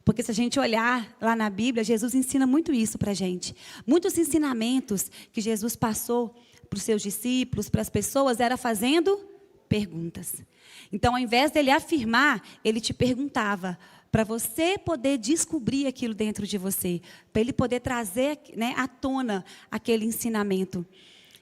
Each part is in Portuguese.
Porque se a gente olhar lá na Bíblia, Jesus ensina muito isso para a gente. Muitos ensinamentos que Jesus passou para os seus discípulos, para as pessoas, era fazendo perguntas. Então, ao invés dele afirmar, ele te perguntava, para você poder descobrir aquilo dentro de você, para ele poder trazer, né, à tona aquele ensinamento.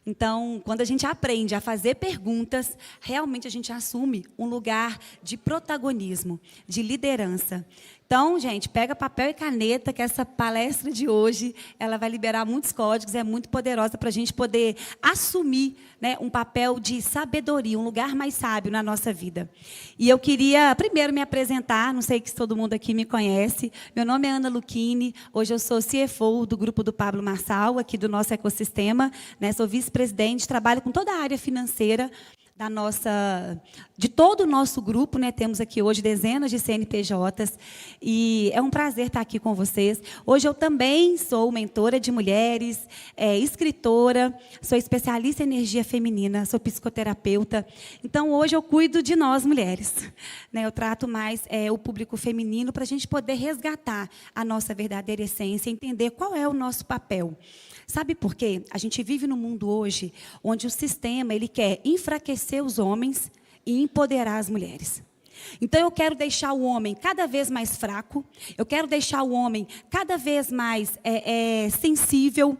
Então, quando a gente aprende a fazer perguntas, realmente a gente assume um lugar de protagonismo, de liderança. Então, gente, pega papel e caneta, que essa palestra de hoje, ela vai liberar muitos códigos, é muito poderosa para a gente poder assumir, né, um papel de sabedoria, um lugar mais sábio na nossa vida. E eu queria, primeiro, me apresentar, não sei se todo mundo aqui me conhece, meu nome é Ana Lucchini, hoje eu sou CFO do grupo do Pablo Marçal, aqui do nosso ecossistema, né, sou vice-presidente, trabalho com toda a área financeira, de todo o nosso grupo, né? Temos aqui hoje dezenas de CNPJs e é um prazer estar aqui com vocês. Hoje eu também sou mentora de mulheres, escritora, sou especialista em energia feminina, sou psicoterapeuta. Então, hoje eu cuido de nós, mulheres, né? Eu trato mais o público feminino para a gente poder resgatar a nossa verdadeira essência, entender qual é o nosso papel. Sabe por quê? A gente vive num mundo hoje onde o sistema ele quer enfraquecer os homens e empoderar as mulheres. Então, eu quero deixar o homem cada vez mais fraco, eu quero deixar o homem cada vez mais sensível,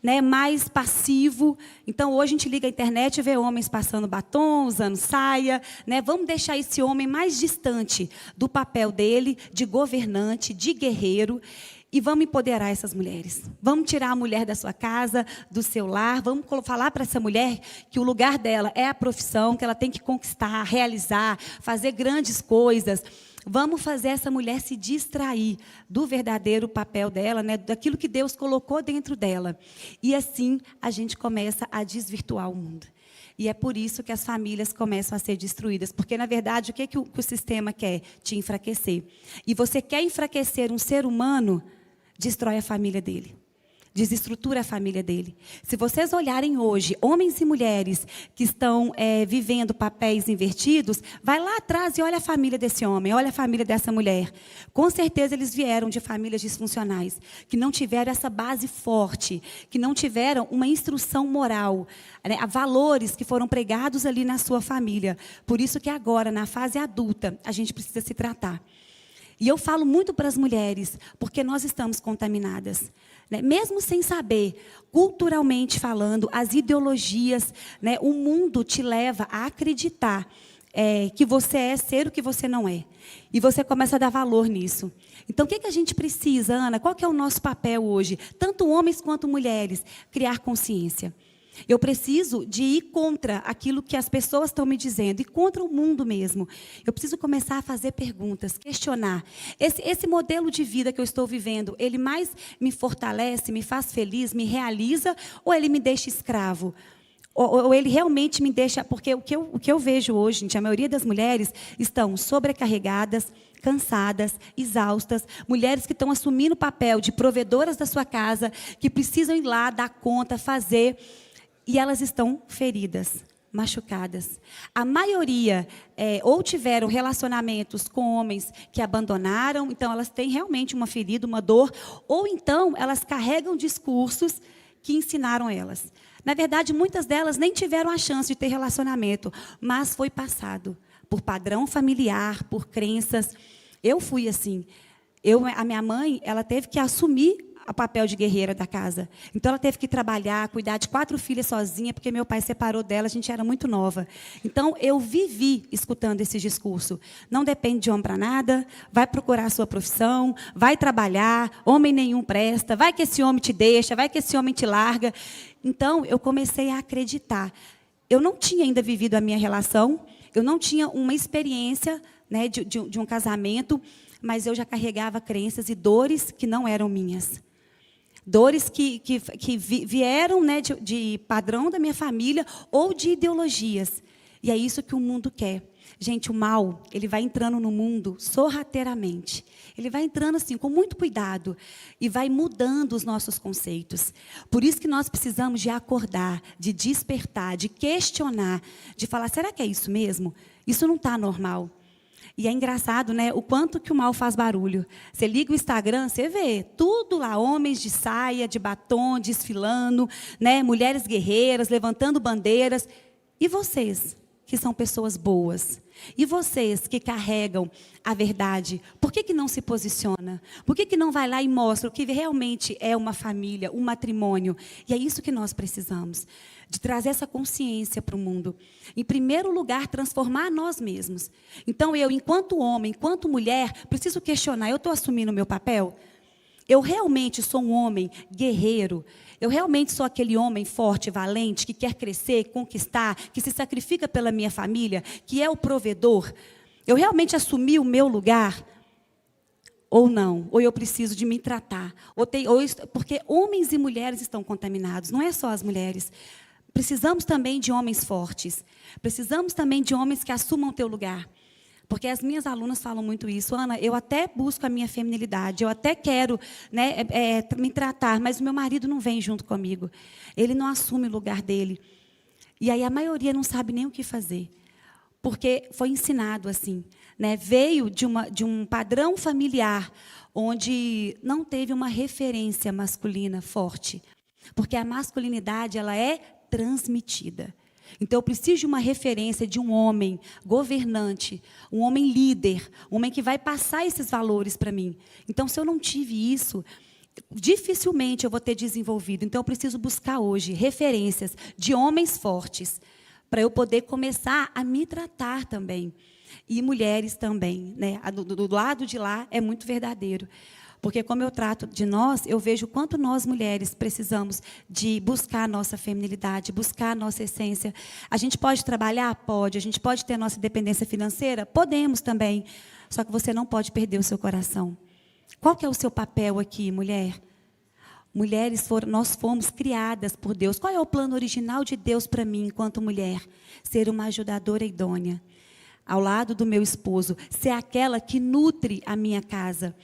né, mais passivo. Então, hoje a gente liga a internet e vê homens passando batom, usando saia, né? Vamos deixar esse homem mais distante do papel dele, de governante, de guerreiro. E vamos empoderar essas mulheres. Vamos tirar a mulher da sua casa, do seu lar. Vamos falar para essa mulher que o lugar dela é a profissão, que ela tem que conquistar, realizar, fazer grandes coisas. Vamos fazer essa mulher se distrair do verdadeiro papel dela, né, daquilo que Deus colocou dentro dela. E assim a gente começa a desvirtuar o mundo. E é por isso que as famílias começam a ser destruídas. Porque, na verdade, o que o sistema quer? Te enfraquecer. E você quer enfraquecer um ser humano, destrói a família dele. Desestrutura a família dele. Se vocês olharem hoje, homens e mulheres que estão vivendo papéis invertidos, vai lá atrás e olha a família desse homem, olha a família dessa mulher. Com certeza eles vieram de famílias disfuncionais, que não tiveram essa base forte, que não tiveram uma instrução moral, né, valores que foram pregados ali na sua família. Por isso que agora, na fase adulta, a gente precisa se tratar. E eu falo muito para as mulheres, porque nós estamos contaminadas. Né? Mesmo sem saber, culturalmente falando, as ideologias, né, o mundo te leva a acreditar que você é ser o que você não é. E você começa a dar valor nisso. Então, o que a gente precisa, Ana? Qual que é o nosso papel hoje? Tanto homens quanto mulheres, criar consciência. Eu preciso de ir contra aquilo que as pessoas estão me dizendo, e contra o mundo mesmo. Eu preciso começar a fazer perguntas, questionar. Esse modelo de vida que eu estou vivendo, ele mais me fortalece, me faz feliz, me realiza, ou ele me deixa escravo? Ou ele realmente me deixa... Porque o que eu vejo hoje, gente, a maioria das mulheres estão sobrecarregadas, cansadas, exaustas, mulheres que estão assumindo o papel de provedoras da sua casa, que precisam ir lá, dar conta, fazer... E elas estão feridas, machucadas. A maioria ou tiveram relacionamentos com homens que abandonaram, então elas têm realmente uma ferida, uma dor, ou então elas carregam discursos que ensinaram elas. Na verdade, muitas delas nem tiveram a chance de ter relacionamento, mas foi passado por padrão familiar, por crenças. Eu fui assim. A minha mãe, ela teve que assumir o papel de guerreira da casa. Então, ela teve que trabalhar, cuidar de 4 filhas sozinha, porque meu pai separou dela, a gente era muito nova. Então, eu vivi escutando esse discurso. Não depende de homem para nada, vai procurar a sua profissão, vai trabalhar, homem nenhum presta, vai que esse homem te deixa, vai que esse homem te larga. Então, eu comecei a acreditar. Eu não tinha ainda vivido a minha relação, eu não tinha uma experiência, né, de um casamento, mas eu já carregava crenças e dores que não eram minhas. Dores que vieram, né, de padrão da minha família ou de ideologias. E é isso que o mundo quer. Gente, o mal, ele vai entrando no mundo sorrateiramente. Ele vai entrando assim, com muito cuidado, e vai mudando os nossos conceitos. Por isso que nós precisamos de acordar, de despertar, de questionar, de falar, será que é isso mesmo? Isso não está normal. E é engraçado, né? O quanto que o mal faz barulho. Você liga o Instagram, você vê tudo lá, homens de saia, de batom, desfilando, né? Mulheres guerreiras, levantando bandeiras. E vocês, que são pessoas boas? E vocês que carregam a verdade, por que não se posiciona? Por que não vai lá e mostra o que realmente é uma família, um matrimônio? E é isso que nós precisamos, de trazer essa consciência para o mundo. Em primeiro lugar, transformar nós mesmos. Então, eu, enquanto homem, enquanto mulher, preciso questionar, eu estou assumindo o meu papel? Eu realmente sou um homem guerreiro? Eu realmente sou aquele homem forte, valente, que quer crescer, conquistar, que se sacrifica pela minha família, que é o provedor? Eu realmente assumi o meu lugar? Ou não? Ou eu preciso de me tratar? Porque homens e mulheres estão contaminados, não é só as mulheres. Precisamos também de homens fortes. Precisamos também de homens que assumam o teu lugar. Porque as minhas alunas falam muito isso. Ana, eu até busco a minha feminilidade, eu até quero, né, me tratar, mas o meu marido não vem junto comigo. Ele não assume o lugar dele. E aí a maioria não sabe nem o que fazer. Porque foi ensinado assim, né? Veio de um padrão familiar, onde não teve uma referência masculina forte. Porque a masculinidade, ela é transmitida. Então, eu preciso de uma referência de um homem governante, um homem líder, um homem que vai passar esses valores para mim. Então, se eu não tive isso, dificilmente eu vou ter desenvolvido. Então, eu preciso buscar hoje referências de homens fortes, para eu poder começar a me tratar também. E mulheres também, né? Do lado de lá é muito verdadeiro. Porque, como eu trato de nós, eu vejo o quanto nós, mulheres, precisamos de buscar a nossa feminilidade, buscar a nossa essência. A gente pode trabalhar? Pode. A gente pode ter a nossa independência financeira? Podemos também. Só que você não pode perder o seu coração. Qual que é o seu papel aqui, mulher? Mulheres, nós fomos criadas por Deus. Qual é o plano original de Deus para mim, enquanto mulher? Ser uma ajudadora idônea. Ao lado do meu esposo. Ser aquela que nutre a minha casa,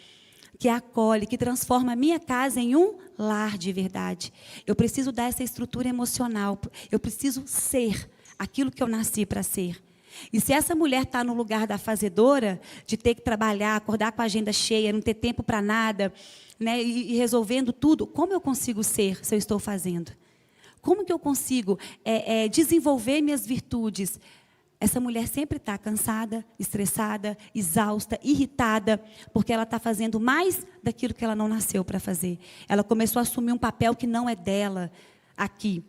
que acolhe, que transforma a minha casa em um lar de verdade. Eu preciso dar essa estrutura emocional. Eu preciso ser aquilo que eu nasci para ser. E se essa mulher está no lugar da fazedora, de ter que trabalhar, acordar com a agenda cheia, não ter tempo para nada, né, e resolvendo tudo, como eu consigo ser se eu estou fazendo? Como que eu consigo desenvolver minhas virtudes? Essa mulher sempre está cansada, estressada, exausta, irritada, porque ela está fazendo mais daquilo que ela não nasceu para fazer. Ela começou a assumir um papel que não é dela aqui.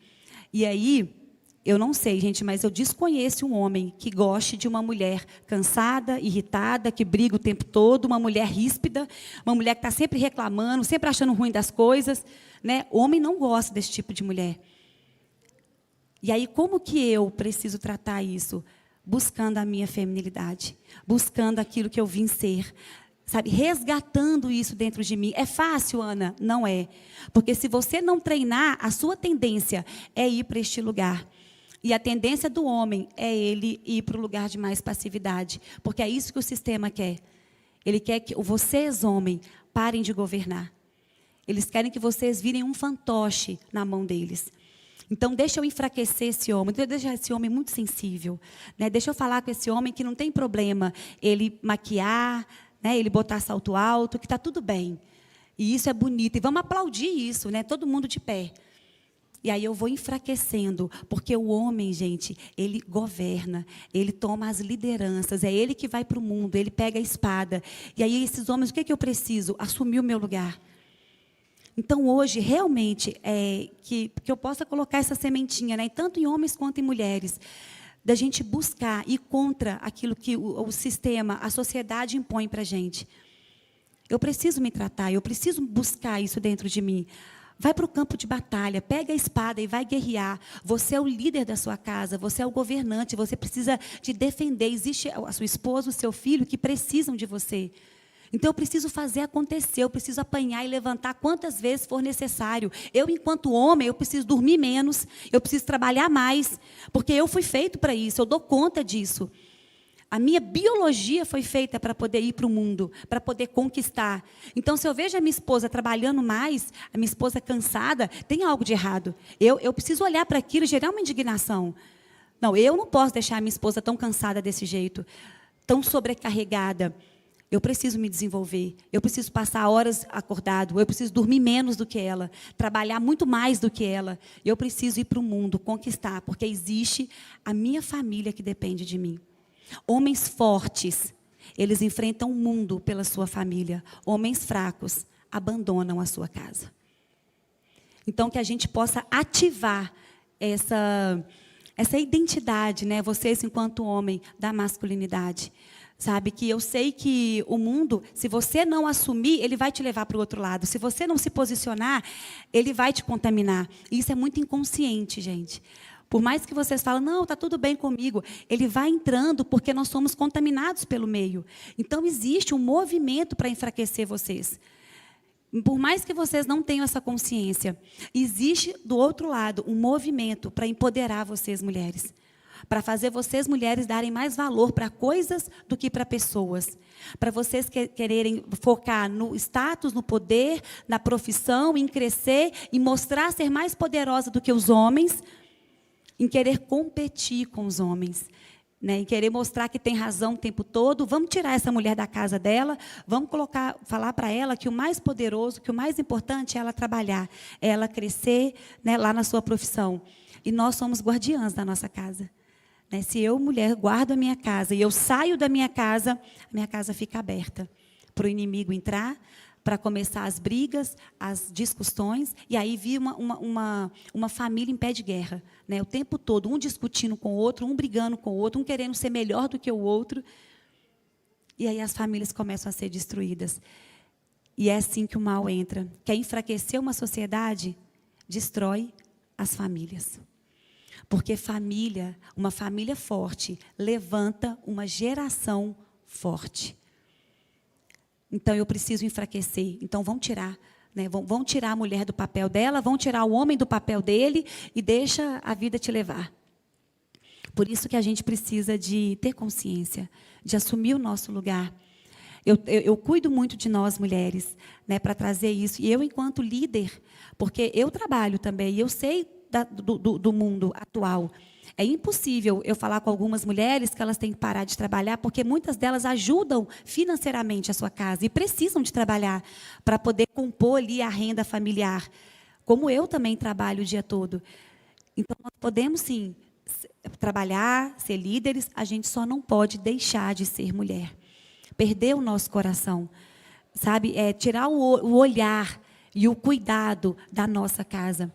E aí, eu não sei, gente, mas eu desconheço um homem que goste de uma mulher cansada, irritada, que briga o tempo todo, uma mulher ríspida, uma mulher que está sempre reclamando, sempre achando ruim das coisas, né? O homem não gosta desse tipo de mulher. E aí, como que eu preciso tratar isso? Buscando a minha feminilidade, buscando aquilo que eu vim ser, sabe? Resgatando isso dentro de mim. É fácil, Ana? Não é. Porque se você não treinar, a sua tendência é ir para este lugar. E a tendência do homem é ele ir para o lugar de mais passividade. Porque é isso que o sistema quer. Ele quer que vocês, homens, parem de governar. Eles querem que vocês virem um fantoche na mão deles. Então, deixa eu enfraquecer esse homem, deixa esse homem muito sensível, né? Deixa eu falar com esse homem que não tem problema ele maquiar, né? Ele botar salto alto, que está tudo bem. E isso é bonito. E vamos aplaudir isso, né? Todo mundo de pé. E aí eu vou enfraquecendo, porque o homem, gente, ele governa, ele toma as lideranças, é ele que vai para o mundo, ele pega a espada. E aí esses homens, o que eu preciso? Assumir o meu lugar. Então, hoje, realmente, que eu possa colocar essa sementinha, né, tanto em homens quanto em mulheres, da gente buscar ir contra aquilo que o sistema, a sociedade impõe para a gente. Eu preciso me tratar, eu preciso buscar isso dentro de mim. Vai para o campo de batalha, pega a espada e vai guerrear. Você é o líder da sua casa, você é o governante, você precisa de defender. Existe a sua esposa, o seu filho, que precisam de você. Então, eu preciso fazer acontecer, eu preciso apanhar e levantar quantas vezes for necessário. Eu, enquanto homem, eu preciso dormir menos, eu preciso trabalhar mais, porque eu fui feito para isso, eu dou conta disso. A minha biologia foi feita para poder ir para o mundo, para poder conquistar. Então, se eu vejo a minha esposa trabalhando mais, a minha esposa cansada, tem algo de errado. Eu preciso olhar para aquilo e gerar uma indignação. Não, eu não posso deixar a minha esposa tão cansada desse jeito. tão sobrecarregada. Eu preciso me desenvolver, eu preciso passar horas acordado, eu preciso dormir menos do que ela, trabalhar muito mais do que ela. Eu preciso ir para o mundo, conquistar, porque existe a minha família que depende de mim. Homens fortes, eles enfrentam o mundo pela sua família. Homens fracos abandonam a sua casa. Então, que a gente possa ativar essa identidade, né? Vocês, enquanto homem, da masculinidade. Sabe, que eu sei que o mundo, se você não assumir, ele vai te levar para o outro lado. Se você não se posicionar, ele vai te contaminar. E isso é muito inconsciente, gente. Por mais que vocês falem, não, está tudo bem comigo, ele vai entrando porque nós somos contaminados pelo meio. Então, existe um movimento para enfraquecer vocês. Por mais que vocês não tenham essa consciência, existe, do outro lado, um movimento para empoderar vocês, mulheres. Para fazer vocês, mulheres, darem mais valor para coisas do que para pessoas. Para vocês quererem focar no status, no poder, na profissão, em crescer, em mostrar ser mais poderosa do que os homens, em querer competir com os homens, né? Em querer mostrar que tem razão o tempo todo. Vamos tirar essa mulher da casa dela, vamos falar para ela que o mais poderoso, que o mais importante é ela trabalhar, é ela crescer, né, lá na sua profissão. E nós somos guardiãs da nossa casa. Se eu, mulher, guardo a minha casa e eu saio da minha casa, a minha casa fica aberta para o inimigo entrar, para começar as brigas, as discussões, e aí vir uma família em pé de guerra, né? O tempo todo, um discutindo com o outro, um brigando com o outro, um querendo ser melhor do que o outro. E aí as famílias começam a ser destruídas. E é assim que o mal entra. Quer enfraquecer uma sociedade? Destrói as famílias. Porque família, uma família forte, levanta uma geração forte. Então, eu preciso enfraquecer. Então, vão tirar, né? Vão tirar a mulher do papel dela, vão tirar o homem do papel dele e deixa a vida te levar. Por isso que a gente precisa de ter consciência, de assumir o nosso lugar. Eu cuido muito de nós, mulheres, né, para trazer isso. E eu, enquanto líder, porque eu trabalho também, e eu sei do mundo atual. É impossível eu falar com algumas mulheres que elas têm que parar de trabalhar, porque muitas delas ajudam financeiramente a sua casa e precisam de trabalhar para poder compor ali a renda familiar. Como eu também trabalho o dia todo. Então, nós podemos, sim, trabalhar, ser líderes, a gente só não pode deixar de ser mulher. Perder o nosso coração, sabe? Tirar o olhar e o cuidado da nossa casa.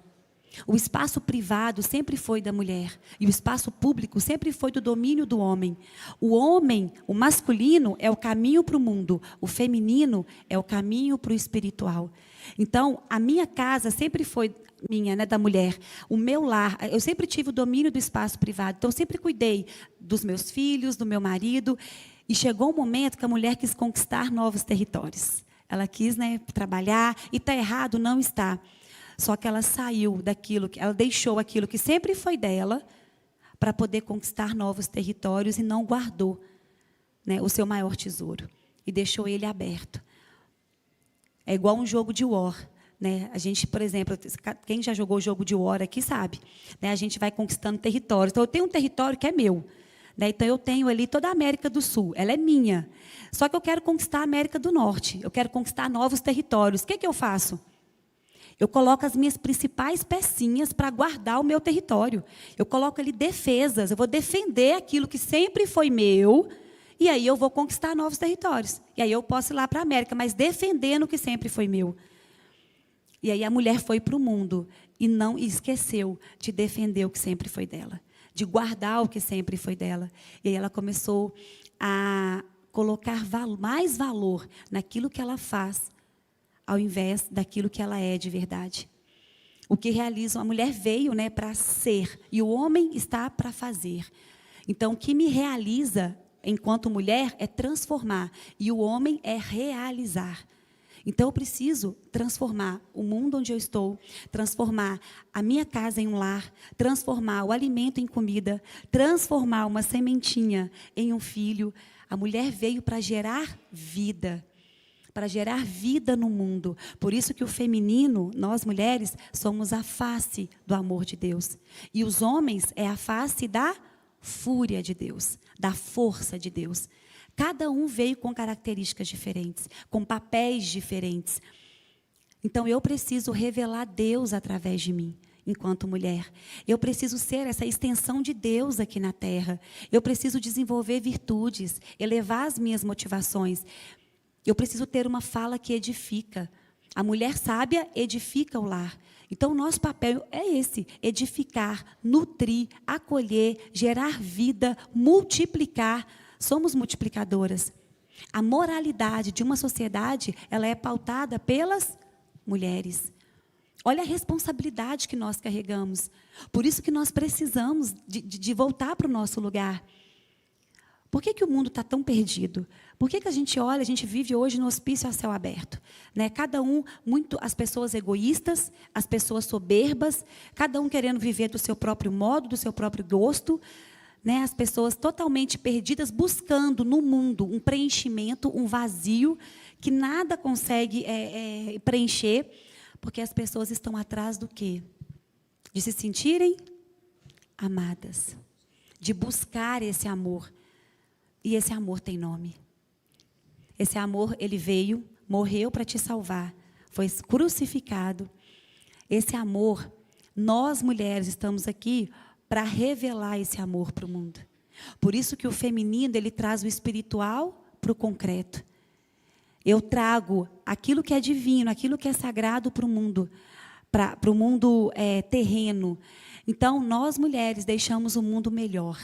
O espaço privado sempre foi da mulher. E o espaço público sempre foi do domínio do homem. O homem, o masculino, é o caminho para o mundo. O feminino é o caminho para o espiritual. Então, a minha casa sempre foi minha, né, da mulher. O meu lar, eu sempre tive o domínio do espaço privado. Então, eu sempre cuidei dos meus filhos, do meu marido. E chegou um momento que a mulher quis conquistar novos territórios. Ela quis, né, trabalhar. E está errado? Não está. Só que ela saiu daquilo, ela deixou aquilo que sempre foi dela para poder conquistar novos territórios e não guardou, né, o seu maior tesouro. E deixou ele aberto. É igual um jogo de war. Né? A gente, por exemplo, quem já jogou jogo de war aqui sabe. Né? A gente vai conquistando territórios. Então, eu tenho um território que é meu. Né? Então, eu tenho ali toda a América do Sul. Ela é minha. Só que eu quero conquistar a América do Norte. Eu quero conquistar novos territórios. O que eu faço? Eu coloco as minhas principais pecinhas para guardar o meu território. Eu coloco ali defesas. Eu vou defender aquilo que sempre foi meu. E aí eu vou conquistar novos territórios. E aí eu posso ir lá para a América, mas defendendo o que sempre foi meu. E aí a mulher foi para o mundo e não esqueceu de defender o que sempre foi dela. De guardar o que sempre foi dela. E aí ela começou a colocar mais valor naquilo que ela faz, ao invés daquilo que ela é de verdade. O que realiza, a mulher veio, né, para ser, e o homem está para fazer. Então, o que me realiza, enquanto mulher, é transformar, e o homem é realizar. Então, eu preciso transformar o mundo onde eu estou, transformar a minha casa em um lar, transformar o alimento em comida, transformar uma sementinha em um filho. A mulher veio para gerar vida. Para gerar vida no mundo. Por isso que o feminino, nós mulheres, somos a face do amor de Deus. E os homens é a face da fúria de Deus, da força de Deus. Cada um veio com características diferentes, com papéis diferentes. Então, eu preciso revelar Deus através de mim, enquanto mulher. Eu preciso ser essa extensão de Deus aqui na terra. Eu preciso desenvolver virtudes, elevar as minhas motivações. Eu preciso ter uma fala que edifica. A mulher sábia edifica o lar. Então, o nosso papel é esse: edificar, nutrir, acolher, gerar vida, multiplicar. Somos multiplicadoras. A moralidade de uma sociedade, ela é pautada pelas mulheres. Olha a responsabilidade que nós carregamos. Por isso que nós precisamos de voltar para o nosso lugar. Por que o mundo está tão perdido? Por que a gente olha, a gente vive hoje no hospício a céu aberto? Né? Cada um, as pessoas egoístas, as pessoas soberbas, cada um querendo viver do seu próprio modo, do seu próprio gosto. Né? As pessoas totalmente perdidas, buscando no mundo um preenchimento, um vazio, que nada consegue preencher, porque as pessoas estão atrás do quê? De se sentirem amadas, de buscar esse amor. E esse amor tem nome. Esse amor, ele veio, morreu para te salvar, foi crucificado. Esse amor, nós mulheres estamos aqui para revelar esse amor para o mundo. Por isso que o feminino, ele traz o espiritual para o concreto. Eu trago aquilo que é divino, aquilo que é sagrado para o mundo, para o mundo terreno. Então, nós mulheres deixamos o mundo melhor.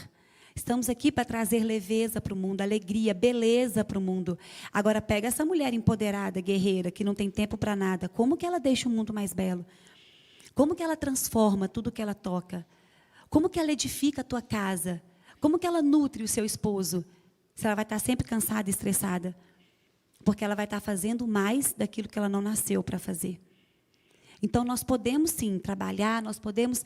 Estamos aqui para trazer leveza para o mundo, alegria, beleza para o mundo. Agora, pega essa mulher empoderada, guerreira, que não tem tempo para nada. Como que ela deixa o mundo mais belo? Como que ela transforma tudo que ela toca? Como que ela edifica a tua casa? Como que ela nutre o seu esposo? Se ela vai estar sempre cansada e estressada. Porque ela vai estar fazendo mais daquilo que ela não nasceu para fazer. Então, nós podemos, sim, trabalhar, nós podemos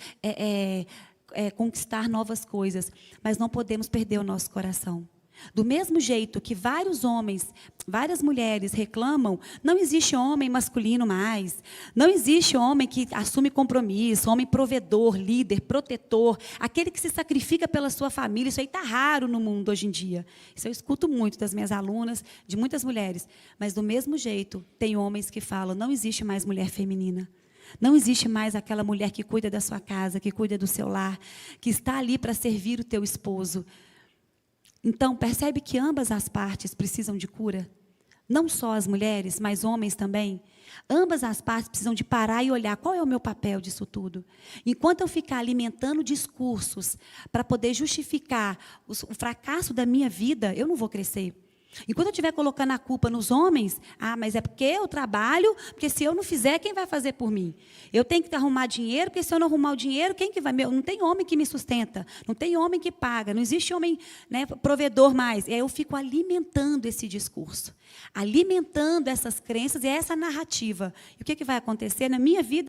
conquistar novas coisas, mas não podemos perder o nosso coração. Do mesmo jeito que vários homens, várias mulheres reclamam, não existe homem masculino mais, não existe homem que assume compromisso, homem provedor, líder, protetor, aquele que se sacrifica pela sua família. Isso aí está raro no mundo hoje em dia. Isso eu escuto muito das minhas alunas, de muitas mulheres. Mas do mesmo jeito, tem homens que falam, não existe mais mulher feminina. Não existe mais aquela mulher que cuida da sua casa, que cuida do seu lar, que está ali para servir o teu esposo. Então, percebe que ambas as partes precisam de cura? Não só as mulheres, mas homens também. Ambas as partes precisam de parar e olhar qual é o meu papel disso tudo. Enquanto eu ficar alimentando discursos para poder justificar o fracasso da minha vida, eu não vou crescer. Enquanto eu estiver colocando a culpa nos homens, mas é porque eu trabalho, porque se eu não fizer, quem vai fazer por mim? Eu tenho que arrumar dinheiro, porque se eu não arrumar o dinheiro, quem que vai? Não tem homem que me sustenta, não tem homem que paga, não existe homem, né, provedor mais. Eu fico alimentando esse discurso, alimentando essas crenças e essa narrativa. E o que vai acontecer na minha vida?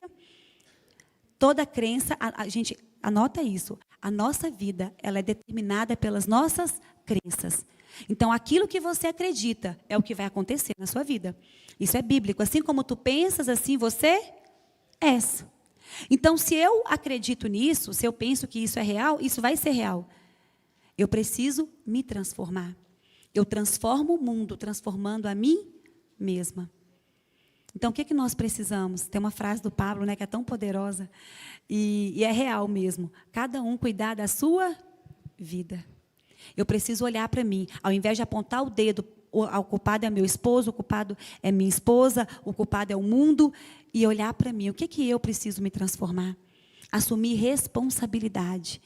Toda crença, a gente, anota isso, a nossa vida, ela é determinada pelas nossas crenças. Então, aquilo que você acredita é o que vai acontecer na sua vida. Isso é bíblico. Assim como tu pensas, assim você és. Então, se eu acredito nisso, se eu penso que isso é real, isso vai ser real. Eu preciso me transformar. Eu transformo o mundo, transformando a mim mesma. Então, o que nós precisamos? Tem uma frase do Pablo, né, que é tão poderosa, e é real mesmo. Cada um cuidar da sua vida. Eu preciso olhar para mim, ao invés de apontar o dedo, o culpado é meu esposo, o culpado é minha esposa, o culpado é o mundo, e olhar para mim, o que eu preciso me transformar? Assumir responsabilidade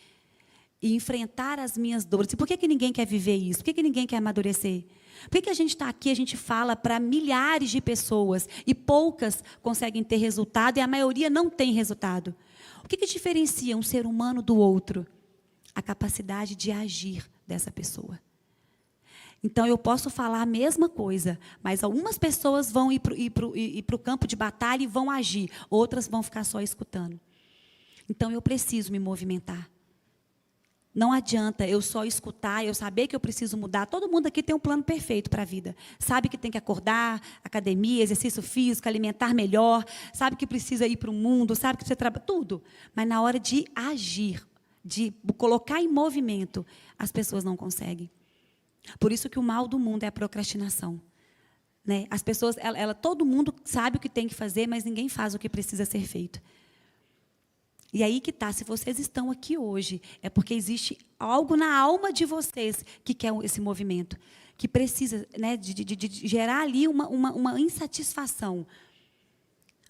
e enfrentar as minhas dores. E por que ninguém quer viver isso? Por que ninguém quer amadurecer? Por que a gente está aqui, a gente fala para milhares de pessoas e poucas conseguem ter resultado e a maioria não tem resultado? O que diferencia um ser humano do outro? A capacidade de agir dessa pessoa. Então, eu posso falar a mesma coisa, mas algumas pessoas vão ir para o campo de batalha e vão agir, outras vão ficar só escutando. Então, eu preciso me movimentar. Não adianta eu só escutar, eu saber que eu preciso mudar. Todo mundo aqui tem um plano perfeito para a vida. Sabe que tem que acordar, academia, exercício físico, alimentar melhor, sabe que precisa ir para o mundo, sabe que você trabalha, tudo. Mas na hora de agir, de colocar em movimento, as pessoas não conseguem. Por isso que o mal do mundo é a procrastinação. Né? As pessoas, todo mundo sabe o que tem que fazer, mas ninguém faz o que precisa ser feito. E aí que está, se vocês estão aqui hoje, é porque existe algo na alma de vocês que quer esse movimento, que precisa, né, de gerar ali uma insatisfação.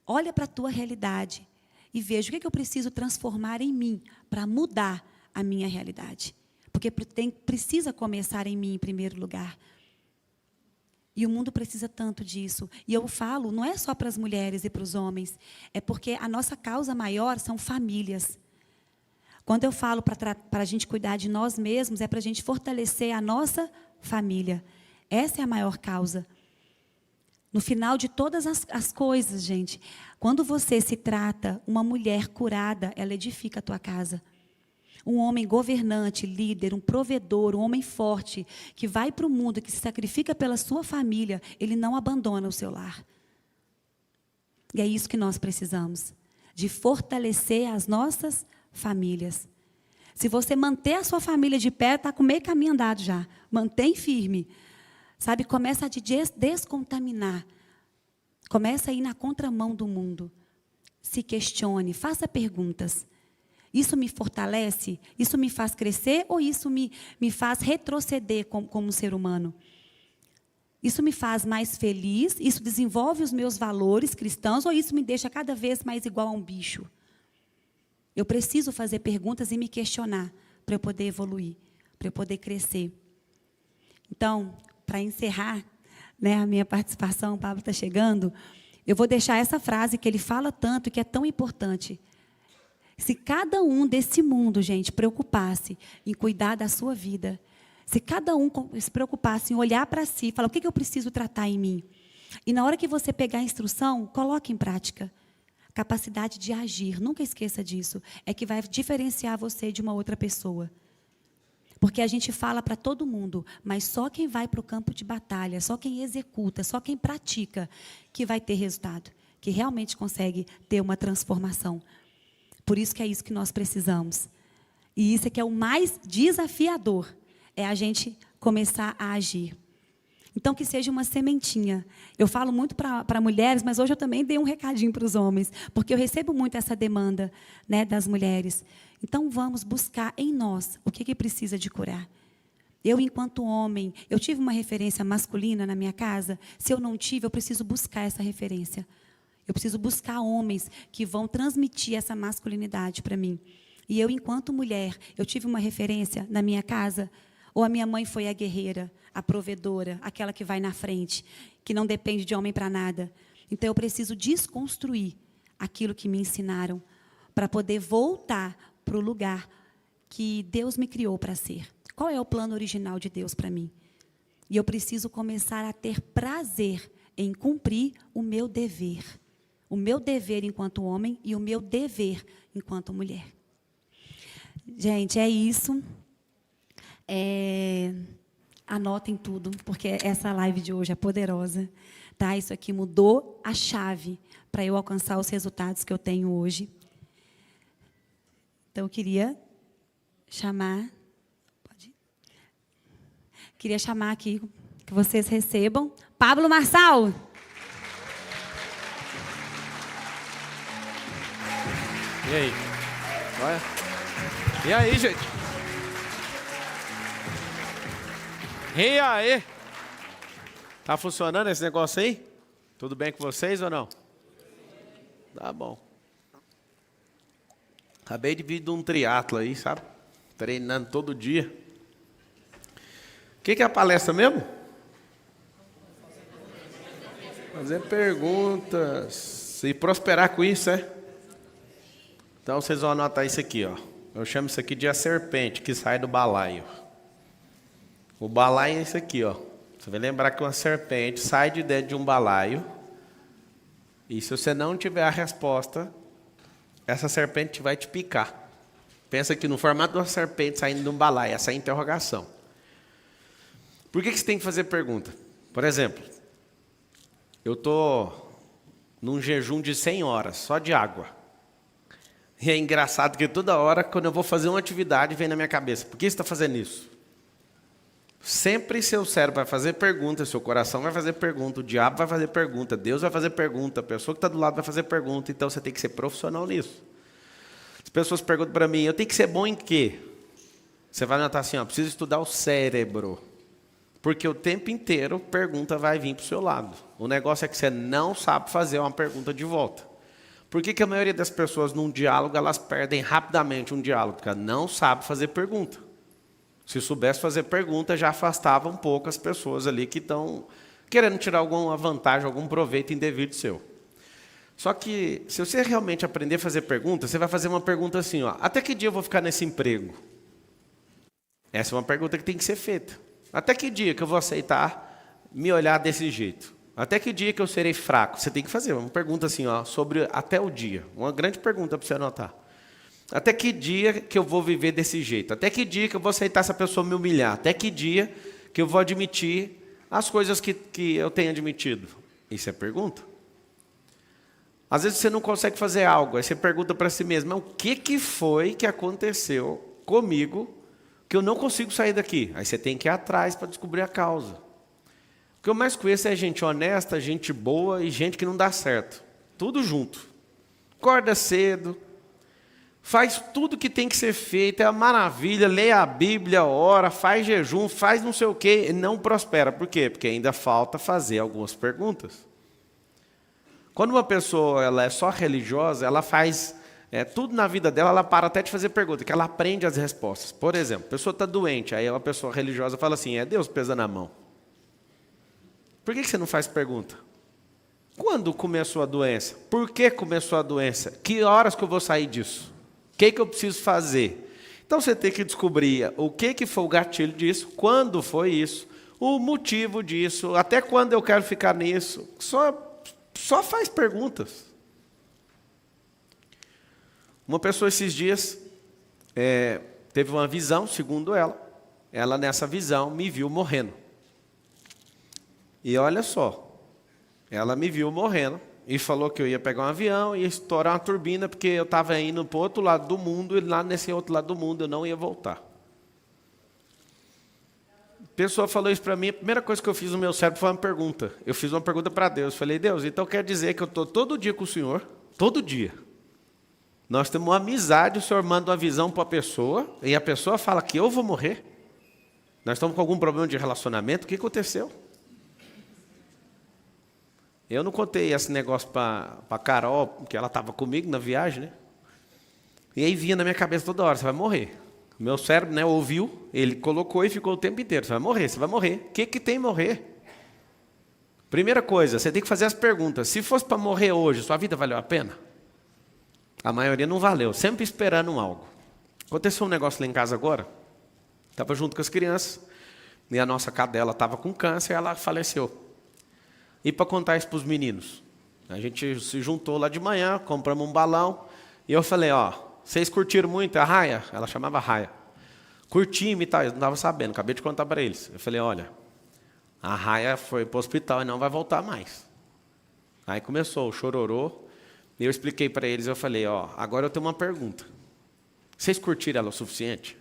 Olha para a tua realidade e veja o que eu preciso transformar em mim para mudar a minha realidade. Porque precisa começar em mim em primeiro lugar. E o mundo precisa tanto disso. E eu falo, não é só para as mulheres e para os homens, é porque a nossa causa maior são famílias. Quando eu falo para a gente cuidar de nós mesmos, é para a gente fortalecer a nossa família. Essa é a maior causa. No final de todas as coisas, gente, quando você se trata, uma mulher curada, ela edifica a tua casa. Um homem governante, líder, um provedor, um homem forte, que vai para o mundo, que se sacrifica pela sua família, ele não abandona o seu lar. E é isso que nós precisamos, de fortalecer as nossas famílias. Se você manter a sua família de pé, está com meio caminho andado já. Mantém firme. Sabe, começa a te descontaminar. Começa a ir na contramão do mundo. Se questione, faça perguntas. Isso me fortalece? Isso me faz crescer? Ou isso me faz retroceder como ser humano? Isso me faz mais feliz? Isso desenvolve os meus valores cristãos? Ou isso me deixa cada vez mais igual a um bicho? Eu preciso fazer perguntas e me questionar para eu poder evoluir, para eu poder crescer. Então, para encerrar, né, a minha participação, o Pablo está chegando, eu vou deixar essa frase que ele fala tanto e que é tão importante. Se cada um desse mundo, gente, preocupasse em cuidar da sua vida, se cada um se preocupasse em olhar para si, falar o que eu preciso tratar em mim, e na hora que você pegar a instrução, coloque em prática. Capacidade de agir, nunca esqueça disso, é que vai diferenciar você de uma outra pessoa. Porque a gente fala para todo mundo, mas só quem vai para o campo de batalha, só quem executa, só quem pratica, que vai ter resultado, que realmente consegue ter uma transformação. Por isso que é isso que nós precisamos. E isso é que é o mais desafiador, é a gente começar a agir. Então, que seja uma sementinha. Eu falo muito para mulheres, mas hoje eu também dei um recadinho para os homens, porque eu recebo muito essa demanda, né, das mulheres. Então, vamos buscar em nós o que precisa de curar. Eu, enquanto homem, eu tive uma referência masculina na minha casa. Se eu não tive, eu preciso buscar essa referência. Eu preciso buscar homens que vão transmitir essa masculinidade para mim. E eu, enquanto mulher, eu tive uma referência na minha casa. Ou a minha mãe foi a guerreira, a provedora, aquela que vai na frente, que não depende de homem para nada. Então, eu preciso desconstruir aquilo que me ensinaram para poder voltar para o lugar que Deus me criou para ser. Qual é o plano original de Deus para mim? E eu preciso começar a ter prazer em cumprir o meu dever. O meu dever enquanto homem e o meu dever enquanto mulher. Gente, é isso. Anotem tudo, porque essa live de hoje é poderosa. Tá? Isso aqui mudou a chave para eu alcançar os resultados que eu tenho hoje. Então, eu queria chamar... Queria chamar aqui, que vocês recebam, Pablo Marçal. E aí? Olha. E aí, gente? E aí? Tá funcionando esse negócio aí? Tudo bem com vocês ou não? Tá bom. Acabei de vir de um triatlo aí, sabe? Treinando todo dia. O que é a palestra mesmo? Fazer perguntas e prosperar com isso, é? Então, vocês vão anotar isso aqui, ó. Eu chamo isso aqui de a serpente que sai do balaio. O balaio é isso aqui, ó. Você vai lembrar que uma serpente sai de dentro de um balaio. E se você não tiver a resposta, essa serpente vai te picar. Pensa aqui no formato de uma serpente saindo de um balaio. Essa é a interrogação. Por que você tem que fazer pergunta? Por exemplo, eu estou num jejum de 100 horas, só de água. E é engraçado que toda hora, quando eu vou fazer uma atividade, vem na minha cabeça: por que você está fazendo isso? Sempre seu cérebro vai fazer pergunta, seu coração vai fazer pergunta, o diabo vai fazer pergunta, Deus vai fazer pergunta, a pessoa que está do lado vai fazer pergunta, então você tem que ser profissional nisso. As pessoas perguntam para mim, eu tenho que ser bom em quê? Você vai notar assim, preciso estudar o cérebro. Porque o tempo inteiro pergunta vai vir para o seu lado. O negócio é que você não sabe fazer uma pergunta de volta. Por que a maioria das pessoas num diálogo, elas perdem rapidamente um diálogo? Porque ela não sabe fazer pergunta. Se soubesse fazer pergunta, já afastava um pouco as pessoas ali que estão querendo tirar alguma vantagem, algum proveito indevido seu. Só que, se você realmente aprender a fazer pergunta, você vai fazer uma pergunta assim, até que dia eu vou ficar nesse emprego? Essa é uma pergunta que tem que ser feita. Até que dia que eu vou aceitar me olhar desse jeito? Até que dia que eu serei fraco? Você tem que fazer uma pergunta assim, sobre até o dia. Uma grande pergunta para você anotar. Até que dia que eu vou viver desse jeito? Até que dia que eu vou aceitar essa pessoa me humilhar? Até que dia que eu vou admitir as coisas que eu tenho admitido? Isso é pergunta. Às vezes você não consegue fazer algo, aí você pergunta para si mesmo, mas o que foi que aconteceu comigo que eu não consigo sair daqui? Aí você tem que ir atrás para descobrir a causa. O que eu mais conheço é gente honesta, gente boa e gente que não dá certo. Tudo junto. Acorda cedo, faz tudo que tem que ser feito, é uma maravilha, lê a Bíblia, ora, faz jejum, faz não sei o quê, e não prospera. Por quê? Porque ainda falta fazer algumas perguntas. Quando uma pessoa ela é só religiosa, ela faz tudo na vida dela, ela para até de fazer perguntas, que ela aprende as respostas. Por exemplo, a pessoa está doente, aí uma pessoa religiosa fala assim, Deus pesa na mão. Por que você não faz pergunta? Quando começou a doença? Por que começou a doença? Que horas que eu vou sair disso? O que eu preciso fazer? Então você tem que descobrir o que foi o gatilho disso, quando foi isso, o motivo disso, até quando eu quero ficar nisso. Só faz perguntas. Uma pessoa esses dias teve uma visão, segundo ela nessa visão me viu morrendo. E olha só, ela me viu morrendo. E falou que eu ia pegar um avião e ia estourar uma turbina, porque eu estava indo para o outro lado do mundo, e lá nesse outro lado do mundo eu não ia voltar. A pessoa falou isso para mim, a primeira coisa que eu fiz no meu cérebro foi uma pergunta. Eu fiz uma pergunta para Deus. Falei, Deus, então quer dizer que eu estou todo dia com o Senhor? Todo dia. Nós temos uma amizade, o Senhor manda uma visão para a pessoa, e a pessoa fala que eu vou morrer? Nós estamos com algum problema de relacionamento? O que aconteceu? Eu não contei esse negócio para a Carol, porque ela estava comigo na viagem, né? E aí vinha na minha cabeça toda hora, você vai morrer. O meu cérebro, né, ouviu, ele colocou e ficou o tempo inteiro, você vai morrer, você vai morrer. O que tem morrer? Primeira coisa, você tem que fazer as perguntas. Se fosse para morrer hoje, sua vida valeu a pena? A maioria não valeu, sempre esperando algo. Aconteceu um negócio lá em casa agora, estava junto com as crianças, e a nossa cadela estava com câncer e ela faleceu. E para contar isso para os meninos, a gente se juntou lá de manhã, compramos um balão, e eu falei, vocês curtiram muito a Raia? Ela chamava Raia. Curtimos e tal, eles não estavam sabendo, acabei de contar para eles. Eu falei, olha, a Raia foi para o hospital e não vai voltar mais. Aí começou o chororô, e eu expliquei para eles, eu falei, agora eu tenho uma pergunta. Vocês curtiram ela o suficiente?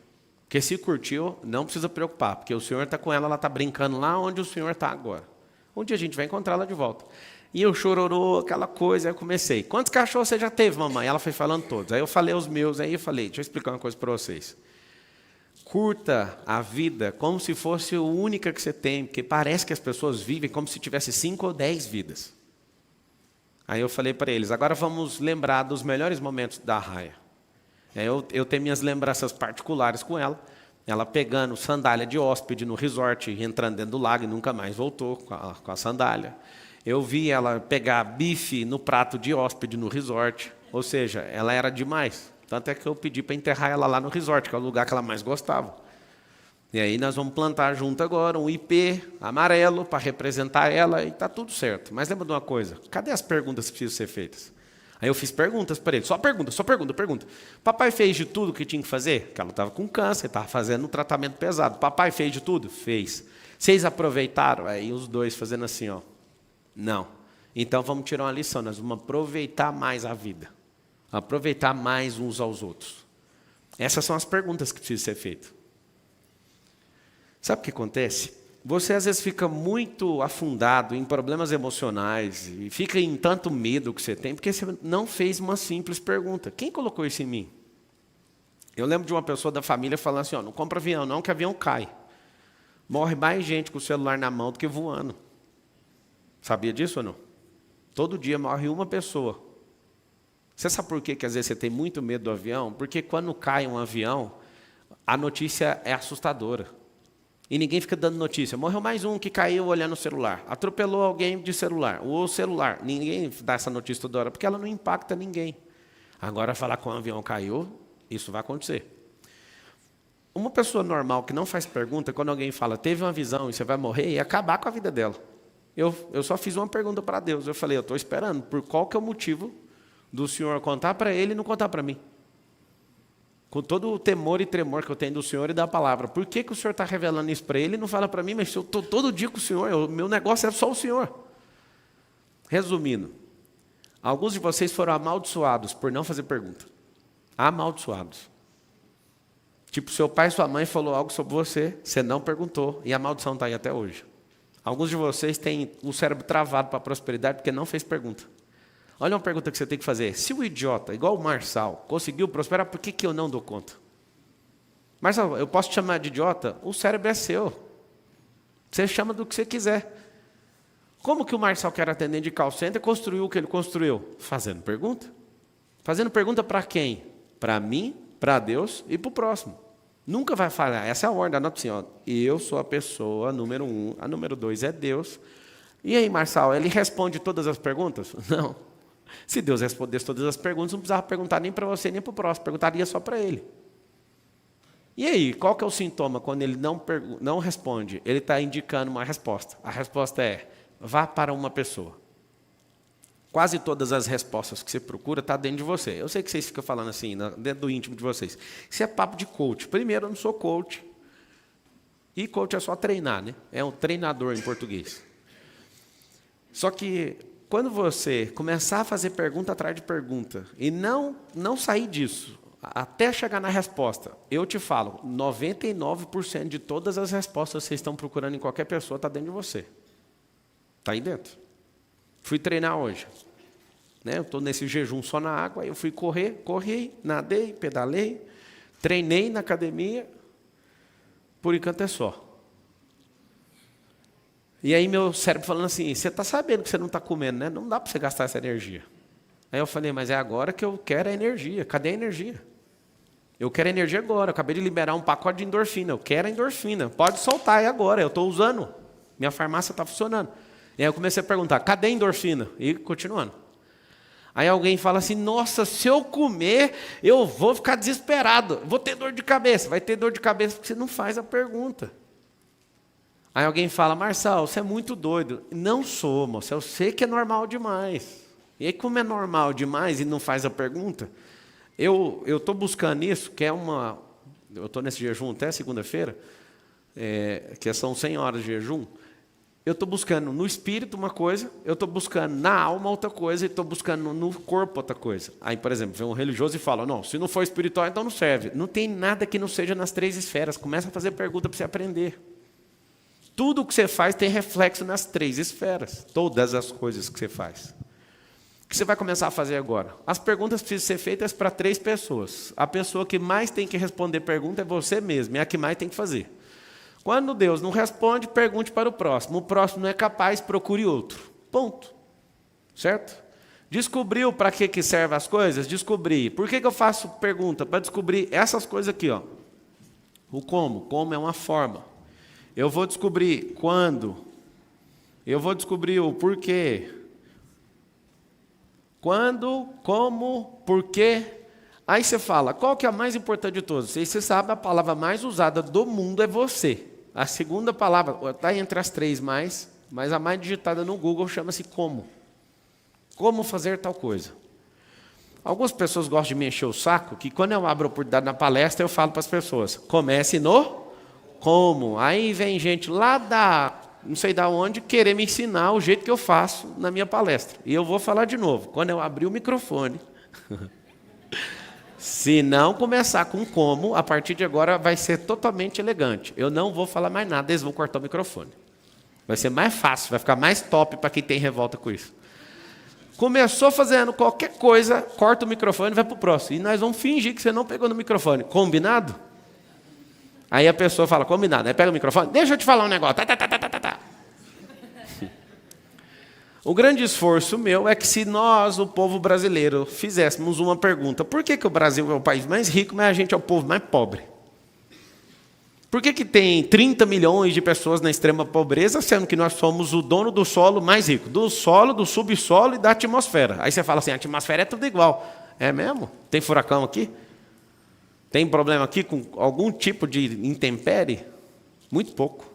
Porque se curtiu, não precisa preocupar, porque o Senhor está com ela está brincando lá onde o Senhor está agora. Um dia a gente vai encontrá-la de volta. E eu chororô, aquela coisa, aí eu comecei. Quantos cachorros você já teve, mamãe? Ela foi falando todos. Aí eu falei os meus, aí eu falei, deixa eu explicar uma coisa para vocês. Curta a vida como se fosse a única que você tem, porque parece que as pessoas vivem como se tivesse 5 ou 10 vidas. Aí eu falei para eles, agora vamos lembrar dos melhores momentos da Raia. Eu tenho minhas lembranças particulares com ela. Ela pegando sandália de hóspede no resort, entrando dentro do lago e nunca mais voltou com a sandália. Eu vi ela pegar bife no prato de hóspede no resort. Ou seja, ela era demais. Tanto é que eu pedi para enterrar ela lá no resort, que é o lugar que ela mais gostava. E aí nós vamos plantar junto agora um IP amarelo para representar ela e está tudo certo. Mas lembra de uma coisa, cadê as perguntas que precisam ser feitas? Aí eu fiz perguntas para ele, só pergunta. Papai fez de tudo que tinha que fazer? Porque ela estava com câncer, estava fazendo um tratamento pesado. Papai fez de tudo? Fez. Vocês aproveitaram? Aí os dois fazendo assim, não. Então vamos tirar uma lição, nós vamos aproveitar mais a vida. Aproveitar mais uns aos outros. Essas são as perguntas que precisam ser feitas. Sabe o que acontece? Você às vezes fica muito afundado em problemas emocionais e fica em tanto medo que você tem, porque você não fez uma simples pergunta. Quem colocou isso em mim? Eu lembro de uma pessoa da família falando assim, não compra avião não, que avião cai. Morre mais gente com o celular na mão do que voando. Sabia disso ou não? Todo dia morre uma pessoa. Você sabe por que às vezes você tem muito medo do avião? Porque quando cai um avião, a notícia é assustadora. E ninguém fica dando notícia. Morreu mais um que caiu olhando o celular. Atropelou alguém de celular. O celular. Ninguém dá essa notícia toda hora, porque ela não impacta ninguém. Agora, falar que um avião caiu, isso vai acontecer. Uma pessoa normal que não faz pergunta, quando alguém fala, teve uma visão e você vai morrer, ia acabar com a vida dela. Eu só fiz uma pergunta para Deus. Eu falei, eu estou esperando. Por qual que é o motivo do Senhor contar para ele e não contar para mim? Com todo o temor e tremor que eu tenho do Senhor e da palavra. Por que o Senhor está revelando isso para ele e não fala para mim, mas eu estou todo dia com o Senhor, o meu negócio é só o Senhor. Resumindo, alguns de vocês foram amaldiçoados por não fazer pergunta. Amaldiçoados. Tipo, seu pai e sua mãe falou algo sobre você, você não perguntou, e a maldição está aí até hoje. Alguns de vocês têm o cérebro travado para a prosperidade porque não fez pergunta. Olha uma pergunta que você tem que fazer. Se o idiota, igual o Marçal, conseguiu prosperar, por que eu não dou conta? Marçal, eu posso te chamar de idiota? O cérebro é seu. Você chama do que você quiser. Como que o Marçal, que era atendente de call center, construiu o que ele construiu? Fazendo pergunta. Fazendo pergunta para quem? Para mim, para Deus e para o próximo. Nunca vai falhar. Essa é a ordem. Anota assim, eu sou a pessoa número 1, a número 2 é Deus. E aí, Marçal, ele responde todas as perguntas? Não. Se Deus respondesse todas as perguntas, não precisava perguntar nem para você, nem para o próximo. Perguntaria só para ele. E aí, qual que é o sintoma quando ele não responde? Ele está indicando uma resposta. A resposta é, vá para uma pessoa. Quase todas as respostas que você procura estão dentro de você. Eu sei que vocês ficam falando assim, dentro do íntimo de vocês. Isso é papo de coach. Primeiro, eu não sou coach. E coach é só treinar, né? É um treinador em português. Só que quando você começar a fazer pergunta atrás de pergunta e não sair disso, até chegar na resposta, eu te falo, 99% de todas as respostas que vocês estão procurando em qualquer pessoa está dentro de você. Está aí dentro. Fui treinar hoje. Eu estou nesse jejum só na água, aí eu fui corri, nadei, pedalei, treinei na academia, por enquanto é só. E aí meu cérebro falando assim, você está sabendo que você não está comendo, né? Não dá para você gastar essa energia. Aí eu falei, mas é agora que eu quero a energia. Cadê a energia? Eu quero a energia agora. Eu acabei de liberar um pacote de endorfina. Eu quero a endorfina. Pode soltar aí agora. Eu estou usando. Minha farmácia está funcionando. E aí eu comecei a perguntar, cadê a endorfina? E continuando. Aí alguém fala assim, nossa, se eu comer, eu vou ficar desesperado. Vou ter dor de cabeça. Vai ter dor de cabeça porque você não faz a pergunta. Aí alguém fala, Marçal, você é muito doido. Não sou, moça, eu sei que é normal demais. E aí, como é normal demais e não faz a pergunta, eu estou buscando isso, que é uma... Eu estou nesse jejum até segunda-feira, que são 100 horas de jejum. Eu estou buscando no espírito uma coisa, eu estou buscando na alma outra coisa, e estou buscando no corpo outra coisa. Aí, por exemplo, vem um religioso e fala, não, se não for espiritual, então não serve. Não tem nada que não seja nas 3 esferas. Começa a fazer pergunta para você aprender. Tudo o que você faz tem reflexo nas 3 esferas. Todas as coisas que você faz. O que você vai começar a fazer agora? As perguntas precisam ser feitas para 3 pessoas. A pessoa que mais tem que responder pergunta é você mesmo. É a que mais tem que fazer. Quando Deus não responde, pergunte para o próximo. O próximo não é capaz, procure outro. Ponto. Certo? Descobriu para que servem as coisas? Descobri. Por que eu faço pergunta? Para descobrir essas coisas aqui. O como. Como é uma forma. Eu vou descobrir quando. Eu vou descobrir o porquê. Quando, como, porquê. Aí você fala, qual que é a mais importante de todas? E você sabe, a palavra mais usada do mundo é você. A segunda palavra, está entre as 3 mais, mas a mais digitada no Google chama-se como. Como fazer tal coisa. Algumas pessoas gostam de me encher o saco, que quando eu abro a oportunidade na palestra, eu falo para as pessoas, comece no como. Aí vem gente lá da, não sei da onde, querer me ensinar o jeito que eu faço na minha palestra. E eu vou falar de novo. Quando eu abrir o microfone, Se não começar com como, a partir de agora vai ser totalmente elegante. Eu não vou falar mais nada, eles vão cortar o microfone. Vai ser mais fácil, vai ficar mais top para quem tem revolta com isso. Começou fazendo qualquer coisa, corta o microfone e vai para o próximo. E nós vamos fingir que você não pegou no microfone. Combinado? Aí a pessoa fala, combinado. Aí pega o microfone, deixa eu te falar um negócio. Tá. O grande esforço meu é que se nós, o povo brasileiro, fizéssemos uma pergunta, por que o Brasil é o país mais rico, mas a gente é o povo mais pobre? Por que tem 30 milhões de pessoas na extrema pobreza, sendo que nós somos o dono do solo mais rico? Do solo, do subsolo e da atmosfera. Aí você fala assim, a atmosfera é tudo igual. É mesmo? Tem furacão aqui? Tem problema aqui com algum tipo de intempérie? Muito pouco.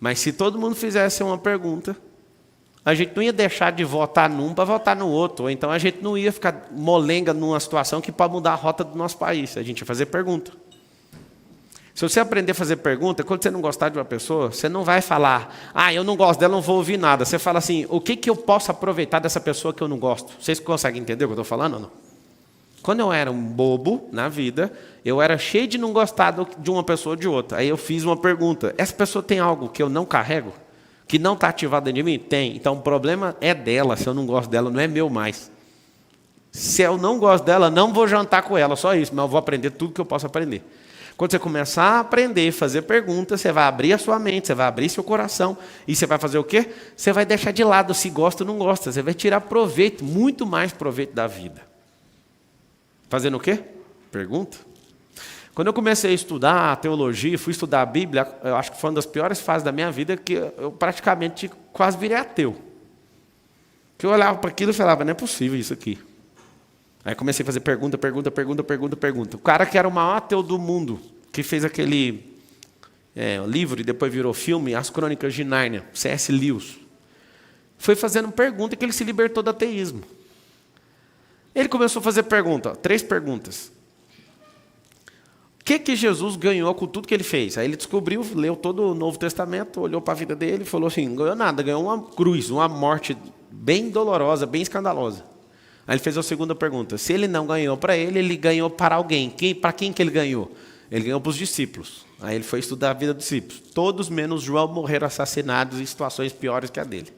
Mas se todo mundo fizesse uma pergunta, a gente não ia deixar de votar num para votar no outro. Ou então a gente não ia ficar molenga numa situação que pode mudar a rota do nosso país. A gente ia fazer pergunta. Se você aprender a fazer pergunta, quando você não gostar de uma pessoa, você não vai falar, eu não gosto dela, não vou ouvir nada. Você fala assim, o que eu posso aproveitar dessa pessoa que eu não gosto? Vocês conseguem entender o que eu estou falando ou não? Quando eu era um bobo na vida, eu era cheio de não gostar de uma pessoa ou de outra. Aí eu fiz uma pergunta, essa pessoa tem algo que eu não carrego? Que não está ativado dentro de mim? Tem. Então o problema é dela, se eu não gosto dela, não é meu mais. Se eu não gosto dela, não vou jantar com ela, só isso, mas eu vou aprender tudo que eu posso aprender. Quando você começar a aprender, fazer perguntas, você vai abrir a sua mente, você vai abrir seu coração, e você vai fazer o quê? Você vai deixar de lado se gosta ou não gosta, você vai tirar proveito, muito mais proveito da vida. Fazendo o quê? Pergunta. Quando eu comecei a estudar a teologia, fui estudar a Bíblia, eu acho que foi uma das piores fases da minha vida, que eu praticamente quase virei ateu. Que eu olhava para aquilo e falava, não é possível isso aqui. Aí comecei a fazer pergunta. O cara que era o maior ateu do mundo, que fez aquele livro e depois virou filme, As Crônicas de Nárnia, C.S. Lewis, foi fazendo pergunta que ele se libertou do ateísmo. Ele começou a fazer pergunta, 3 perguntas. O que Jesus ganhou com tudo que ele fez? Aí ele descobriu, leu todo o Novo Testamento, olhou para a vida dele e falou assim, não ganhou nada, ganhou uma cruz, uma morte bem dolorosa, bem escandalosa. Aí ele fez a segunda pergunta. Se ele não ganhou para ele, ele ganhou para alguém. Para quem que ele ganhou? Ele ganhou para os discípulos. Aí ele foi estudar a vida dos discípulos. Todos menos João morreram assassinados em situações piores que a dele.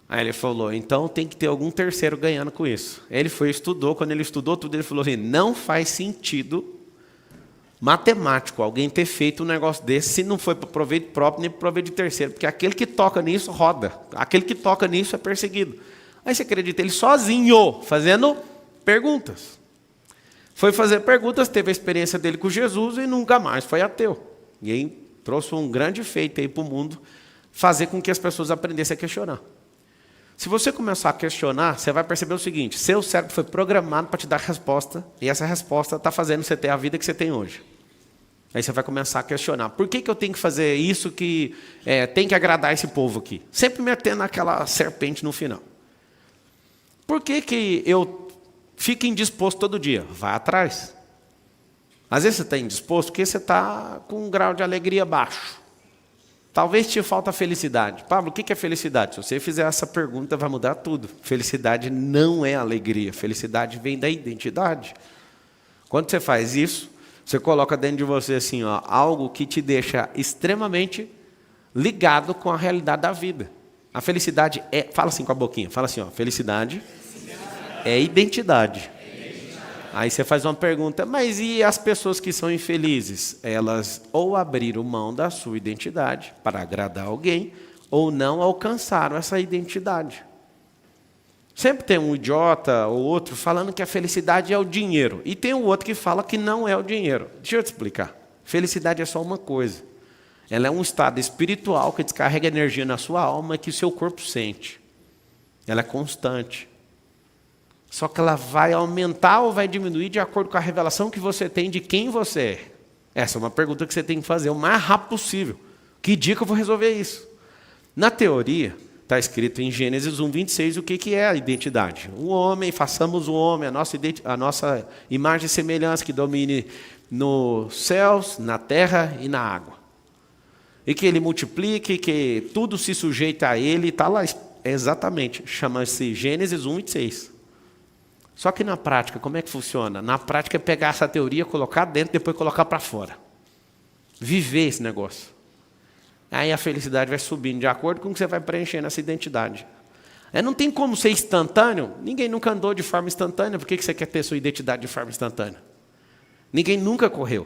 Aí ele falou, então tem que ter algum terceiro ganhando com isso. Ele foi estudou, quando ele estudou tudo, ele falou assim, não faz sentido matemático alguém ter feito um negócio desse se não foi para proveito próprio nem para proveito de terceiro. Porque aquele que toca nisso roda. Aquele que toca nisso é perseguido. Aí você acredita, ele sozinho, fazendo perguntas. Foi fazer perguntas, teve a experiência dele com Jesus e nunca mais foi ateu. E aí trouxe um grande feito aí para o mundo, fazer com que as pessoas aprendessem a questionar. Se você começar a questionar, você vai perceber o seguinte, seu cérebro foi programado para te dar resposta, e essa resposta está fazendo você ter a vida que você tem hoje. Aí você vai começar a questionar, por que eu tenho que fazer isso que tem que agradar esse povo aqui? Sempre metendo aquela serpente no final. Por que eu fico indisposto todo dia? Vai atrás. Às vezes você está indisposto porque você está com um grau de alegria baixo. Talvez te falta felicidade. Pablo, o que é felicidade? Se você fizer essa pergunta, vai mudar tudo. Felicidade não é alegria. Felicidade vem da identidade. Quando você faz isso, você coloca dentro de você assim, algo que te deixa extremamente ligado com a realidade da vida. A felicidade é... Fala assim com a boquinha. Fala assim, felicidade é identidade. Aí você faz uma pergunta, mas e as pessoas que são infelizes? Elas ou abriram mão da sua identidade para agradar alguém, ou não alcançaram essa identidade. Sempre tem um idiota ou outro falando que a felicidade é o dinheiro. E tem o outro que fala que não é o dinheiro. Deixa eu te explicar. Felicidade é só uma coisa. Ela é um estado espiritual que descarrega energia na sua alma e que o seu corpo sente. Ela é constante. Só que ela vai aumentar ou vai diminuir de acordo com a revelação que você tem de quem você é. Essa é uma pergunta que você tem que fazer o mais rápido possível. Que dia que eu vou resolver isso? Na teoria, está escrito em Gênesis 1:26 o que é a identidade. O homem, façamos o homem, a nossa imagem e semelhança que domine nos céus, na terra e na água. E que ele multiplique, que tudo se sujeita a ele, está lá exatamente, chama-se Gênesis 1:26. Só que na prática, como é que funciona? Na prática é pegar essa teoria, colocar dentro, depois colocar para fora. Viver esse negócio. Aí a felicidade vai subindo de acordo com o que você vai preenchendo essa identidade. Não tem como ser instantâneo. Ninguém nunca andou de forma instantânea. Por que você quer ter sua identidade de forma instantânea? Ninguém nunca correu.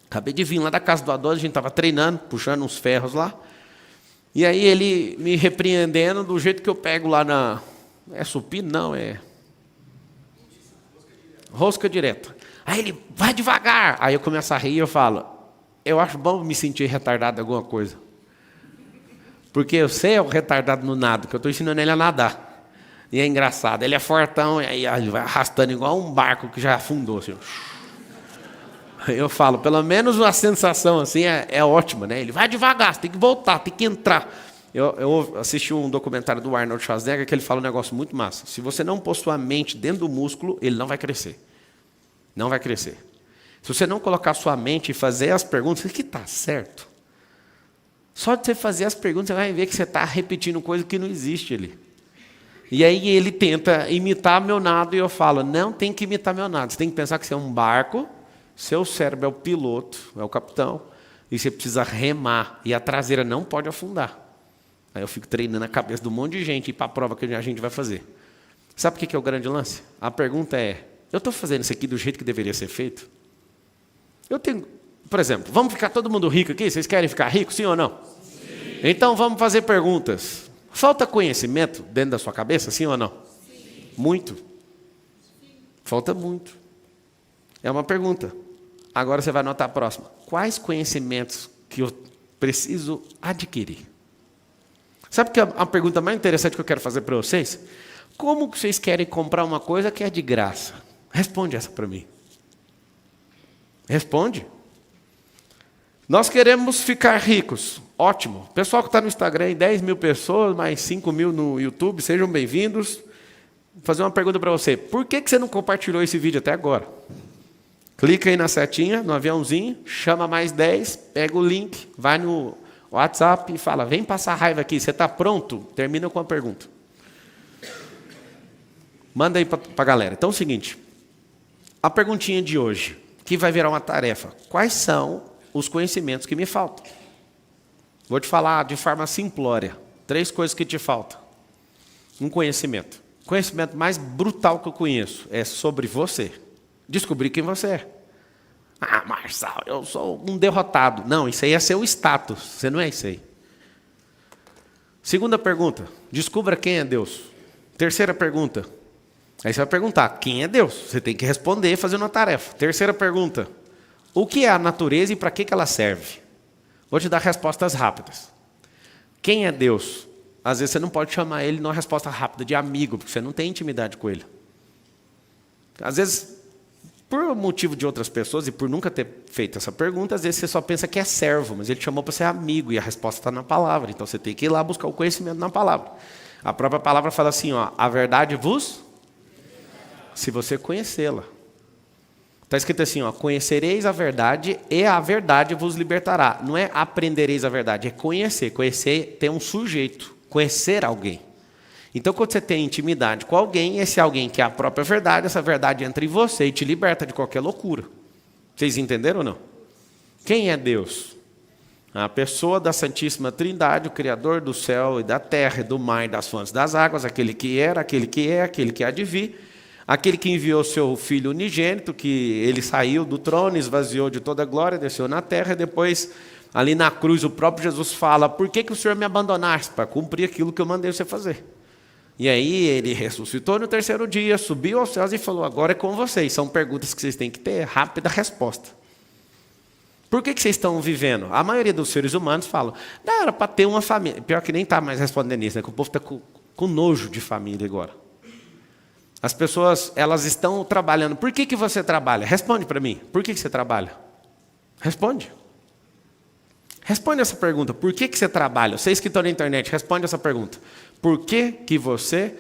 Acabei de vir lá da casa do Adão, a gente estava treinando, puxando uns ferros lá. E aí ele me repreendendo do jeito que eu pego lá na... É supino? Não, é... Rosca direta. Aí ele, vai devagar. Aí eu começo a rir e eu falo, eu acho bom me sentir retardado em alguma coisa. Porque eu sei é o retardado no nado, que eu estou ensinando ele a nadar. E é engraçado, ele é fortão, e aí ele vai arrastando igual um barco que já afundou. Assim. Eu falo, pelo menos a sensação assim é ótima, né? Ele vai devagar, você tem que voltar, tem que entrar. Eu assisti um documentário do Arnold Schwarzenegger que ele fala um negócio muito massa. Se você não pôr sua mente dentro do músculo, ele não vai crescer. Não vai crescer. Se você não colocar sua mente e fazer as perguntas, isso aqui está certo. Só de você fazer as perguntas, você vai ver que você está repetindo coisa que não existe ali. E aí ele tenta imitar meu nado e eu falo, não tem que imitar meu nado. Você tem que pensar que você é um barco, seu cérebro é o piloto, é o capitão, e você precisa remar, e a traseira não pode afundar. Aí eu fico treinando a cabeça de um monte de gente e para a prova que a gente vai fazer. Sabe o que é o grande lance? A pergunta é, eu estou fazendo isso aqui do jeito que deveria ser feito? Eu tenho, por exemplo, vamos ficar todo mundo rico aqui? Vocês querem ficar ricos, sim ou não? Sim. Então vamos fazer perguntas. Falta conhecimento dentro da sua cabeça, sim ou não? Sim. Muito. Falta muito. É uma pergunta. Agora você vai anotar a próxima. Quais conhecimentos que eu preciso adquirir? Sabe que a pergunta mais interessante que eu quero fazer para vocês? Como que vocês querem comprar uma coisa que é de graça? Responde essa para mim. Responde. Nós queremos ficar ricos. Ótimo. O pessoal que está no Instagram, 10 mil pessoas, mais 5 mil no YouTube, sejam bem-vindos. Vou fazer uma pergunta para você. Por que você não compartilhou esse vídeo até agora? Clica aí na setinha, no aviãozinho, chama mais 10, pega o link, vai no WhatsApp e fala, vem passar raiva aqui, você está pronto? Termina com a pergunta. Manda aí para a galera. Então é o seguinte, a perguntinha de hoje, que vai virar uma tarefa. Quais são os conhecimentos que me faltam? Vou te falar de forma simplória. 3 coisas que te faltam. Um conhecimento. O conhecimento mais brutal que eu conheço é sobre você. Descobrir quem você é. Ah, Marçal, eu sou um derrotado. Não, isso aí é seu status. Você não é isso aí. Segunda pergunta. Descubra quem é Deus. Terceira pergunta. Aí você vai perguntar, quem é Deus? Você tem que responder fazendo uma tarefa. Terceira pergunta. O que é a natureza e para que ela serve? Vou te dar respostas rápidas. Quem é Deus? Às vezes você não pode chamar ele numa resposta rápida de amigo, porque você não tem intimidade com ele. Às vezes, por motivo de outras pessoas e por nunca ter feito essa pergunta, às vezes você só pensa que é servo, mas ele te chamou para ser amigo e a resposta está na palavra. Então você tem que ir lá buscar o conhecimento na palavra. A própria palavra fala assim, ó, a verdade vos... Se você conhecê-la. Está escrito assim, ó, conhecereis a verdade e a verdade vos libertará. Não é aprendereis a verdade, é conhecer. Conhecer tem um sujeito, conhecer alguém. Então, quando você tem intimidade com alguém, esse alguém que é a própria verdade, essa verdade entra em você e te liberta de qualquer loucura. Vocês entenderam ou não? Quem é Deus? A pessoa da Santíssima Trindade, o Criador do céu e da terra, e do mar e das fontes das águas, aquele que era, aquele que é, aquele que há de vir. Aquele que enviou seu Filho unigênito, que ele saiu do trono, esvaziou de toda a glória, desceu na terra, e depois, ali na cruz, o próprio Jesus fala, por que o Senhor me abandonaste? Para cumprir aquilo que eu mandei você fazer. E aí ele ressuscitou no 3º dia, subiu aos céus e falou, agora é com vocês. São perguntas que vocês têm que ter rápida resposta. Por que vocês estão vivendo? A maioria dos seres humanos falam, não, era para ter uma família. Pior que nem está mais respondendo isso, né? Que o povo está com nojo de família agora. As pessoas, elas estão trabalhando. Por que você trabalha? Responde para mim. Por que você trabalha? Responde. Responde essa pergunta. Por que você trabalha? Vocês que estão na internet, responde essa pergunta. Por que você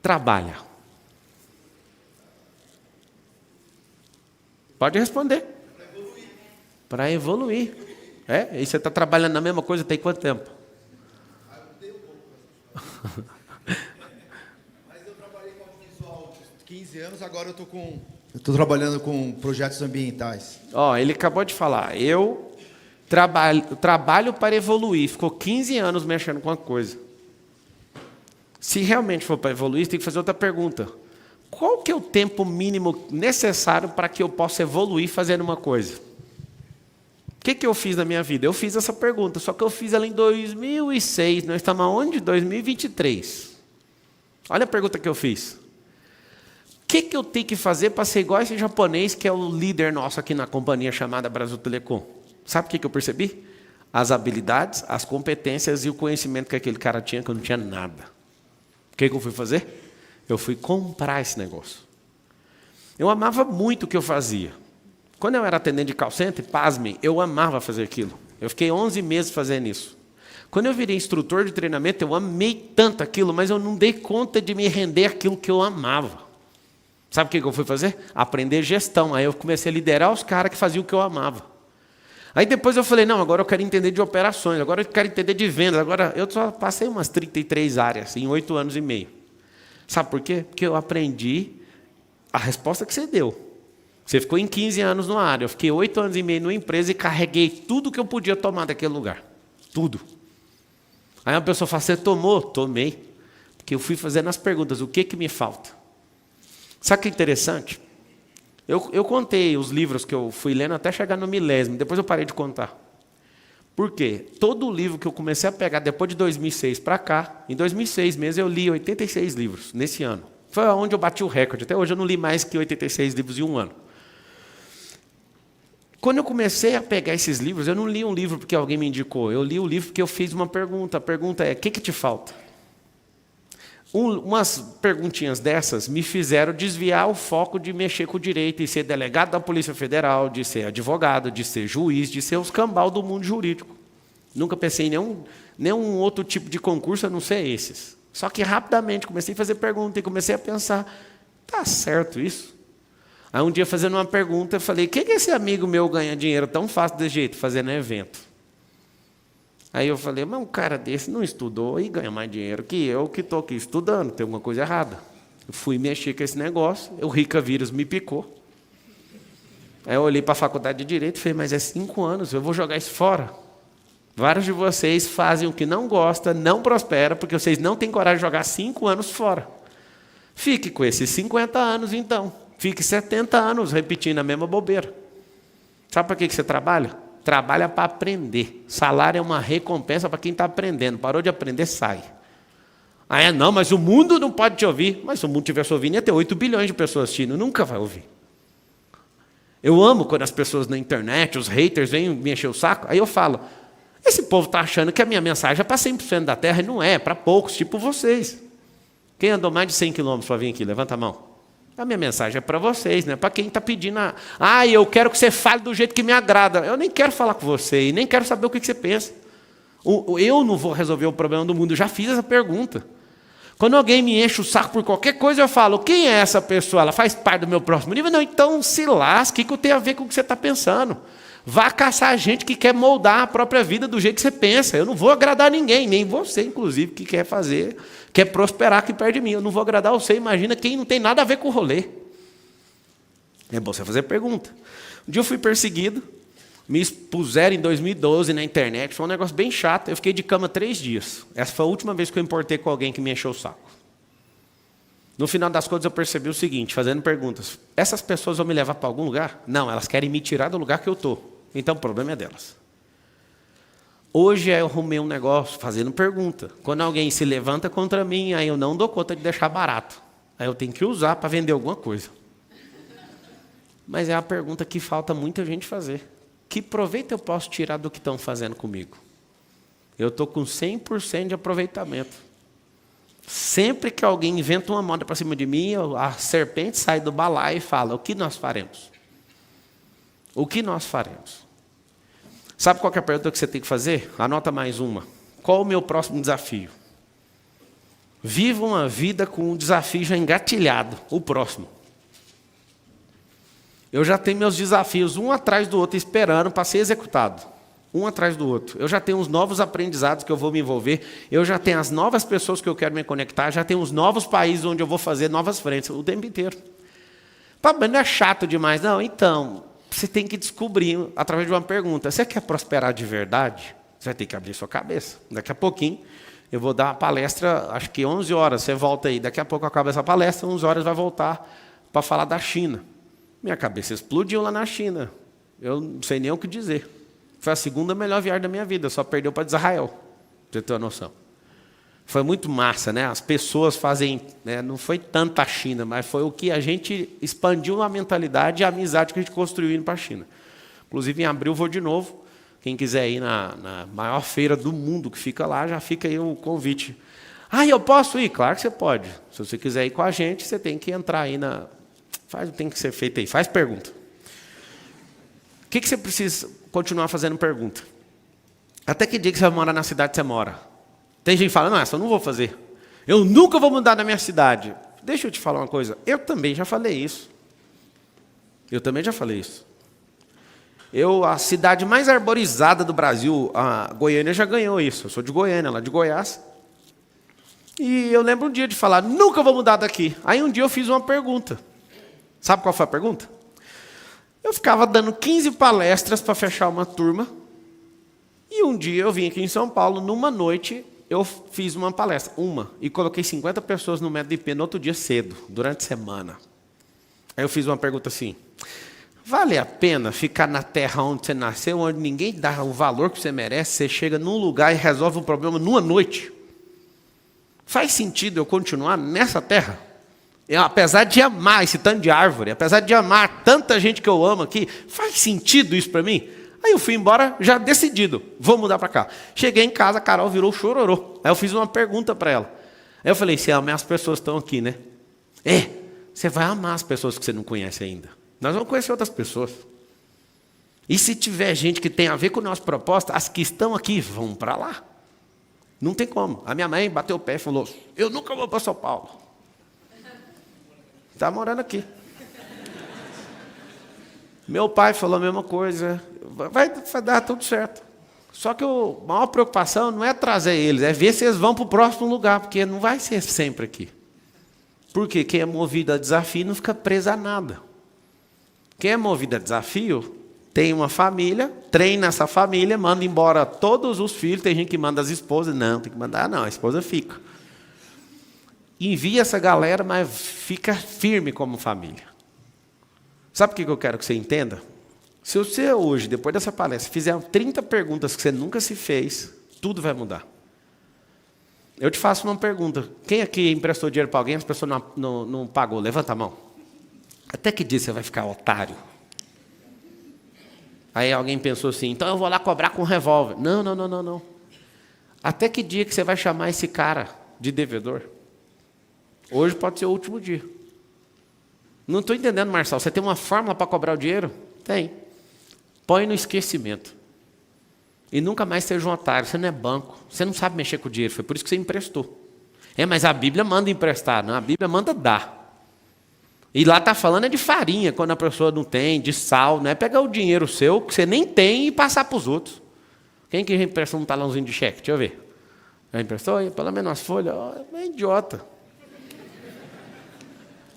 trabalha? Pode responder. Para evoluir. E você está trabalhando na mesma coisa tem quanto tempo? 15 anos, agora eu estou trabalhando com projetos ambientais. Ele acabou de falar, eu trabalho para evoluir, ficou 15 anos mexendo com a coisa. Se realmente for para evoluir, você tem que fazer outra pergunta. Qual que é o tempo mínimo necessário para que eu possa evoluir fazendo uma coisa? O que eu fiz na minha vida? Eu fiz essa pergunta, só que eu fiz ela em 2006. Nós estamos aonde? 2023. Olha a pergunta que eu fiz. O que eu tenho que fazer para ser igual esse japonês que é o líder nosso aqui na companhia chamada Brasil Telecom? Sabe o que eu percebi? As habilidades, as competências e o conhecimento que aquele cara tinha, que eu não tinha nada. O que eu fui fazer? Eu fui comprar esse negócio. Eu amava muito o que eu fazia. Quando eu era atendente de call center, pasmem, eu amava fazer aquilo. Eu fiquei 11 meses fazendo isso. Quando eu virei instrutor de treinamento, eu amei tanto aquilo, mas eu não dei conta de me render aquilo que eu amava. Sabe o que eu fui fazer? Aprender gestão. Aí eu comecei a liderar os caras que faziam o que eu amava. Aí depois eu falei, não, agora eu quero entender de operações, agora eu quero entender de vendas. Agora eu só passei umas 33 áreas em 8 anos e meio. Sabe por quê? Porque eu aprendi a resposta que você deu. Você ficou em 15 anos numa área, eu fiquei 8 anos e meio numa empresa e carreguei tudo que eu podia tomar daquele lugar. Tudo. Aí uma pessoa fala, você tomou? Tomei. Porque eu fui fazendo as perguntas, o que me falta? Sabe o que é interessante? Eu contei os livros que eu fui lendo até chegar no 1000º, depois eu parei de contar. Por quê? Todo livro que eu comecei a pegar depois de 2006 para cá, em 2006 mesmo eu li 86 livros, nesse ano. Foi onde eu bati o recorde. Até hoje eu não li mais que 86 livros em um ano. Quando eu comecei a pegar esses livros, eu não li um livro porque alguém me indicou, eu li o livro porque eu fiz uma pergunta. A pergunta é, o que te falta? Umas perguntinhas dessas me fizeram desviar o foco de mexer com o direito e ser delegado da Polícia Federal, de ser advogado, de ser juiz, de ser os cambal do mundo jurídico. Nunca pensei em nenhum outro tipo de concurso a não ser esses. Só que rapidamente comecei a fazer pergunta e comecei a pensar, tá certo isso? Aí um dia fazendo uma pergunta, eu falei, o que esse amigo meu ganha dinheiro tão fácil desse jeito, fazendo evento? Aí eu falei, mas um cara desse não estudou e ganha mais dinheiro que eu que estou aqui estudando, tem alguma coisa errada. Eu fui mexer com esse negócio, o Rica vírus me picou. Aí eu olhei para a faculdade de Direito e falei, mas é 5 anos, eu vou jogar isso fora. Vários de vocês fazem o que não gosta, não prospera, porque vocês não têm coragem de jogar 5 anos fora. Fique com esses 50 anos então. Fique 70 anos repetindo a mesma bobeira. Sabe para que você trabalha? Trabalha para aprender. Salário é uma recompensa para quem está aprendendo. Parou de aprender, sai. Não, mas o mundo não pode te ouvir. Mas se o mundo estivesse ouvindo, ia ter 8 bilhões de pessoas assistindo. Nunca vai ouvir. Eu amo quando as pessoas na internet, os haters, vêm me encher o saco. Aí eu falo, esse povo está achando que a minha mensagem é para 100% da terra. E não é, para poucos, tipo vocês. Quem andou mais de 100 quilômetros para vir aqui? Levanta a mão. A minha mensagem é para vocês, né? Para quem está pedindo, eu quero que você fale do jeito que me agrada. Eu nem quero falar com você e nem quero saber o que você pensa. Eu não vou resolver o problema do mundo, eu já fiz essa pergunta. Quando alguém me enche o saco por qualquer coisa, eu falo, quem é essa pessoa? Ela faz parte do meu próximo nível? Não, então se lasque, o que eu tenho a ver com o que você está pensando? Vá caçar gente que quer moldar a própria vida do jeito que você pensa. Eu não vou agradar ninguém, nem você, inclusive, que quer prosperar aqui perto de mim. Eu não vou agradar você, imagina quem não tem nada a ver com o rolê. É bom você fazer pergunta. Um dia eu fui perseguido, me expuseram em 2012 na internet, foi um negócio bem chato, eu fiquei de cama 3 dias. Essa foi a última vez que eu importei com alguém que me encheu o saco. No final das contas eu percebi o seguinte, fazendo perguntas, essas pessoas vão me levar para algum lugar? Não, elas querem me tirar do lugar que eu estou. Então o problema é delas. Hoje eu arrumei um negócio fazendo pergunta. Quando alguém se levanta contra mim, aí eu não dou conta de deixar barato. Aí eu tenho que usar para vender alguma coisa. Mas é a pergunta que falta muita gente fazer. Que proveito eu posso tirar do que estão fazendo comigo? Eu estou com 100% de aproveitamento. Sempre que alguém inventa uma moda para cima de mim, a serpente sai do balaio e fala, o que nós faremos? O que nós faremos? Sabe qual que é a pergunta que você tem que fazer? Anota mais uma. Qual o meu próximo desafio? Viva uma vida com um desafio já engatilhado, o próximo. Eu já tenho meus desafios, um atrás do outro, esperando para ser executado. um atrás do outro. Eu já tenho os novos aprendizados que eu vou me envolver, eu já tenho as novas pessoas que eu quero me conectar, já tenho os novos países onde eu vou fazer novas frentes, o tempo inteiro. Mas não é chato demais, não. Então, você tem que descobrir, através de uma pergunta, você quer prosperar de verdade? Você vai ter que abrir sua cabeça. Daqui a pouquinho, eu vou dar uma palestra, acho que 11 horas, você volta aí. Daqui a pouco acaba essa palestra, 11 horas vai voltar para falar da China. Minha cabeça explodiu lá na China. Eu não sei nem o que dizer. Foi a segunda melhor viagem da minha vida, só perdeu para Israel, pra você ter uma noção. Foi muito massa, né? As pessoas fazem, né? Não foi tanta a China, mas foi o que a gente expandiu a mentalidade e a amizade que a gente construiu indo para a China. Inclusive, em abril, vou de novo. Quem quiser ir na maior feira do mundo que fica lá, já fica aí o convite. Ah, eu posso ir? Claro que você pode. Se você quiser ir com a gente, você tem que entrar aí na... tem que ser feito aí. Faz pergunta. O que você precisa continuar fazendo pergunta? Até que dia que você vai morar na cidade que você mora? Tem gente que fala, não, essa eu não vou fazer. Eu nunca vou mudar da minha cidade. Deixa eu te falar uma coisa. Eu também já falei isso. A cidade mais arborizada do Brasil, a Goiânia, já ganhou isso. Eu sou de Goiânia, lá de Goiás. E eu lembro um dia de falar, nunca vou mudar daqui. Aí um dia eu fiz uma pergunta. Sabe qual foi a pergunta? Eu ficava dando 15 palestras para fechar uma turma. E um dia eu vim aqui em São Paulo, numa noite, eu fiz uma palestra, e coloquei 50 pessoas no método IP no outro dia cedo, durante a semana. Aí eu fiz uma pergunta assim, vale a pena ficar na terra onde você nasceu, onde ninguém dá o valor que você merece, você chega num lugar e resolve um problema numa noite? Faz sentido eu continuar nessa terra? Apesar de amar esse tanto de árvore, apesar de amar tanta gente que eu amo aqui, faz sentido isso para mim? Aí eu fui embora já decidido, vou mudar para cá. Cheguei em casa, a Carol virou chororô. Aí eu fiz uma pergunta para ela. Aí eu falei, você ama as pessoas que estão aqui, né? Você vai amar as pessoas que você não conhece ainda. Nós vamos conhecer outras pessoas. E se tiver gente que tem a ver com a nossa proposta, as que estão aqui vão para lá. Não tem como. A minha mãe bateu o pé e falou, eu nunca vou para São Paulo. Está morando aqui. Meu pai falou a mesma coisa. Vai dar tudo certo. Só que a maior preocupação não é trazer eles, é ver se eles vão para o próximo lugar, porque não vai ser sempre aqui. Porque quem é movido a desafio não fica preso a nada. Quem é movido a desafio tem uma família, treina essa família, manda embora todos os filhos, tem gente que manda as esposas, não, tem que mandar não, a esposa fica. Envia essa galera, mas fica firme como família. Sabe o que eu quero que você entenda? Se você hoje, depois dessa palestra, fizer 30 perguntas que você nunca se fez, tudo vai mudar. Eu te faço uma pergunta. Quem aqui emprestou dinheiro para alguém, as pessoas não pagou? Levanta a mão. Até que dia você vai ficar otário? Aí alguém pensou assim, então eu vou lá cobrar com um revólver. Não. Até que dia que você vai chamar esse cara de devedor? Hoje pode ser o último dia. Não estou entendendo, Marcelo. Você tem uma fórmula para cobrar o dinheiro? Tem. Põe no esquecimento. E nunca mais seja um otário. Você não é banco. Você não sabe mexer com o dinheiro. Foi por isso que você emprestou. Mas a Bíblia manda emprestar. Não, a Bíblia manda dar. E lá está falando de farinha, quando a pessoa não tem, de sal. Não é pegar o dinheiro seu, que você nem tem, e passar para os outros. Quem que já emprestou um talãozinho de cheque? Deixa eu ver. Já emprestou? Pelo menos as folhas. É idiota.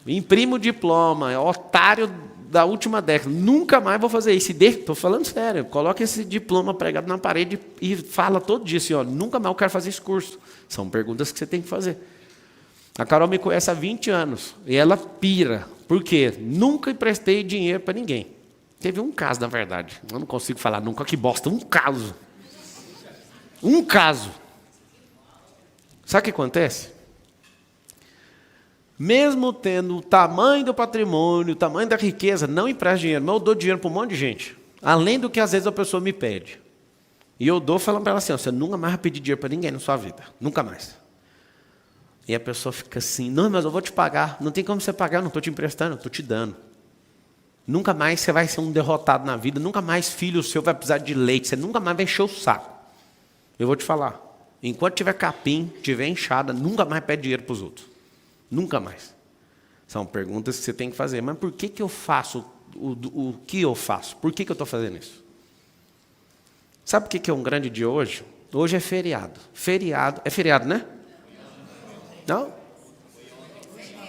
Imprimo o diploma, é otário da última década. Nunca mais vou fazer isso. Estou falando sério. Coloca esse diploma pregado na parede e fala todo dia assim, nunca mais eu quero fazer esse curso. São perguntas que você tem que fazer. A Carol me conhece há 20 anos e ela pira. Por quê? Nunca emprestei dinheiro para ninguém. Teve um caso, na verdade. Eu não consigo falar nunca, que bosta. Um caso. Sabe o que acontece? Mesmo tendo o tamanho do patrimônio, o tamanho da riqueza, não empresto dinheiro, mas eu dou dinheiro para um monte de gente. Além do que às vezes a pessoa me pede. E eu dou falando para ela assim, você nunca mais vai pedir dinheiro para ninguém na sua vida. Nunca mais. E a pessoa fica assim, não, mas eu vou te pagar. Não tem como você pagar, eu não estou te emprestando, eu estou te dando. Nunca mais você vai ser um derrotado na vida, nunca mais filho seu vai precisar de leite, você nunca mais vai encher o saco. Eu vou te falar, enquanto tiver capim, tiver enxada, nunca mais pede dinheiro para os outros. Nunca mais. São perguntas que você tem que fazer. Mas por que eu faço o que eu faço? Por que eu estou fazendo isso? Sabe o que é um grande dia hoje? Hoje é feriado. Feriado. É feriado, né? Não?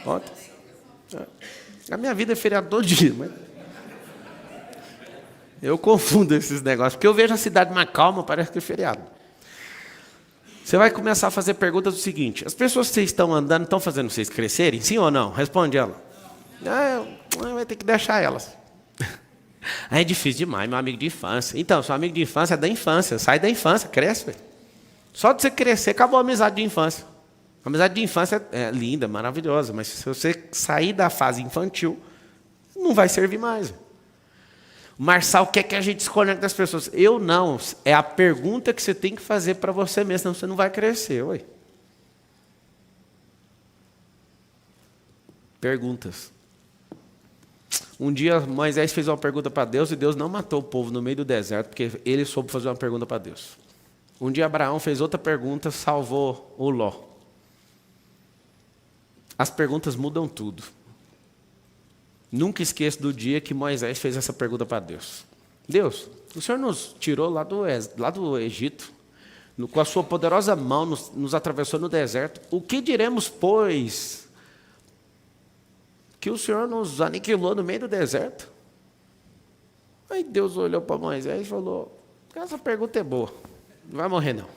Ontem. A minha vida é feriado todo dia, mas eu confundo esses negócios, porque eu vejo a cidade mais calma, parece que é feriado. Você vai começar a fazer perguntas do seguinte: as pessoas que vocês estão andando estão fazendo vocês crescerem? Sim ou não? Responde ela. Vai ter que deixar elas. É difícil demais, meu amigo de infância. Então, seu amigo de infância é da infância. Sai da infância, cresce. Véio. Só de você crescer, acabou a amizade de infância. A amizade de infância é linda, maravilhosa, mas se você sair da fase infantil, não vai servir mais. O Marçal quer que a gente desconecte das pessoas. Eu não. É a pergunta que você tem que fazer para você mesmo, senão você não vai crescer. Ué. Perguntas. Um dia Moisés fez uma pergunta para Deus e Deus não matou o povo no meio do deserto, porque ele soube fazer uma pergunta para Deus. Um dia Abraão fez outra pergunta, salvou o Ló. As perguntas mudam tudo. Nunca esqueça do dia que Moisés fez essa pergunta para Deus. Deus, o Senhor nos tirou lá do Egito, com a sua poderosa mão nos atravessou no deserto. O que diremos, pois, que o Senhor nos aniquilou no meio do deserto? Aí Deus olhou para Moisés e falou: essa pergunta é boa, não vai morrer não.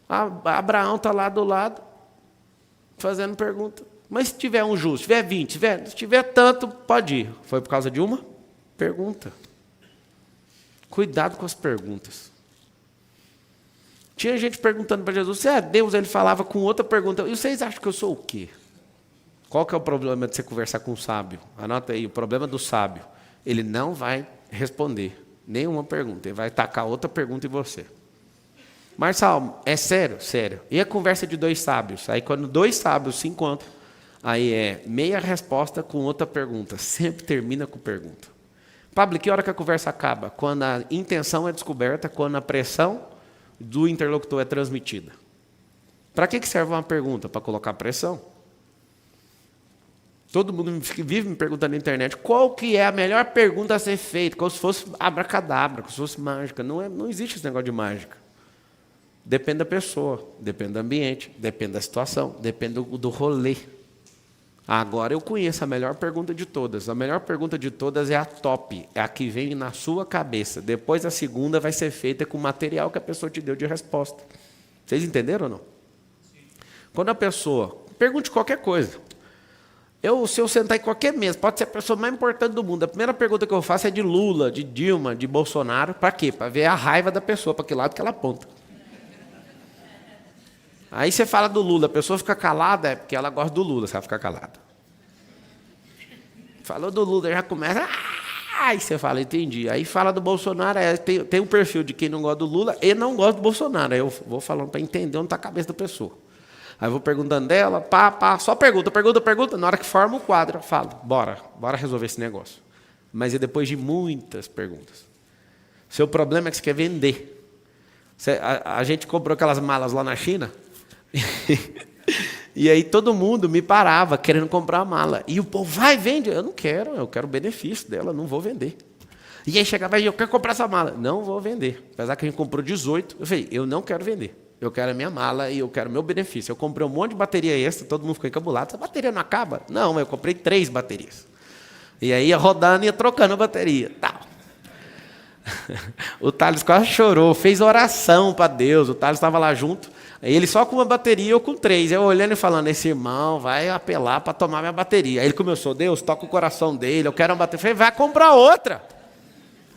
Abraão está lá do lado, fazendo pergunta. Mas se tiver um justo, se tiver 20, se tiver tanto, pode ir. Foi por causa de uma pergunta. Cuidado com as perguntas. Tinha gente perguntando para Jesus: se é Deus, ele falava com outra pergunta. E vocês acham que eu sou o quê? Qual que é o problema de você conversar com um sábio? Anota aí, o problema do sábio. Ele não vai responder nenhuma pergunta. Ele vai tacar outra pergunta em você. Marçal, é sério? Sério. E a conversa de dois sábios? Aí quando dois sábios se encontram, aí é meia resposta com outra pergunta. Sempre termina com pergunta. Pablo, que hora que a conversa acaba? Quando a intenção é descoberta, quando a pressão do interlocutor é transmitida. Para que serve uma pergunta? Para colocar pressão. Todo mundo vive me perguntando na internet qual que é a melhor pergunta a ser feita, como se fosse abracadabra, como se fosse mágica. Não existe esse negócio de mágica. Depende da pessoa, depende do ambiente, depende da situação, depende do rolê. Agora eu conheço a melhor pergunta de todas. A melhor pergunta de todas é a top, é a que vem na sua cabeça. Depois a segunda vai ser feita com o material que a pessoa te deu de resposta. Vocês entenderam ou não? Quando a pessoa pergunte qualquer coisa, se eu sentar em qualquer mesa, pode ser a pessoa mais importante do mundo, a primeira pergunta que eu faço é de Lula, de Dilma, de Bolsonaro. Para quê? Para ver a raiva da pessoa, para que lado que ela aponta. Aí você fala do Lula, a pessoa fica calada, é porque ela gosta do Lula, você vai ficar calada. Falou do Lula, já começa... Aí você fala, entendi. Aí fala do Bolsonaro, tem um perfil de quem não gosta do Lula e não gosta do Bolsonaro. Aí eu vou falando para entender onde está a cabeça da pessoa. Aí eu vou perguntando dela, só pergunta. Na hora que forma o quadro, eu falo, bora resolver esse negócio. Mas é depois de muitas perguntas. Seu problema é que você quer vender. A gente comprou aquelas malas lá na China... E aí todo mundo me parava querendo comprar a mala. E o povo, vai, vende. Eu não quero, eu quero o benefício dela, não vou vender. E aí chegava e eu quero comprar essa mala. Não vou vender. Apesar que a gente comprou 18, eu falei, eu não quero vender. Eu quero a minha mala e eu quero o meu benefício. Eu comprei um monte de bateria extra, todo mundo ficou encabulado. Essa bateria não acaba? Não, eu comprei 3 baterias. E aí ia rodando e ia trocando a bateria. Tal. O Thales quase chorou, fez oração para Deus. O Thales estava lá junto. Ele só com uma bateria, eu com 3. Eu olhando e falando, esse irmão vai apelar para tomar minha bateria. Aí ele começou, Deus, toca o coração dele, eu quero uma bateria. Eu falei, vai comprar outra.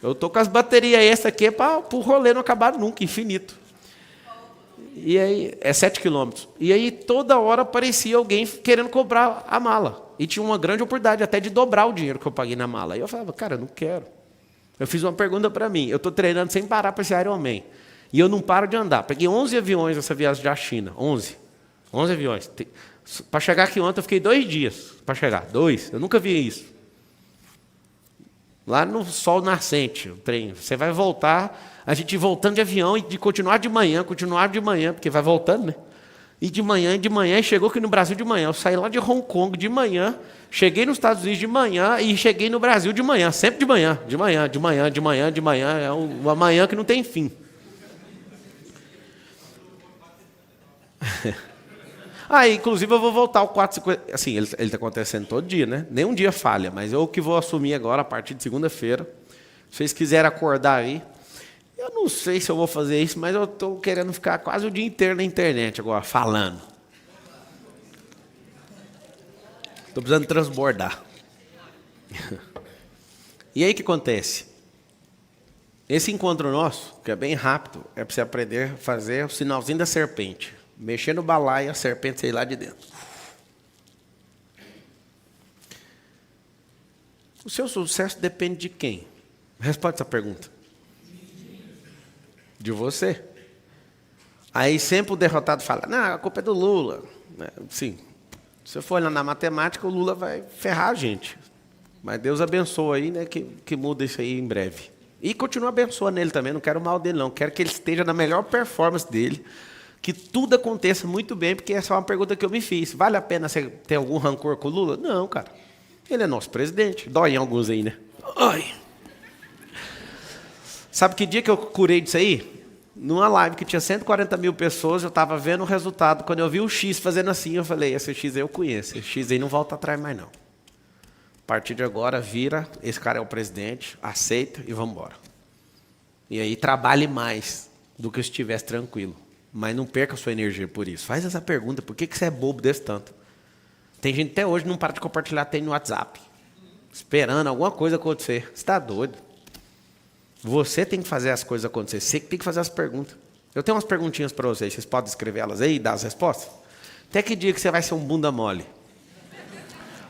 Eu estou com as baterias essa aqui para o rolê não acabar nunca, infinito. E aí, é 7 quilômetros. E aí toda hora aparecia alguém querendo comprar a mala. E tinha uma grande oportunidade até de dobrar o dinheiro que eu paguei na mala. E eu falava, cara, eu não quero. Eu fiz uma pergunta para mim, eu estou treinando sem parar para esse Ironman. E eu não paro de andar. Peguei 11 aviões nessa viagem da China. 11 aviões. Para chegar aqui ontem, eu fiquei 2 dias para chegar. 2. Eu nunca vi isso. Lá no sol nascente, o trem. Você vai voltar, a gente voltando de avião e de continuar de manhã, porque vai voltando, né? E de manhã, e chegou aqui no Brasil de manhã. Eu saí lá de Hong Kong de manhã, cheguei nos Estados Unidos de manhã e cheguei no Brasil de manhã. Sempre de manhã, de manhã, de manhã, de manhã, de manhã. É uma manhã que não tem fim. Inclusive eu vou voltar ao 450. Assim, ele está acontecendo todo dia, né? Nem um dia falha, mas eu que vou assumir agora, a partir de segunda-feira. Se vocês quiserem acordar aí, eu não sei se eu vou fazer isso, mas eu estou querendo ficar quase o dia inteiro na internet agora, falando. Estou precisando transbordar. E aí o que acontece? Esse encontro nosso, que é bem rápido, é para você aprender a fazer o sinalzinho da serpente. Mexer no balaio e a serpente sair lá de dentro. O seu sucesso depende de quem? Responde essa pergunta. De você. Aí sempre o derrotado fala, não, a culpa é do Lula. Sim, se você for olhar na matemática, o Lula vai ferrar a gente. Mas Deus abençoa aí, né, que muda isso aí em breve. E continua abençoando ele também, não quero o mal dele não, quero que ele esteja na melhor performance dele, que tudo aconteça muito bem, porque essa é uma pergunta que eu me fiz. Vale a pena você ter algum rancor com o Lula? Não, cara. Ele é nosso presidente. Dói em alguns aí, né? Ai. Sabe que dia que eu curei disso aí? Numa live que tinha 140 mil pessoas, eu estava vendo o resultado. Quando eu vi o X fazendo assim, eu falei, esse X aí eu conheço. Esse X aí não volta atrás mais não. A partir de agora, vira, esse cara é o presidente, aceita e vamos embora. E aí trabalhe mais do que se estivesse tranquilo. Mas não perca a sua energia por isso. Faz essa pergunta, por que você é bobo desse tanto? Tem gente até hoje que não para de compartilhar, tem no WhatsApp. Esperando alguma coisa acontecer. Você está doido. Você tem que fazer as coisas acontecer. Você que tem que fazer as perguntas. Eu tenho umas perguntinhas para vocês. Vocês podem escrever elas aí e dar as respostas? Até que dia que você vai ser um bunda mole?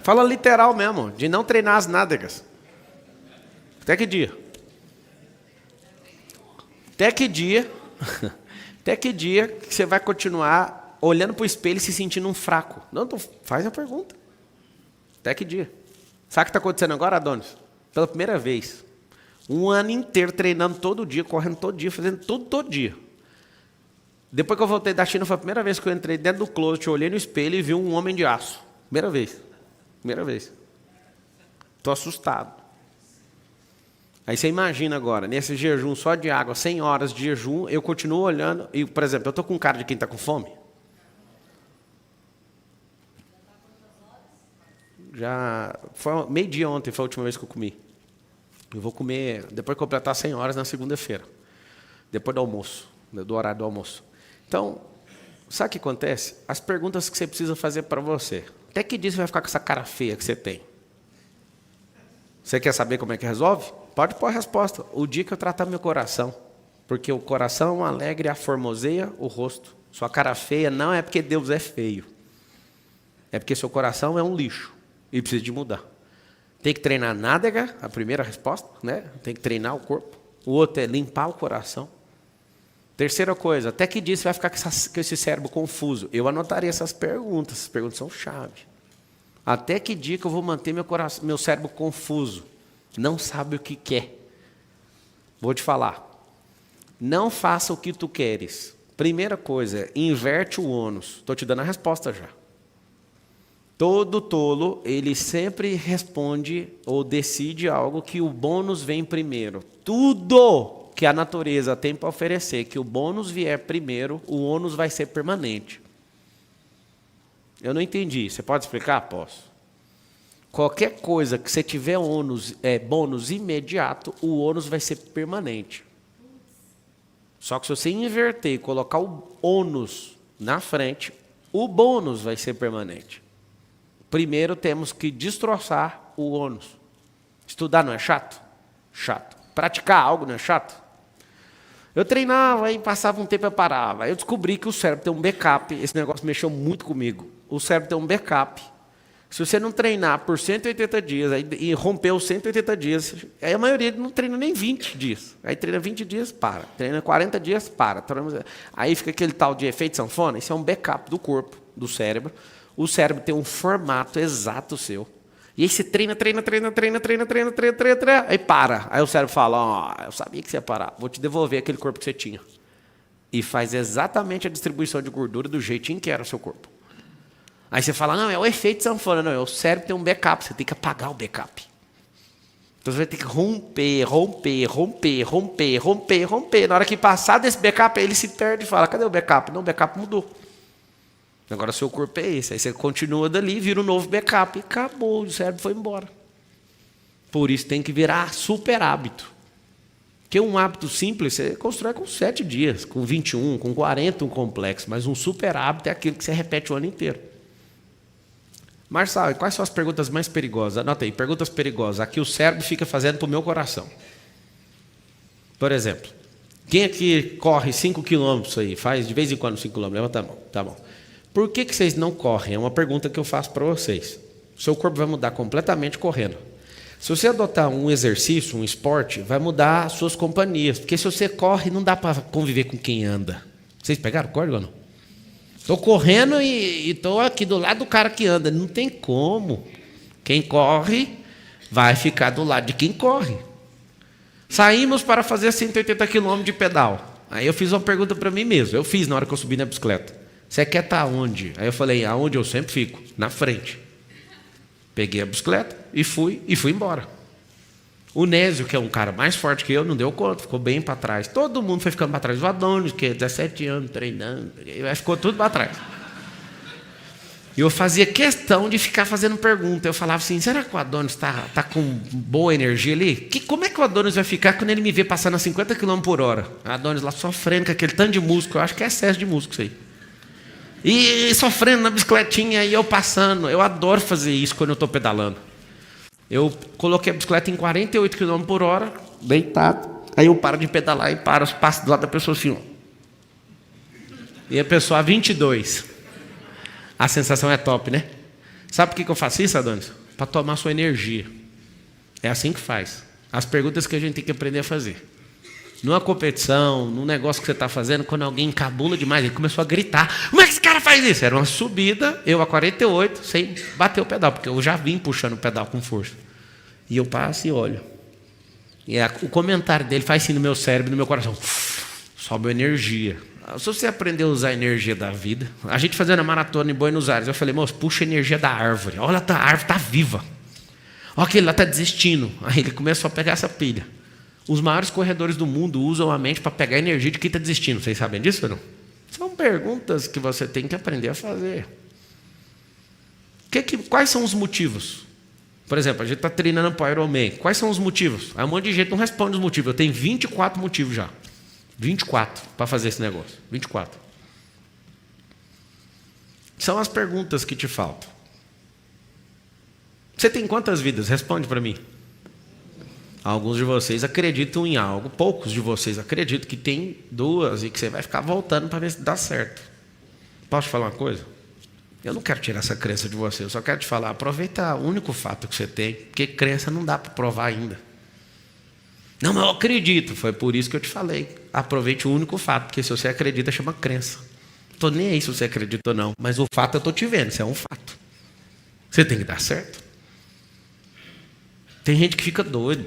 Fala literal mesmo, de não treinar as nádegas. Até que dia? Até que dia? Até que dia que você vai continuar olhando para o espelho e se sentindo um fraco? Não, faz a pergunta. Até que dia? Sabe o que está acontecendo agora, Adonis? Pela primeira vez. Um ano inteiro treinando todo dia, correndo todo dia, fazendo tudo todo dia. Depois que eu voltei da China, foi a primeira vez que eu entrei dentro do closet, eu olhei no espelho e vi um homem de aço. Primeira vez. Primeira vez. Estou assustado. Aí você imagina agora, nesse jejum só de água, 100 horas de jejum, eu continuo olhando, e, por exemplo, eu estou com cara de quem está com fome? Já foi meio-dia ontem, foi a última vez que eu comi. Eu vou comer, depois de completar 100 horas na segunda-feira. Depois do almoço, do horário do almoço. Então, sabe o que acontece? As perguntas que você precisa fazer para você. Até que dia você vai ficar com essa cara feia que você tem? Você quer saber como é que resolve? Pode pôr a resposta. O dia que eu tratar meu coração. Porque o coração alegre aformoseia o rosto. Sua cara feia não é porque Deus é feio. É porque seu coração é um lixo. E precisa de mudar. Tem que treinar a nádega, a primeira resposta, né? Tem que treinar o corpo. O outro é limpar o coração. Terceira coisa, até que dia você vai ficar com esse cérebro confuso? Eu anotaria essas perguntas são chave. Até que dia que eu vou manter meu cérebro confuso? Não sabe o que quer. Vou te falar. Não faça o que tu queres. Primeira coisa, inverte o ônus. Estou te dando a resposta já. Todo tolo, ele sempre responde ou decide algo que o bônus vem primeiro. Tudo que a natureza tem para oferecer, que o bônus vier primeiro, o ônus vai ser permanente. Eu não entendi. Você pode explicar? Posso. Qualquer coisa que você tiver bônus imediato, o ônus vai ser permanente. Só que se você inverter e colocar o ônus na frente, o bônus vai ser permanente. Primeiro temos que destroçar o ônus. Estudar não é chato? Chato. Praticar algo não é chato? Eu treinava e passava um tempo e eu parava. Aí eu descobri que o cérebro tem um backup. Esse negócio mexeu muito comigo. O cérebro tem um backup. Se você não treinar por 180 dias e romper os 180 dias, aí a maioria não treina nem 20 dias. Aí treina 20 dias, para. Treina 40 dias, para. Aí fica aquele tal de efeito sanfona. Isso é um backup do corpo, do cérebro. O cérebro tem um formato exato seu. E aí você treina. Aí para. Aí o cérebro fala, eu sabia que você ia parar. Vou te devolver aquele corpo que você tinha. e faz exatamente a distribuição de gordura do jeitinho que era o seu corpo. Aí você fala, não, é o efeito sanfona. Não, é o cérebro tem um backup, você tem que apagar o backup. Então você vai ter que romper. Na hora que passar desse backup, aí ele se perde e fala, cadê o backup? Não, o backup mudou. Agora seu corpo é esse. Aí você continua dali, vira um novo backup. E acabou, o cérebro foi embora. Por isso tem que virar super hábito. Porque um hábito simples você constrói com 7 dias, com 21, com 40 um complexo. Mas um super hábito é aquilo que você repete o ano inteiro. Marçal, quais são as perguntas mais perigosas? Anota aí, perguntas perigosas. Aqui o cérebro fica fazendo para o meu coração. Por exemplo, quem aqui corre 5 quilômetros aí? Faz de vez em quando 5 quilômetros? Levanta a mão. Tá bom. Por que vocês não correm? É uma pergunta que eu faço para vocês. O seu corpo vai mudar completamente correndo. Se você adotar um exercício, um esporte, vai mudar as suas companhias. Porque se você corre, não dá para conviver com quem anda. Vocês pegaram o código ou não? Estou correndo e estou aqui do lado do cara que anda. Não tem como. Quem corre vai ficar do lado de quem corre. Saímos para fazer 180 quilômetros de pedal. Aí eu fiz uma pergunta para mim mesmo. Eu fiz na hora que eu subi na bicicleta. Você quer estar onde? Aí eu falei, aonde eu sempre fico? Na frente. Peguei a bicicleta e fui embora. O Nésio, que é um cara mais forte que eu, não deu conta, ficou bem para trás. Todo mundo foi ficando para trás. O Adonis, que é 17 anos treinando, ficou tudo para trás. E eu fazia questão de ficar fazendo pergunta. Eu falava assim, será que o Adonis está com boa energia ali? Como é que o Adonis vai ficar quando ele me vê passando a 50 km por hora? O Adonis lá sofrendo com aquele tanto de músculo. Eu acho que é excesso de músculo isso aí. E sofrendo na bicicletinha e eu passando. Eu adoro fazer isso quando eu estou pedalando. Eu coloquei a bicicleta em 48 km por hora, deitado. Aí eu paro de pedalar e passo do lado da pessoa assim. Ó. E a pessoa a 22. A sensação é top, né? Sabe por que eu faço isso, Adonis? Para tomar sua energia. É assim que faz. As perguntas que a gente tem que aprender a fazer. Numa competição, num negócio que você está fazendo, quando alguém encabula demais, ele começou a gritar. Como é que esse cara faz isso? Era uma subida, eu a 48, sem bater o pedal, porque eu já vim puxando o pedal com força. E eu passo e olho. E o comentário dele faz assim no meu cérebro, no meu coração. Sobe energia. Se você aprender a usar a energia da vida... A gente fazendo a maratona em Buenos Aires, eu falei, moço, puxa a energia da árvore. Olha, a árvore está viva. Olha que ele lá está desistindo. Aí ele começou a pegar essa pilha. Os maiores corredores do mundo usam a mente para pegar a energia de quem está desistindo. Vocês sabem disso ou não? São perguntas que você tem que aprender a fazer. Quais são os motivos? Por exemplo, a gente está treinando para o Ironman. Quais são os motivos? Aí um monte de gente não responde os motivos. Eu tenho 24 motivos já. 24 para fazer esse negócio. 24. São as perguntas que te faltam. Você tem quantas vidas? Responde para mim. Alguns de vocês acreditam em algo, poucos de vocês acreditam que tem 2 e que você vai ficar voltando para ver se dá certo. Posso te falar uma coisa? Eu não quero tirar essa crença de você, eu só quero te falar, aproveita o único fato que você tem, porque crença não dá para provar ainda. Não, mas eu acredito, foi por isso que eu te falei. Aproveite o único fato, porque se você acredita, chama crença. Não estou nem aí se você acredita ou não, mas o fato eu estou te vendo, isso é um fato. Você tem que dar certo. Tem gente que fica doido.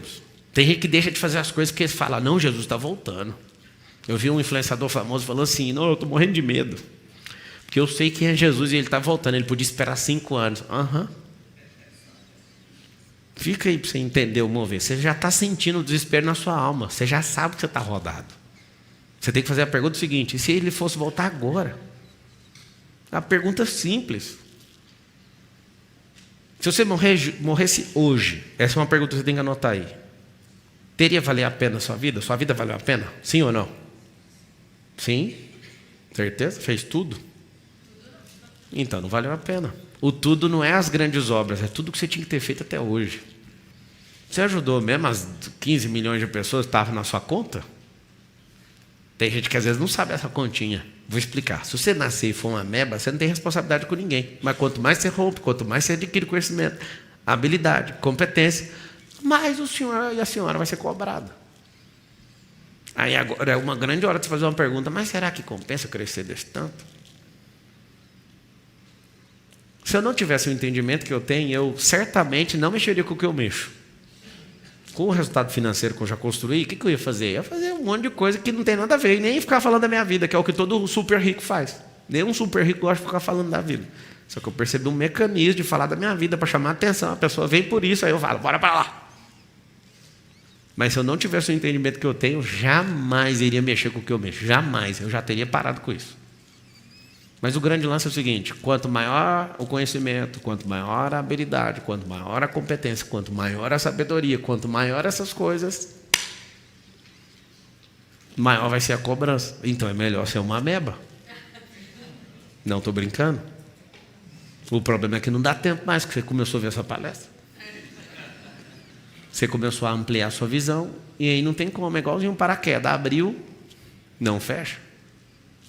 Tem gente que deixa de fazer as coisas porque fala, não, Jesus está voltando. Eu vi um influenciador famoso falando assim, não, eu estou morrendo de medo. Porque eu sei quem é Jesus e ele está voltando. Ele podia esperar 5 anos. Fica aí para você entender o mover. Você já está sentindo o desespero na sua alma. Você já sabe que você está rodado. Você tem que fazer a pergunta seguinte, e se ele fosse voltar agora? A pergunta simples. Se você morresse hoje, essa é uma pergunta que você tem que anotar aí. Teria valido a pena a sua vida? Sua vida valeu a pena? Sim ou não? Sim? Certeza? Fez tudo? Então não valeu a pena. O tudo não é as grandes obras, é tudo que você tinha que ter feito até hoje. Você ajudou mesmo as 15 milhões de pessoas que estavam na sua conta? Tem gente que às vezes não sabe essa continha. Vou explicar. Se você nascer e for uma ameba, você não tem responsabilidade com ninguém. Mas quanto mais você rompe, quanto mais você adquire conhecimento, habilidade, competência, mais o senhor e a senhora vai ser cobrado. Aí agora é uma grande hora de você fazer uma pergunta, mas será que compensa crescer desse tanto? Se eu não tivesse o entendimento que eu tenho, eu certamente não mexeria com o que eu mexo. com o resultado financeiro que eu já construí, o que eu ia fazer? Eu ia fazer um monte de coisa que não tem nada a ver, e nem ficar falando da minha vida, que é o que todo super rico faz. Nenhum super rico gosta de ficar falando da vida. Só que eu percebi um mecanismo de falar da minha vida para chamar a atenção. A pessoa vem por isso, aí eu falo, bora para lá. Mas se eu não tivesse o entendimento que eu tenho, jamais iria mexer com o que eu mexo. Jamais. Eu já teria parado com isso. Mas o grande lance é o seguinte: quanto maior o conhecimento, quanto maior a habilidade, quanto maior a competência, quanto maior a sabedoria, quanto maior essas coisas, maior vai ser a cobrança. Então é melhor ser uma ameba. Não estou brincando. O problema é que não dá tempo mais, que você começou a ver essa palestra. Você começou a ampliar a sua visão, e aí não tem como, é igualzinho um paraquedas. Abriu, não fecha.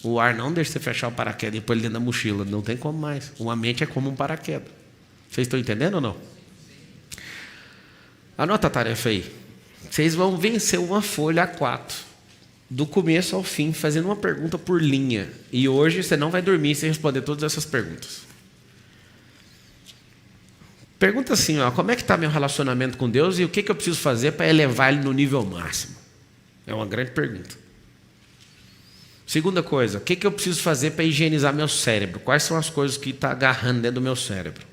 O ar não deixa você fechar o paraquedas e pôr ele dentro da mochila. Não tem como mais. Uma mente é como um paraquedas. Vocês estão entendendo ou não? Anota a tarefa aí. Vocês vão vencer uma folha A4, do começo ao fim, fazendo uma pergunta por linha. E hoje você não vai dormir sem responder todas essas perguntas. Pergunta assim, como é que está meu relacionamento com Deus e o que eu preciso fazer para elevar ele no nível máximo? É uma grande pergunta. Segunda coisa, o que eu preciso fazer para higienizar meu cérebro? Quais são as coisas que estão agarrando dentro do meu cérebro?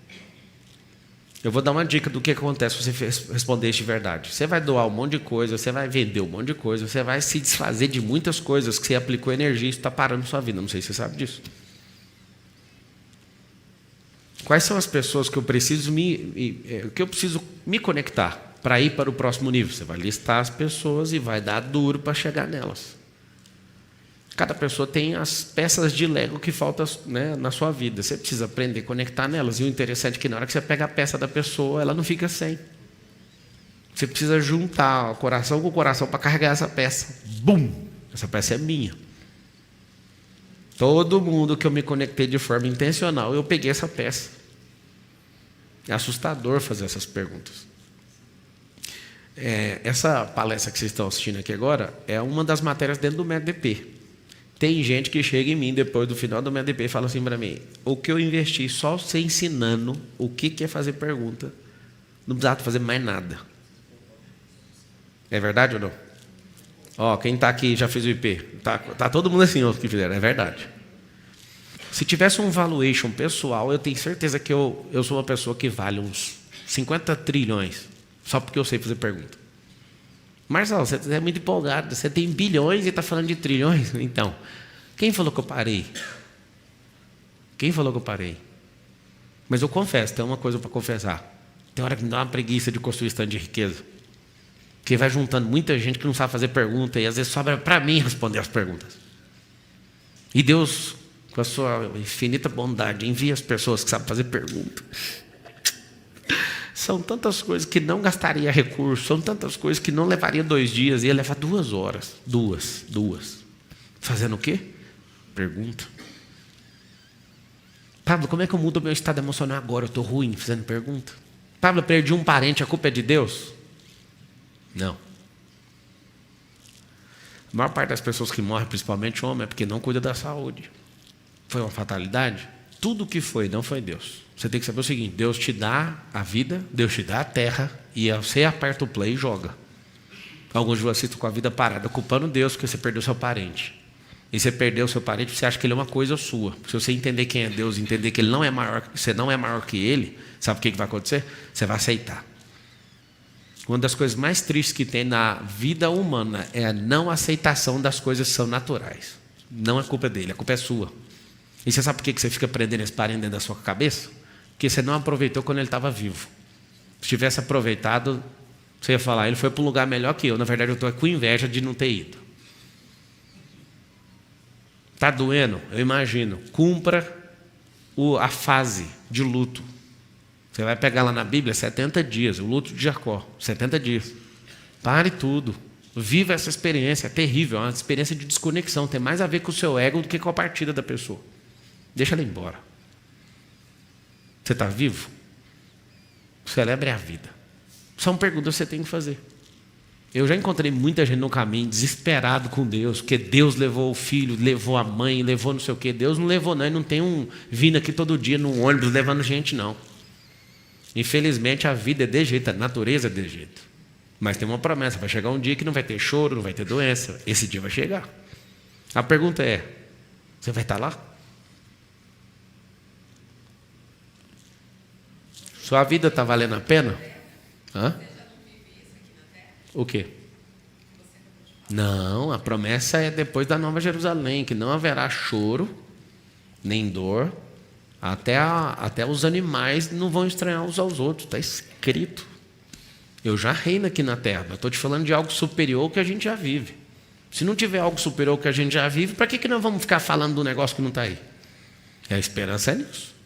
Eu vou dar uma dica do que acontece se você responder isso de verdade. Você vai doar um monte de coisa, você vai vender um monte de coisa, você vai se desfazer de muitas coisas que você aplicou energia e isso está parando sua vida. Não sei se você sabe disso. Quais são as pessoas que eu preciso me conectar para ir para o próximo nível? Você vai listar as pessoas e vai dar duro para chegar nelas. Cada pessoa tem as peças de Lego que faltam, né, na sua vida. Você precisa aprender a conectar nelas. E o interessante é que na hora que você pega a peça da pessoa, ela não fica sem. Você precisa juntar o coração com o coração para carregar essa peça. Bum! Essa peça é minha. Todo mundo que eu me conectei de forma intencional, eu peguei essa peça. É assustador fazer essas perguntas. Essa palestra que vocês estão assistindo aqui agora é uma das matérias dentro do MEDP. Tem gente que chega em mim depois do final do MEDP e fala assim para mim: o que eu investi só você ensinando o que é fazer pergunta, não precisava fazer mais nada. É verdade ou não? Quem está aqui já fez o IP? Tá todo mundo assim, os que fizeram, é verdade. Se tivesse um valuation pessoal, eu tenho certeza que eu sou uma pessoa que vale uns 50 trilhões, só porque eu sei fazer pergunta. Marcelo, você é muito empolgado, você tem bilhões e está falando de trilhões? Então, quem falou que eu parei? Quem falou que eu parei? Mas eu confesso, tem uma coisa para confessar. Tem hora que me dá uma preguiça de construir estande de riqueza. Porque vai juntando muita gente que não sabe fazer pergunta e às vezes sobra para mim responder as perguntas. E Deus, com a sua infinita bondade, envia as pessoas que sabem fazer pergunta. São tantas coisas que não gastaria recurso, são tantas coisas que não levaria 2 dias, ia levar 2 horas. Duas. Fazendo o quê? Pergunta. Pablo, como é que eu mudo o meu estado emocional agora? Eu estou ruim, fazendo pergunta. Pablo, eu perdi um parente, a culpa é de Deus? Não. A maior parte das pessoas que morrem, principalmente homem, é porque não cuida da saúde. Foi uma fatalidade? Tudo que foi, não foi Deus. Você tem que saber o seguinte: Deus te dá a vida, Deus te dá a terra, e você aperta o play e joga. Alguns de vocês estão com a vida parada, culpando Deus porque você perdeu seu parente. E você perdeu seu parente, você acha que ele é uma coisa sua. Se você entender quem é Deus, entender que ele não é maior, você não é maior que ele, sabe o que vai acontecer? Você vai aceitar. Uma das coisas mais tristes que tem na vida humana é a não aceitação das coisas que são naturais. Não é culpa dele, a culpa é sua. E você sabe por que você fica prendendo esse parente dentro da sua cabeça? Porque você não aproveitou quando ele estava vivo. Se tivesse aproveitado, você ia falar: ele foi para um lugar melhor que eu. Na verdade, eu estou com inveja de não ter ido. Está doendo? Eu imagino. Cumpra a fase de luto. Você vai pegar lá na Bíblia 70 dias, o luto de Jacó, 70 dias. Pare tudo. Viva essa experiência, é terrível, é uma experiência de desconexão. Tem mais a ver com o seu ego do que com a partida da pessoa. Deixa ela embora. Você está vivo? Celebre a vida. São perguntas que você tem que fazer. Eu já encontrei muita gente no caminho, desesperado com Deus, porque Deus levou o filho, levou a mãe, levou não sei o quê. Deus não levou não, e não tem vindo aqui todo dia num ônibus levando gente não. Infelizmente a vida é de jeito, a natureza é de jeito. Mas tem uma promessa, vai chegar um dia que não vai ter choro, não vai ter doença. Esse dia vai chegar. A pergunta é, você vai estar lá? Sua vida está valendo a pena? Hã? O quê? Não, a promessa é depois da Nova Jerusalém, que não haverá choro, nem dor, até os animais não vão estranhar uns aos outros, está escrito. Eu já reino aqui na terra, mas estou te falando de algo superior que a gente já vive. Se não tiver algo superior que a gente já vive, para que nós vamos ficar falando do negócio que não está aí? A esperança é nisso.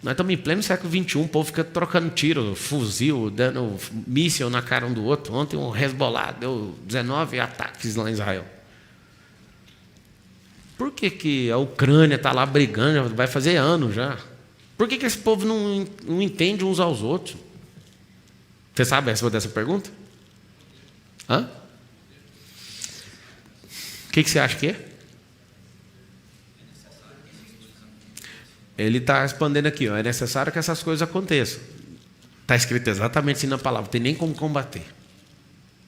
Nós estamos em pleno século XXI, o povo fica trocando tiro, fuzil, dando míssil na cara um do outro. Ontem um Hezbollah deu 19 ataques lá em Israel. Por que a Ucrânia está lá brigando, vai fazer anos já? Por que esse povo não entende uns aos outros? Você sabe a resposta dessa pergunta? Hã? O que você acha que é? Ele está respondendo aqui, ó, é necessário que essas coisas aconteçam. Está escrito exatamente assim na palavra, não tem nem como combater.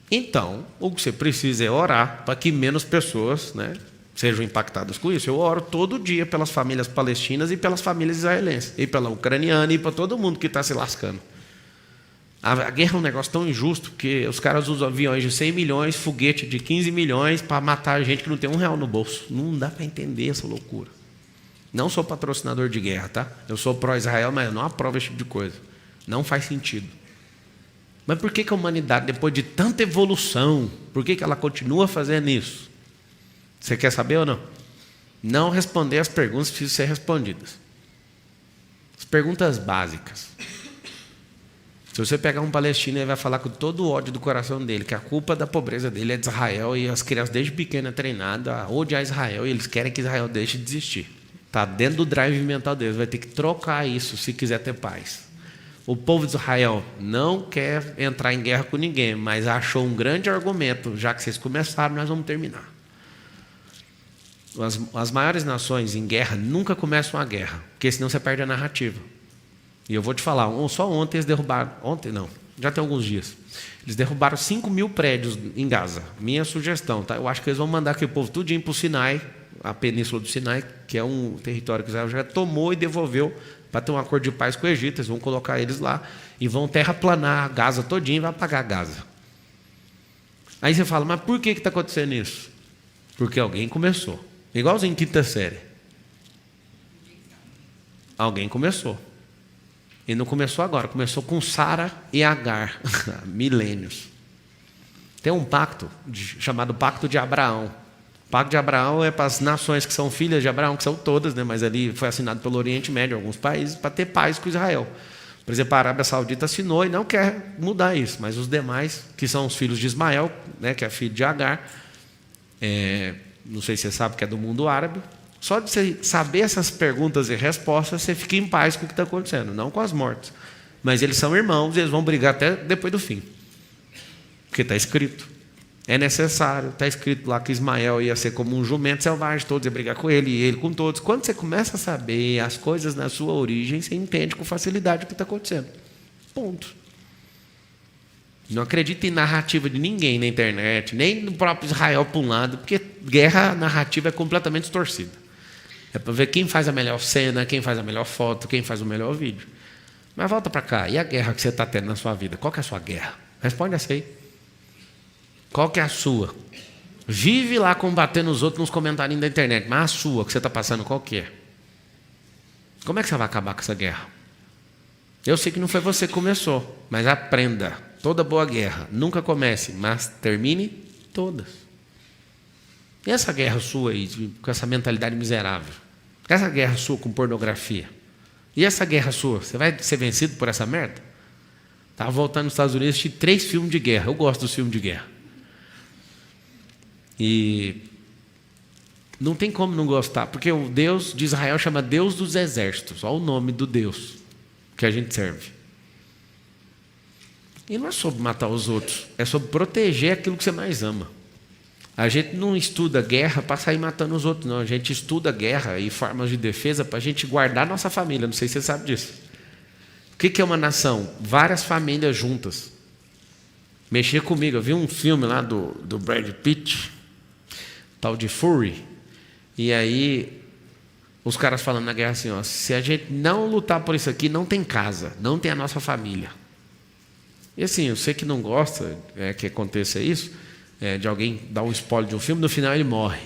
Então, o que você precisa é orar para que menos pessoas, né, sejam impactadas com isso. Eu oro todo dia pelas famílias palestinas e pelas famílias israelenses, e pela ucraniana e para todo mundo que está se lascando. A guerra é um negócio tão injusto que os caras usam aviões de 100 milhões, foguete de 15 milhões para matar gente que não tem R$1 no bolso. Não dá para entender essa loucura. Não sou patrocinador de guerra, tá? Eu sou pró-Israel, mas eu não aprovo esse tipo de coisa. Não faz sentido. Mas por que a humanidade, depois de tanta evolução, por que ela continua fazendo isso? Você quer saber ou não? Não responder as perguntas precisam ser respondidas. As perguntas básicas. Se você pegar um palestino, ele vai falar com todo o ódio do coração dele, que a culpa da pobreza dele é de Israel, e as crianças desde pequena treinadas a odiar Israel, e eles querem que Israel deixe de existir. Está dentro do drive mental deles, vai ter que trocar isso se quiser ter paz. O povo de Israel não quer entrar em guerra com ninguém, mas achou um grande argumento, já que vocês começaram, nós vamos terminar. As maiores nações em guerra nunca começam a guerra, porque senão você perde a narrativa. E eu vou te falar, só ontem eles derrubaram, ontem não, já tem alguns dias, eles derrubaram 5.000 prédios em Gaza. Minha sugestão, tá? Eu acho que eles vão mandar aquele povo tudinho para o Sinai, a península do Sinai, que é um território que Israel já tomou e devolveu para ter um acordo de paz com o Egito. Eles vão colocar eles lá e vão terraplanar Gaza todinho e vai apagar Gaza. Aí você fala, mas por que está acontecendo isso? Porque alguém começou. Igualzinho em quinta série. Alguém começou. E não começou agora, começou com Sara e Agar, milênios. Tem um pacto chamado Pacto de Abraão. O Pacto de Abraão é para as nações que são filhas de Abraão, que são todas, né? Mas ali foi assinado pelo Oriente Médio, alguns países, para ter paz com Israel. Por exemplo, a Arábia Saudita assinou e não quer mudar isso, mas os demais, que são os filhos de Ismael, né, que é filho de Agar, não sei se você sabe que é do mundo árabe, só de você saber essas perguntas e respostas, você fica em paz com o que está acontecendo, não com as mortes. Mas eles são irmãos e eles vão brigar até depois do fim. Porque está escrito. É necessário, está escrito lá que Ismael ia ser como um jumento selvagem, todos iam brigar com ele e ele com todos. Quando você começa a saber as coisas na sua origem, você entende com facilidade o que está acontecendo. Ponto. Não acredita em narrativa de ninguém na internet, nem no próprio Israel para um lado, porque guerra narrativa é completamente distorcida. É para ver quem faz a melhor cena, quem faz a melhor foto, quem faz o melhor vídeo. Mas volta para cá, e a guerra que você está tendo na sua vida? Qual que é a sua guerra? Responde essa aí. Qual que é a sua? Vive lá combatendo os outros nos comentários da internet, mas a sua, que você está passando, qual que é? Como é que você vai acabar com essa guerra? Eu sei que não foi você que começou, mas aprenda. Toda boa guerra, nunca comece, mas termine todas. E essa guerra sua aí, com essa mentalidade miserável? Essa guerra sua com pornografia? E essa guerra sua, você vai ser vencido por essa merda? Estava voltando nos Estados Unidos, assisti 3 filmes de guerra. Eu gosto dos filmes de guerra. E não tem como não gostar, porque o Deus de Israel chama Deus dos Exércitos. Olha o nome do Deus que a gente serve. E não é sobre matar os outros, é sobre proteger aquilo que você mais ama. A gente não estuda guerra para sair matando os outros, não. A gente estuda guerra e formas de defesa para a gente guardar nossa família. Não sei se você sabe disso. O que é uma nação? Várias famílias juntas. mexia comigo. Eu vi um filme lá do Brad Pitt, tal de Fury, e aí os caras falando na guerra assim, ó, se a gente não lutar por isso aqui, não tem casa, não tem a nossa família. E assim, eu sei que não gosta que aconteça isso, de alguém dar um spoiler de um filme, no final ele morre.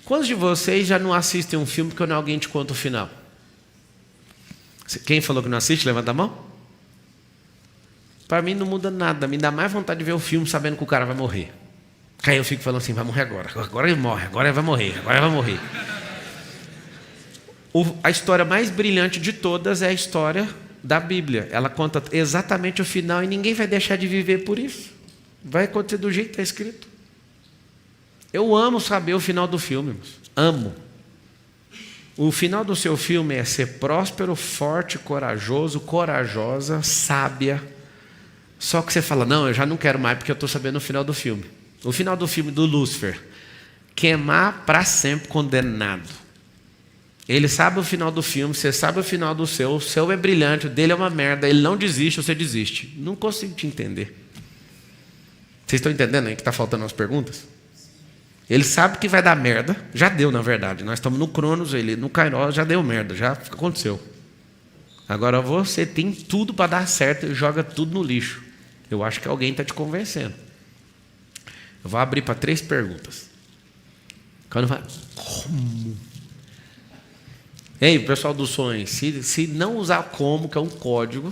Quantos de vocês já não assistem um filme quando alguém te conta o final? Quem falou que não assiste, levanta a mão. Para mim não muda nada, me dá mais vontade de ver o filme sabendo que o cara vai morrer. Aí eu fico falando assim, vai morrer agora ele morre, agora ele vai morrer, agora ele vai morrer. A história mais brilhante de todas é a história da Bíblia. Ela conta exatamente o final e ninguém vai deixar de viver por isso. Vai acontecer do jeito que está escrito. Eu amo saber o final do filme, irmãos. Amo. O final do seu filme é ser próspero, forte, corajoso, corajosa, sábia. Só que você fala, não, eu já não quero mais porque eu estou sabendo o final do filme. O final do filme do Lúcifer, queimar para sempre condenado. Ele sabe o final do filme, você sabe o final do seu. O seu é brilhante, o dele é uma merda. Ele não desiste, você desiste. Não consigo te entender. Vocês estão entendendo aí que está faltando as perguntas? Ele sabe que vai dar merda. Já deu, na verdade. Nós estamos no Cronos, ele no Kairos, já deu merda, já aconteceu. Agora você tem tudo para dar certo e joga tudo no lixo. Eu acho que alguém está te convencendo. Eu vou abrir para 3 perguntas. Quando vai... Como? Ei, pessoal do sonho, se não usar como, que é um código,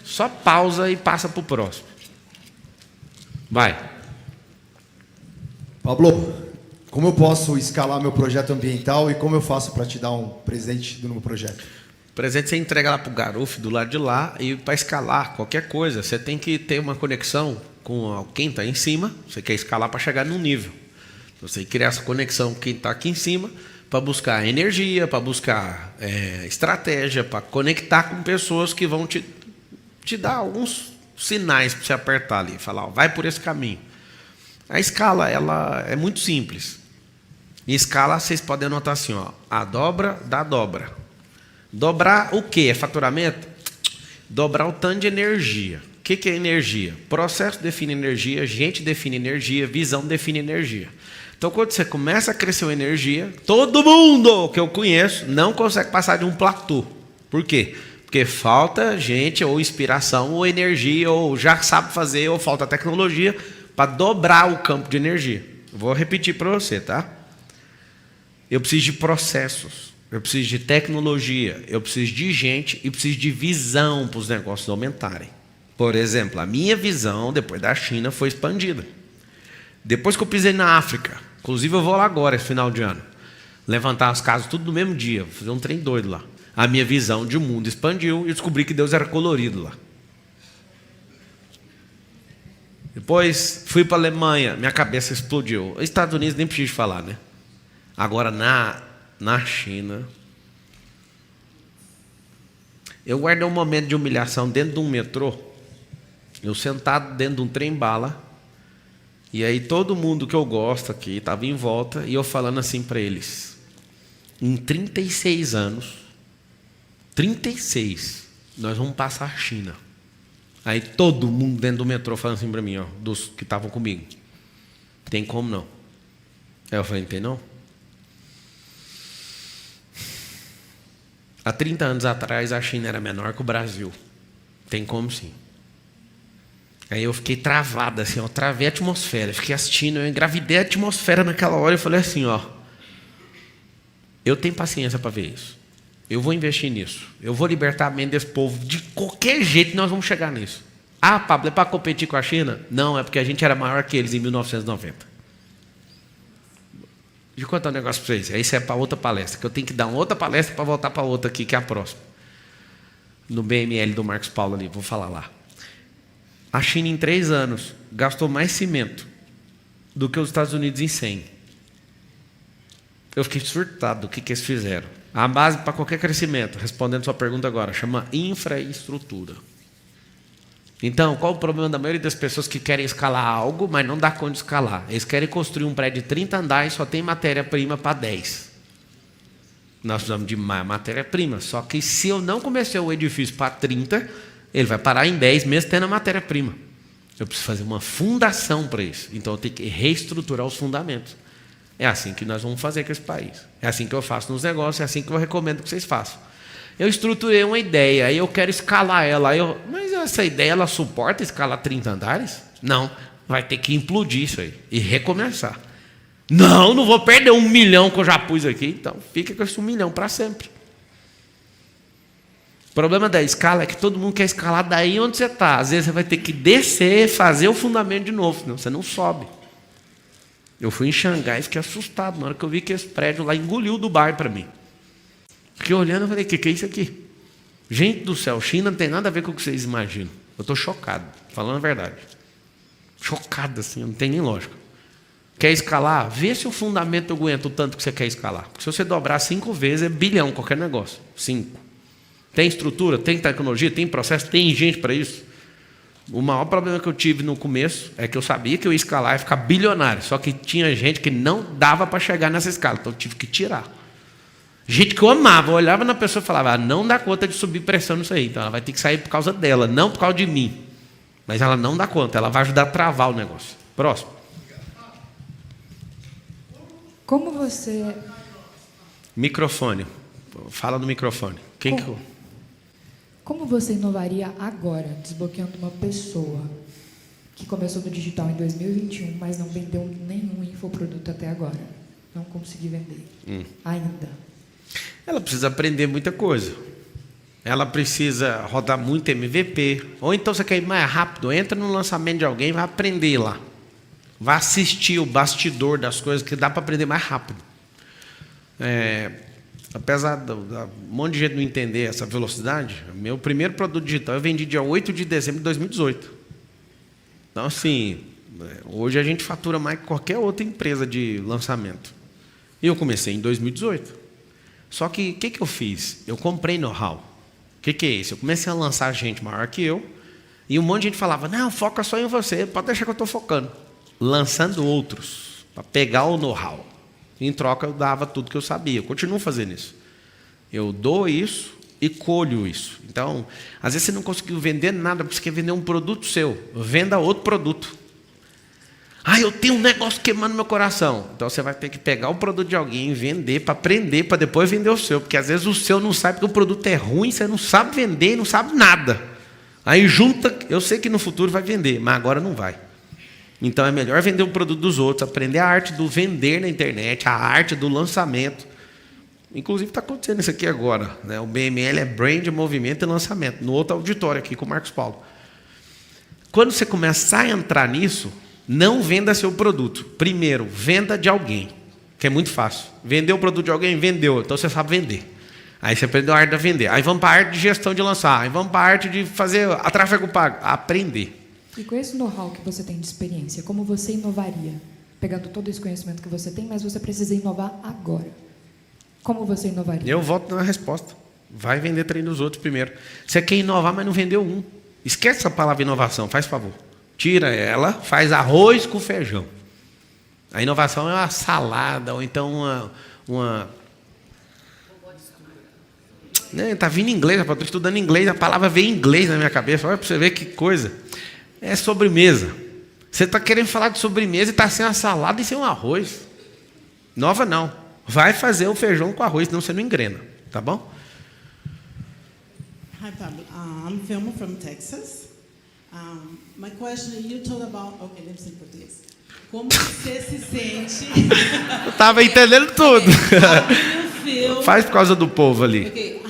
só pausa e passa para o próximo. Vai. Pablo, como eu posso escalar meu projeto ambiental e como eu faço para te dar um presente do meu projeto? O presente você entrega lá para o garoto do lado de lá, e para escalar qualquer coisa, você tem que ter uma conexão com quem está em cima. Você quer escalar para chegar num nível. Você criar essa conexão com quem está aqui em cima, para buscar energia, para buscar estratégia, para conectar com pessoas que vão te dar alguns sinais para você apertar ali, falar, ó, vai por esse caminho. A escala, ela é muito simples. Em escala, vocês podem anotar assim, ó, a dobra dá dobra. Dobrar o quê? É faturamento? Dobrar o tanto de energia. O que é energia? Processo define energia, gente define energia, visão define energia. Então, quando você começa a crescer a energia, todo mundo que eu conheço não consegue passar de um platô. Por quê? Porque falta gente, ou inspiração, ou energia, ou já sabe fazer, ou falta tecnologia para dobrar o campo de energia. Vou repetir para você, tá? Eu preciso de processos, eu preciso de tecnologia, eu preciso de gente e preciso de visão para os negócios aumentarem. Por exemplo, a minha visão, depois da China, foi expandida. Depois que eu pisei na África, inclusive eu vou lá agora, esse final de ano, levantar as casas tudo no mesmo dia, vou fazer um trem doido lá. A minha visão de mundo expandiu e descobri que Deus era colorido lá. Depois fui para a Alemanha, minha cabeça explodiu. Os Estados Unidos nem preciso falar, né? Agora na China, eu guardei um momento de humilhação dentro de um metrô, eu sentado dentro de um trem-bala, e aí todo mundo que eu gosto aqui estava em volta, e eu falando assim para eles, em 36 anos, 36, nós vamos passar a China. Aí todo mundo dentro do metrô falando assim para mim, ó, dos que estavam comigo, tem como não? Aí eu falei, tem não? Há 30 anos atrás a China era menor que o Brasil, tem como sim. Aí eu fiquei travado assim, ó, travei a atmosfera, fiquei assistindo, eu engravidei a atmosfera naquela hora, eu falei assim, ó, eu tenho paciência para ver isso, eu vou investir nisso, eu vou libertar a mente desse povo, de qualquer jeito nós vamos chegar nisso. Ah, Pablo, é para competir com a China? Não, é porque a gente era maior que eles em 1990. Deixa eu contar um negócio para vocês, isso é para outra palestra, que eu tenho que dar uma outra palestra para voltar para outra aqui, que é a próxima. No BML do Marcos Paulo ali, vou falar lá. A China em 3 anos gastou mais cimento do que os Estados Unidos em 100. Eu fiquei surtado do que eles fizeram. A base para qualquer crescimento, respondendo sua pergunta agora, chama infraestrutura. Então, qual o problema da maioria das pessoas que querem escalar algo, mas não dá conta de escalar? Eles querem construir um prédio de 30 andares e só tem matéria-prima para 10. Nós precisamos de mais matéria-prima. Só que se eu não comecei o edifício para 30, ele vai parar em 10 mesmo tendo a matéria-prima. Eu preciso fazer uma fundação para isso. Então eu tenho que reestruturar os fundamentos. É assim que nós vamos fazer com esse país. É assim que eu faço nos negócios, é assim que eu recomendo que vocês façam. Eu estruturei uma ideia, aí eu quero escalar ela. Mas essa ideia, ela suporta escalar 30 andares? Não. Vai ter que implodir isso aí e recomeçar. Não vou perder 1 milhão que eu já pus aqui. Então fica com esse 1 milhão para sempre. O problema da escala é que todo mundo quer escalar daí onde você está. Às vezes você vai ter que descer, fazer o fundamento de novo, senão você não sobe. Eu fui em Xangai e fiquei assustado na hora que eu vi que esse prédio lá engoliu o Dubai para mim. Fiquei olhando e falei, o que é isso aqui? Gente do céu, China não tem nada a ver com o que vocês imaginam. Eu estou chocado, falando a verdade. Chocado assim, não tem nem lógica. Quer escalar? Vê se o fundamento aguenta o tanto que você quer escalar. Porque se você dobrar 5 vezes, é bilhão qualquer negócio. 5. Tem estrutura, tem tecnologia, tem processo, tem gente para isso. O maior problema que eu tive no começo é que eu sabia que eu ia escalar e ficar bilionário. Só que tinha gente que não dava para chegar nessa escala. Então eu tive que tirar. Gente que eu amava, eu olhava na pessoa e falava, não dá conta de subir pressão nisso aí. Então ela vai ter que sair por causa dela, não por causa de mim. Mas ela não dá conta, ela vai ajudar a travar o negócio. Próximo. Como você... Microfone. Fala no microfone. Como você inovaria agora, desbloqueando uma pessoa que começou no digital em 2021, mas não vendeu nenhum infoproduto até agora? Não conseguiu vender. Ainda. Ela precisa aprender muita coisa. Ela precisa rodar muito MVP. Ou então você quer ir mais rápido, entra no lançamento de alguém e vai aprender lá. Vai assistir o bastidor das coisas, que dá para aprender mais rápido. Apesar de um monte de gente não entender essa velocidade, meu primeiro produto digital eu vendi dia 8 de dezembro de 2018. Então, assim, hoje a gente fatura mais que qualquer outra empresa de lançamento. E eu comecei em 2018. Só que o que eu fiz? Eu comprei know-how. O que é isso? Eu comecei a lançar gente maior que eu, e um monte de gente falava, não, foca só em você, pode deixar que eu estou focando. Lançando outros, para pegar o know-how. Em troca, eu dava tudo que eu sabia. Eu continuo fazendo isso. Eu dou isso e colho isso. Então, às vezes você não conseguiu vender nada, porque você quer vender um produto seu. Venda outro produto. Eu tenho um negócio queimando no meu coração. Então, você vai ter que pegar o produto de alguém, vender, para aprender, para depois vender o seu. Porque, às vezes, o seu não sabe que o produto é ruim, você não sabe vender, não sabe nada. Aí, junta, eu sei que no futuro vai vender, mas agora não vai. Então é melhor vender o produto dos outros, aprender a arte do vender na internet, a arte do lançamento. Inclusive está acontecendo isso aqui agora, né? O BML é Brand, Movimento e Lançamento, no outro auditório aqui com o Marcos Paulo. Quando você começar a entrar nisso, não venda seu produto. Primeiro, venda de alguém, que é muito fácil. Vendeu o produto de alguém? Vendeu, então você sabe vender. Aí você aprendeu a arte de vender. Aí vamos para a arte de gestão de lançar. Aí vamos para a arte de fazer a tráfego pago. Aprender. E com esse know-how que você tem de experiência, como você inovaria? Pegando todo esse conhecimento que você tem, mas você precisa inovar agora. Como você inovaria? Eu volto na resposta. Vai vender treino dos outros primeiro. Você quer inovar, mas não vendeu um. Esquece essa palavra inovação, faz favor. Tira ela, faz arroz com feijão. A inovação é uma salada, ou então uma... Está vindo em inglês, estou estudando inglês, a palavra veio em inglês na minha cabeça. Olha para você ver que coisa. É sobremesa. Você está querendo falar de sobremesa e está sem a salada e sem o arroz. Nova não. Vai fazer o feijão com arroz, senão você não engrena. Tá bom? Hi, Pablo. I'm Filmo from Texas. My question, you told about... Okay, let me say em português. Como você se sente... Eu estava entendendo tudo. Feel... Faz por causa do povo ali. Okay,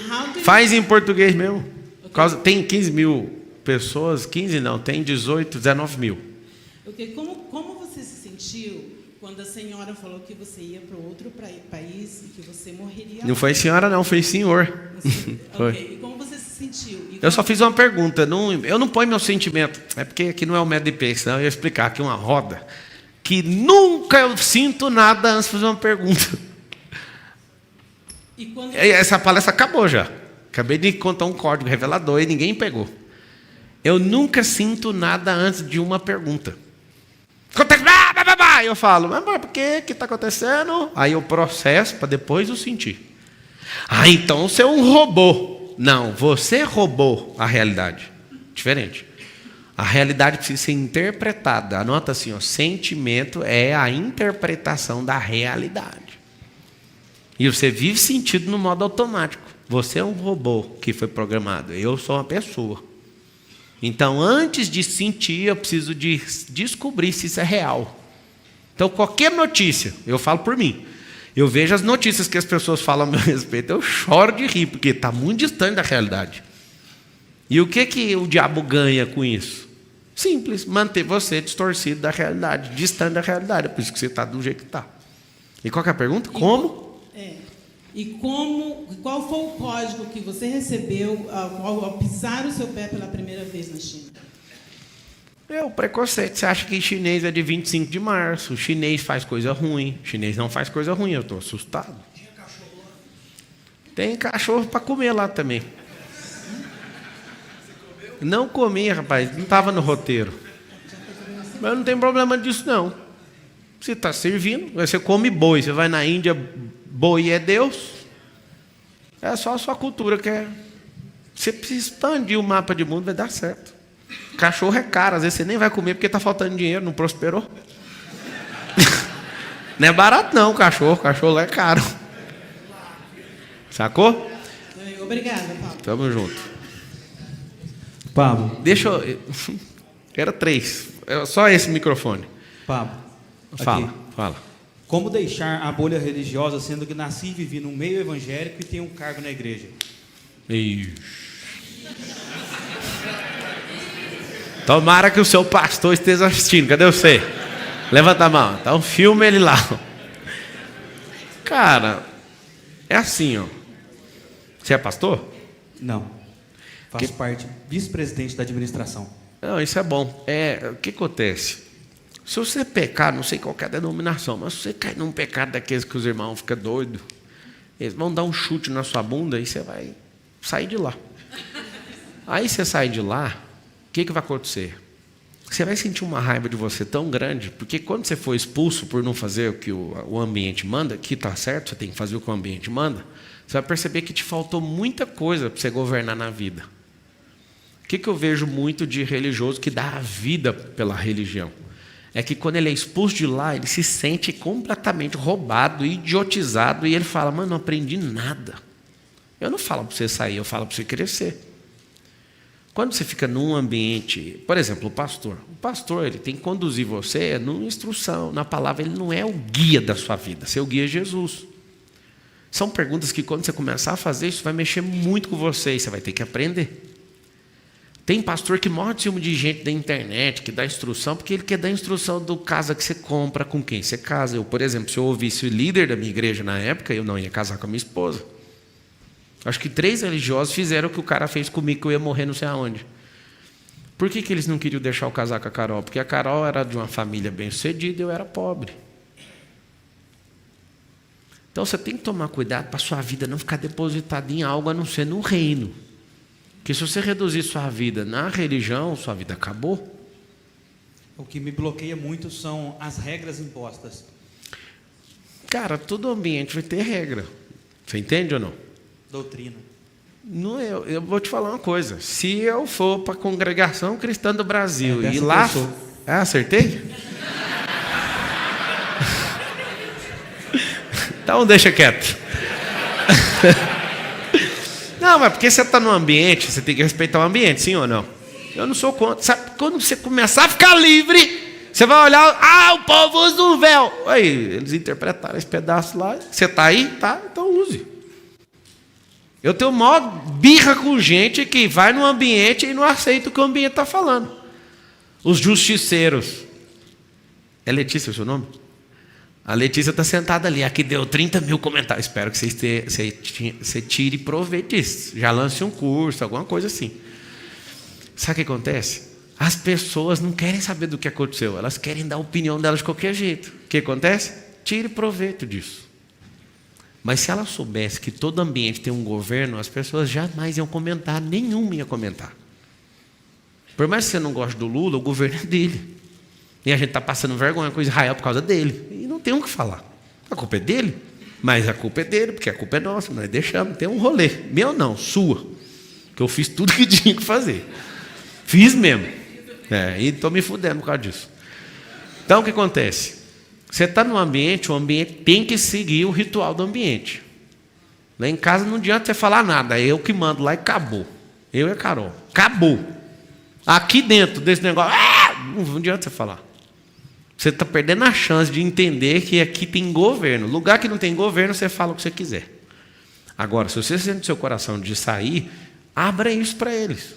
faz em português mesmo. Okay. Tem 15 mil pessoas, 15 não, tem 18, 19 mil. Okay. Como você se sentiu quando a senhora falou que você ia para outro país e que você morreria? Não foi senhora não, foi senhor. Foi. Okay. E como você se sentiu? Eu só fiz uma pergunta, eu não ponho meu sentimento, é porque aqui não é o método de peixe, senão eu ia explicar aqui uma roda, que nunca eu sinto nada antes de fazer uma pergunta. Essa palestra acabou já. Acabei de contar um código revelador e ninguém pegou. Eu nunca sinto nada antes de uma pergunta. Acontece, eu falo, mas por que está acontecendo? Aí eu processo para depois eu sentir. Então você é um robô. Não, você roubou a realidade. Diferente. A realidade precisa ser interpretada. Anota assim, ó, sentimento é a interpretação da realidade. E você vive sentido no modo automático. Você é um robô que foi programado. Eu sou uma pessoa. Então, antes de sentir, eu preciso de descobrir se isso é real. Então, qualquer notícia, eu falo por mim. Eu vejo as notícias que as pessoas falam a meu respeito, eu choro de rir, porque está muito distante da realidade. E o que o diabo ganha com isso? Simples, manter você distorcido da realidade, distante da realidade. É por isso que você está do jeito que está. E qual que é a pergunta? Como? Qual foi o código que você recebeu ao pisar o seu pé pela primeira vez na China? O preconceito. Você acha que chinês é de 25 de março, o chinês faz coisa ruim. O chinês não faz coisa ruim, eu estou assustado. Tem cachorro para comer lá também. Não comi, rapaz, não estava no roteiro. Mas não tem problema disso, não. Você está servindo, você come boi. Você vai na Índia, boi é Deus. É só a sua cultura que é. Você precisa expandir o mapa de mundo, vai dar certo. Cachorro é caro, às vezes você nem vai comer porque está faltando dinheiro, não prosperou. Não é barato não, cachorro lá é caro. Sacou? Obrigada, Pablo. Tamo junto. Pablo. Deixa eu... Era 3. Só esse microfone. Pablo. Fala. Como deixar a bolha religiosa, sendo que nasci e vivi no meio evangélico e tenho um cargo na igreja? Tomara que o seu pastor esteja assistindo. Cadê você? Levanta a mão. Então filma ele lá. Cara, é assim, ó. Você é pastor? Não. Faço parte, vice-presidente da administração. Não, isso é bom. O que acontece? Se você pecar, não sei qual é a denominação, mas se você cair num pecado daqueles que os irmãos ficam doidos, eles vão dar um chute na sua bunda e você vai sair de lá. Aí você sai de lá, o que vai acontecer? Você vai sentir uma raiva de você tão grande, porque quando você for expulso por não fazer o que o ambiente manda, que está certo, você tem que fazer o que o ambiente manda, você vai perceber que te faltou muita coisa para você governar na vida. O que eu vejo muito de religioso que dá a vida pela religião? É que quando ele é expulso de lá, ele se sente completamente roubado, idiotizado, e ele fala, mano, não aprendi nada. Eu não falo para você sair, eu falo para você crescer. Quando você fica num ambiente, por exemplo, o pastor ele tem que conduzir você numa instrução, na palavra, ele não é o guia da sua vida, seu guia é Jesus. São perguntas que quando você começar a fazer, isso vai mexer muito com você, e você vai ter que aprender. Tem pastor que morre de ciúme de gente da internet, que dá instrução, porque ele quer dar instrução do casa que você compra, com quem você casa. Eu, por exemplo, se eu ouvisse o líder da minha igreja na época, eu não ia casar com a minha esposa. Acho que 3 religiosos fizeram o que o cara fez comigo, que eu ia morrer não sei aonde. Por que eles não queriam deixar eu casar com a Carol? Porque a Carol era de uma família bem-sucedida e eu era pobre. Então você tem que tomar cuidado para a sua vida não ficar depositada em algo a não ser no reino. Porque se você reduzir sua vida na religião, sua vida acabou. O que me bloqueia muito são as regras impostas. Cara, todo ambiente vai ter regra. Você entende ou não? Doutrina. Não, eu vou te falar uma coisa. Se eu for para a Congregação Cristã do Brasil e lá... pessoa. Acertei? Então deixa quieto. Não, mas porque você está no ambiente, você tem que respeitar o ambiente, sim ou não? Eu não sou contra. Sabe, quando você começar a ficar livre, você vai olhar, o povo usa um véu. Aí, eles interpretaram esse pedaço lá. Você está aí? Tá, então use. Eu tenho maior birra com gente que vai no ambiente e não aceita o que o ambiente está falando. Os justiceiros. É Letícia o seu nome? A Letícia está sentada ali. Aqui deu 30 mil comentários. Espero que você tire proveito disso. Já lance um curso, alguma coisa assim. Sabe o que acontece? As pessoas não querem saber do que aconteceu. Elas querem dar a opinião delas de qualquer jeito. O que acontece? Tire proveito disso. Mas se ela soubesse que todo ambiente tem um governo, as pessoas jamais iam comentar. Nenhuma ia comentar. Por mais que você não goste do Lula, o governo é dele. E a gente está passando vergonha com Israel por causa dele. E não tem o que falar. A culpa é dele. Mas a culpa é dele, porque a culpa é nossa. Nós deixamos, tem um rolê. Meu não, sua. Que eu fiz tudo que tinha que fazer. Fiz mesmo. E estou me fudendo por causa disso. Então, o que acontece? Você está num ambiente, o ambiente tem que seguir o ritual do ambiente. Lá em casa não adianta você falar nada. É eu que mando lá e acabou. Eu e a Carol. Acabou. Aqui dentro desse negócio, não adianta você falar. Você está perdendo a chance de entender que aqui tem governo. Lugar que não tem governo, você fala o que você quiser. Agora, se você sente no seu coração de sair, abra isso para eles.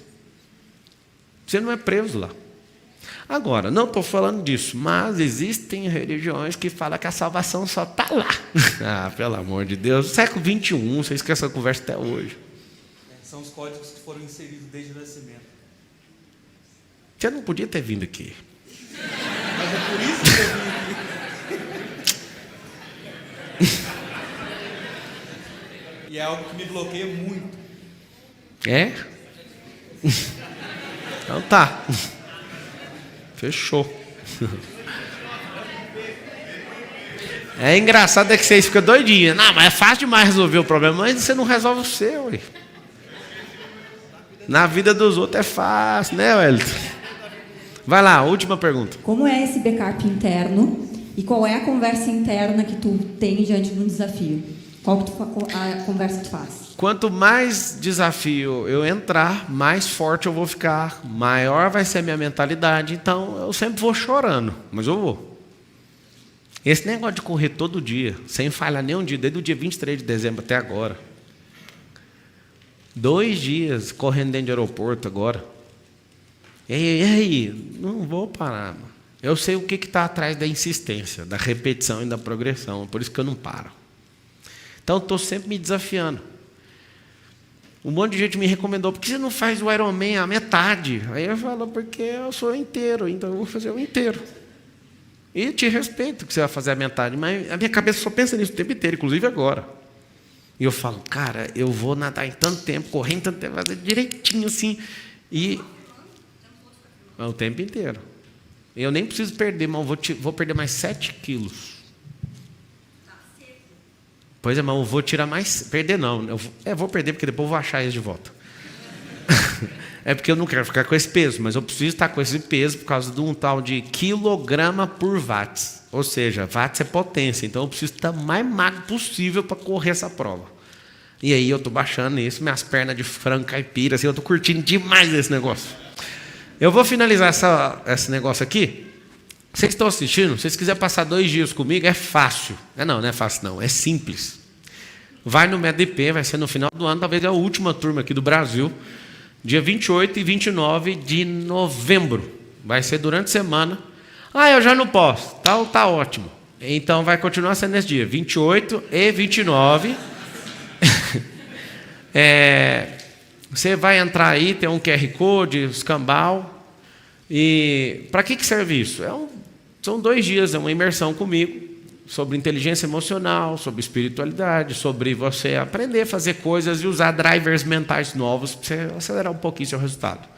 Você não é preso lá. Agora, não estou falando disso, mas existem religiões que falam que a salvação só está lá. Pelo amor de Deus. Século XXI, você esquece essa conversa até hoje. São os códigos que foram inseridos desde o nascimento. Você não podia ter vindo aqui. Mas é por isso que eu vim aqui. E é algo que me bloqueia muito. É? Então tá. Fechou. É engraçado é que vocês ficam doidinhos. Não, mas é fácil demais resolver o problema. Mas você não resolve o seu. Ué. Na vida dos outros é fácil, né, Wellington? Vai lá, última pergunta. Como é esse backup interno e qual é a conversa interna que tu tem diante de um desafio? Qual que a conversa que tu faz? Quanto mais desafio eu entrar, mais forte eu vou ficar, maior vai ser a minha mentalidade. Então, eu sempre vou chorando, mas eu vou. Esse negócio de correr todo dia, sem falhar nenhum dia, desde o dia 23 de dezembro até agora. 2 dias correndo dentro de aeroporto agora. E aí, não vou parar, mano. Eu sei o que está atrás da insistência, da repetição e da progressão, por isso que eu não paro. Então, estou sempre me desafiando. Um monte de gente me recomendou, por que você não faz o Ironman a metade? Aí eu falo, porque eu sou inteiro, então eu vou fazer o inteiro. E te respeito que você vai fazer a metade, mas a minha cabeça só pensa nisso o tempo inteiro, inclusive agora. E eu falo, cara, eu vou nadar em tanto tempo, correr em tanto tempo, fazer direitinho assim, e o tempo inteiro. Eu nem preciso perder, mas eu vou perder mais 7 quilos. Pois é, mas eu vou tirar mais... Perder não. Eu vou perder porque depois eu vou achar eles de volta. É porque eu não quero ficar com esse peso, mas eu preciso estar com esse peso por causa de um tal de quilograma por watts. Ou seja, watts é potência. Então eu preciso estar o mais magro possível para correr essa prova. E aí eu estou baixando isso, minhas pernas de frango caipira, assim, eu estou curtindo demais esse negócio. Eu vou finalizar esse negócio aqui. Vocês que estão assistindo, se vocês quiserem passar 2 dias comigo, é fácil. Não é fácil não, é simples. Vai no MEDP, vai ser no final do ano, talvez é a última turma aqui do Brasil, dia 28 e 29 de novembro. Vai ser durante a semana. Eu já não posso. Tá ótimo. Então vai continuar sendo nesse dia, 28 e 29. Você vai entrar aí, tem um QR Code, escambau. E para que serve isso? São 2 dias, é uma imersão comigo sobre inteligência emocional, sobre espiritualidade, sobre você aprender a fazer coisas e usar drivers mentais novos para você acelerar um pouquinho seu resultado.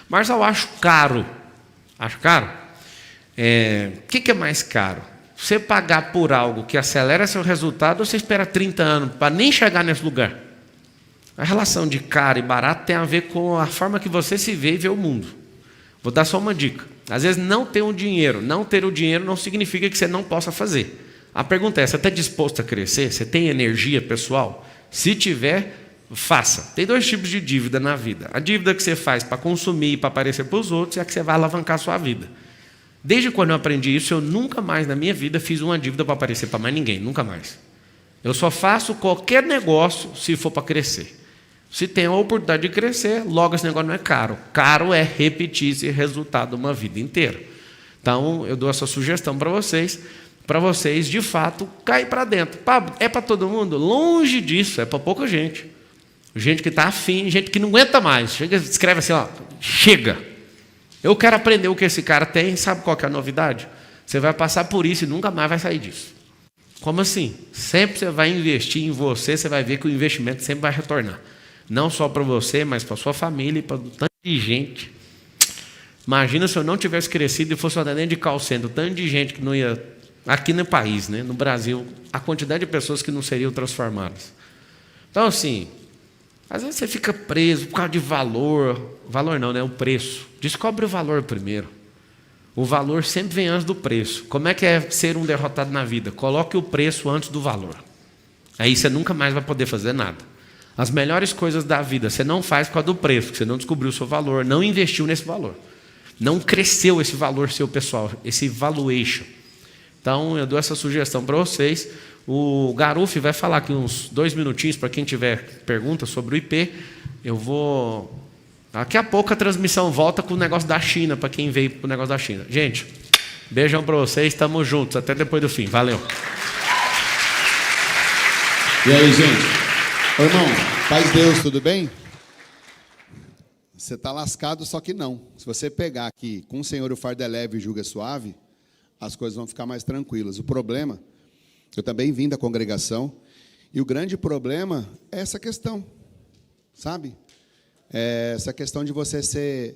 Mas eu acho caro. Acho caro? O que é mais caro? Você pagar por algo que acelera seu resultado ou você espera 30 anos para nem chegar nesse lugar? A relação de caro e barato tem a ver com a forma que você se vê e vê o mundo. Vou dar só uma dica. Às vezes não ter o dinheiro não significa que você não possa fazer. A pergunta é, você está disposto a crescer? Você tem energia pessoal? Se tiver, faça. Tem 2 tipos de dívida na vida. A dívida que você faz para consumir e para aparecer para os outros é a que você vai alavancar a sua vida. Desde quando eu aprendi isso, eu nunca mais na minha vida fiz uma dívida para aparecer para mais ninguém. Nunca mais. Eu só faço qualquer negócio se for para crescer. Se tem a oportunidade de crescer, logo esse negócio não é caro. Caro é repetir esse resultado uma vida inteira. Então, eu dou essa sugestão para vocês, de fato, cair para dentro. Pablo, é para todo mundo? Longe disso, é para pouca gente. Gente que está afim, gente que não aguenta mais. Chega, escreve assim, chega. Eu quero aprender o que esse cara tem, sabe qual que é a novidade? Você vai passar por isso e nunca mais vai sair disso. Como assim? Sempre você vai investir em você, você vai ver que o investimento sempre vai retornar. Não só para você, mas para sua família e para tanto de gente. Imagina se eu não tivesse crescido e fosse um atendente de call center, tanto de gente que não ia aqui no país, né, no Brasil, a quantidade de pessoas que não seriam transformadas. Então, assim, às vezes você fica preso por causa de valor não, né, o preço. Descobre o valor primeiro. O valor sempre vem antes do preço. Como é que é ser um derrotado na vida? Coloque o preço antes do valor. Aí você nunca mais vai poder fazer nada. As melhores coisas da vida você não faz por causa do preço, porque você não descobriu o seu valor, não investiu nesse valor. Não cresceu esse valor seu pessoal, esse valuation. Então, eu dou essa sugestão para vocês. O Garuf vai falar aqui uns 2 minutinhos para quem tiver perguntas sobre o IP. Eu vou... Daqui a pouco a transmissão volta com o negócio da China, para quem veio para o negócio da China. Gente, beijão para vocês, estamos juntos, até depois do fim. Valeu. E aí, gente? Ô, irmão, paz Deus, tudo bem? Você está lascado, só que não. Se você pegar aqui com o Senhor o fardo é leve e o jugo é suave, as coisas vão ficar mais tranquilas. O problema, eu também vim da congregação, e o grande problema é essa questão, sabe? É essa questão de você ser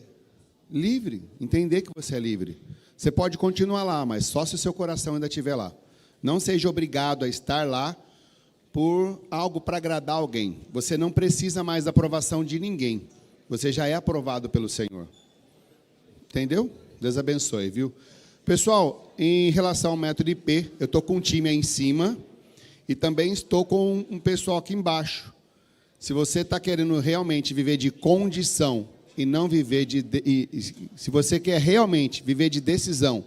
livre, entender que você é livre. Você pode continuar lá, mas só se o seu coração ainda estiver lá. Não seja obrigado a estar lá por algo para agradar alguém. Você não precisa mais da aprovação de ninguém. Você já é aprovado pelo Senhor. Entendeu? Deus abençoe, viu? Pessoal, em relação ao método IP, eu estou com um time aí em cima e também estou com um pessoal aqui embaixo. Se você está querendo realmente viver de condição e não viver se você quer realmente viver de decisão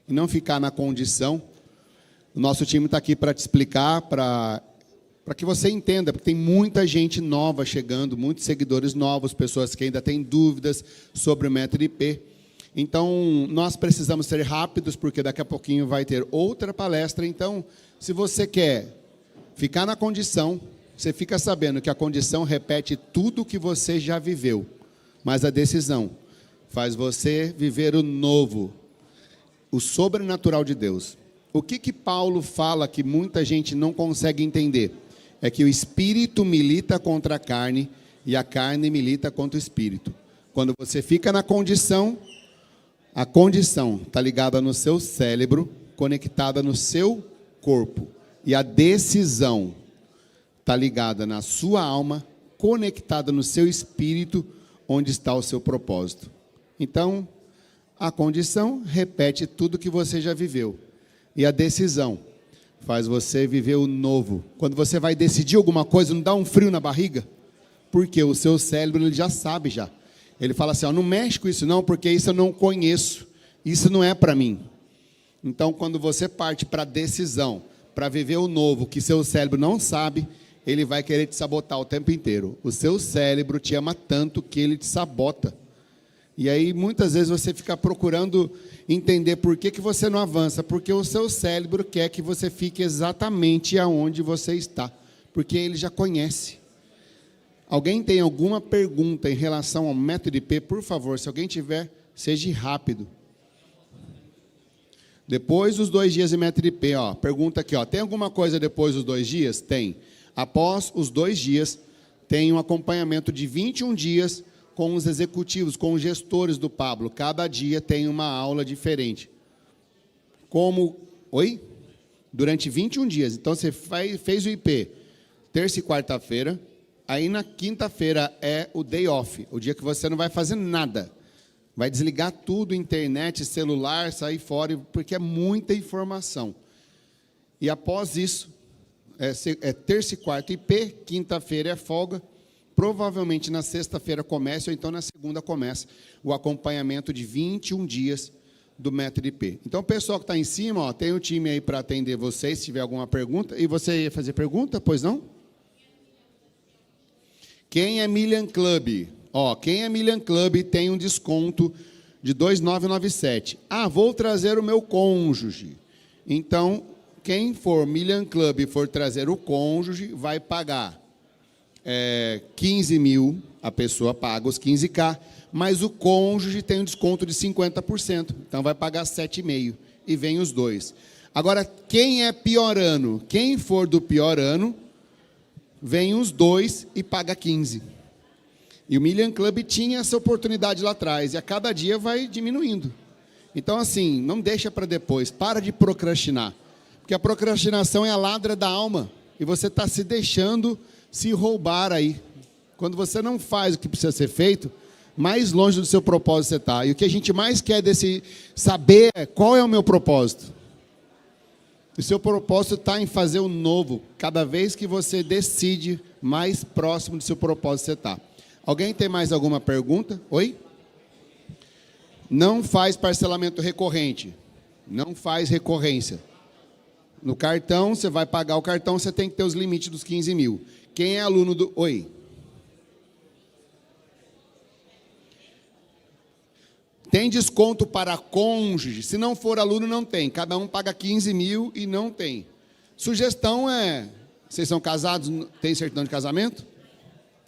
e não ficar na condição, o nosso time está aqui para te explicar, para que você entenda, porque tem muita gente nova chegando, muitos seguidores novos, pessoas que ainda têm dúvidas sobre o método IP. Então, nós precisamos ser rápidos, porque daqui a pouquinho vai ter outra palestra. Então, se você quer ficar na condição, você fica sabendo que a condição repete tudo o que você já viveu, mas a decisão faz você viver o novo, o sobrenatural de Deus. O que Paulo fala que muita gente não consegue entender? É que o espírito milita contra a carne e a carne milita contra o espírito. Quando você fica na condição, a condição está ligada no seu cérebro, conectada no seu corpo. E a decisão está ligada na sua alma, conectada no seu espírito, onde está o seu propósito. Então, a condição repete tudo que você já viveu. E a decisão faz você viver o novo. Quando você vai decidir alguma coisa, não dá um frio na barriga? Porque o seu cérebro ele já sabe já. Ele fala assim, ó, não mexe com isso não, porque isso eu não conheço. Isso não é para mim. Então, quando você parte para a decisão, para viver o novo, que seu cérebro não sabe, ele vai querer te sabotar o tempo inteiro. O seu cérebro te ama tanto que ele te sabota. E aí, muitas vezes, você fica procurando entender por que você não avança. Porque o seu cérebro quer que você fique exatamente aonde você está. Porque ele já conhece. Alguém tem alguma pergunta em relação ao método IP? Por favor, se alguém tiver, seja rápido. Depois dos 2 dias de método IP, ó, pergunta aqui, ó, tem alguma coisa depois dos 2 dias? Tem. Após os 2 dias, tem um acompanhamento de 21 dias com os executivos, com os gestores do Pablo. Cada dia tem uma aula diferente. Como... Oi? Durante 21 dias. Então, você fez o IP terça e quarta-feira. Aí, na quinta-feira, é o day off. O dia que você não vai fazer nada. Vai desligar tudo, internet, celular, sair fora, porque é muita informação. E após isso, é terça e quarta IP, quinta-feira é folga. Provavelmente na sexta-feira começa, ou então na segunda começa, o acompanhamento de 21 dias do método IP. Então, o pessoal que está em cima, ó, tem o time aí para atender vocês, se tiver alguma pergunta. E você ia fazer pergunta, pois não? Quem é Million Club? Ó, quem é Million Club tem um desconto de 2.997. Ah, vou trazer o meu cônjuge. Então, quem for Million Club e for trazer o cônjuge, vai pagar 15 mil, a pessoa paga os 15K, mas o cônjuge tem um desconto de 50%, então vai pagar 7,5, e vem os dois. Agora, quem é pior ano? Quem for do pior ano, vem os dois e paga 15. E o Million Club tinha essa oportunidade lá atrás, e a cada dia vai diminuindo. Então, assim, não deixa para depois. Para de procrastinar. Porque a procrastinação é a ladra da alma. E você está se deixando se roubar aí. Quando você não faz o que precisa ser feito, mais longe do seu propósito você está. E o que a gente mais quer saber é qual é o meu propósito. O seu propósito está em fazer o novo. Cada vez que você decide, mais próximo do seu propósito você está. Alguém tem mais alguma pergunta? Oi? Não faz parcelamento recorrente. Não faz recorrência. No cartão, você vai pagar o cartão, você tem que ter os limites dos 15 mil. Quem é aluno do... Oi? Tem desconto para cônjuge. Se não for aluno, não tem. Cada um paga 15 mil e não tem. Sugestão é... Vocês são casados? Tem certidão de casamento?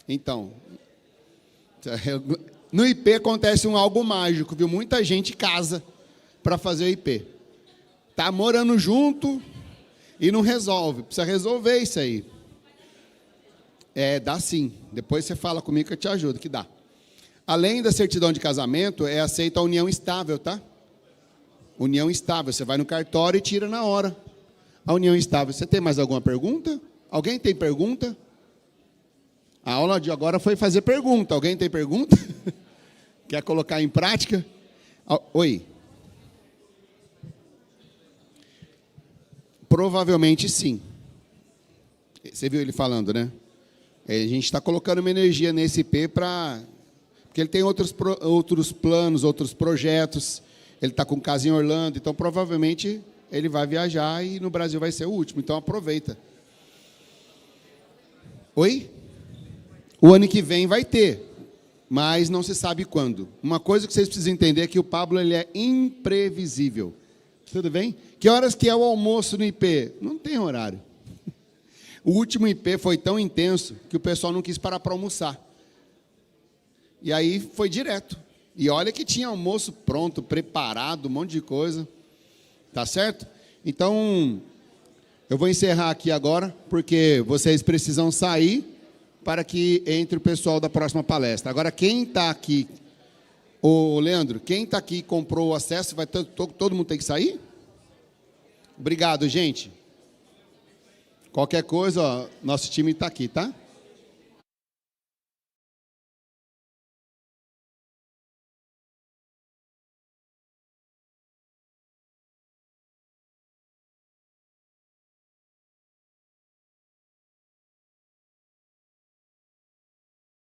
Então... No IP acontece algo mágico, viu? Muita gente casa para fazer o IP. Tá morando junto e não resolve. Precisa resolver isso aí. Dá sim. Depois você fala comigo que eu te ajudo, que dá. Além da certidão de casamento, é aceita a união estável, tá? União estável. Você vai no cartório e tira na hora. A união estável. Você tem mais alguma pergunta? Alguém tem pergunta? A aula de agora foi fazer pergunta. Alguém tem pergunta? Quer colocar em prática? Oi. Provavelmente sim. Você viu ele falando, né? A gente está colocando uma energia nesse IP para... Porque ele tem outros planos, outros projetos. Ele está com casa em Orlando. Então, provavelmente, ele vai viajar e no Brasil vai ser o último. Então, aproveita. Oi? O ano que vem vai ter, mas não se sabe quando. Uma coisa que vocês precisam entender é que o Pablo ele é imprevisível. Tudo bem? Que horas que é o almoço no IP? Não tem horário. O último IP foi tão intenso que o pessoal não quis parar para almoçar. E aí foi direto. E olha que tinha almoço pronto, preparado, um monte de coisa. Tá certo? Então, eu vou encerrar aqui agora, porque vocês precisam sair para que entre o pessoal da próxima palestra. Agora, quem está aqui, ô Leandro, quem está aqui e comprou o acesso, todo mundo tem que sair? Obrigado, gente. Qualquer coisa, ó, nosso time está aqui, tá?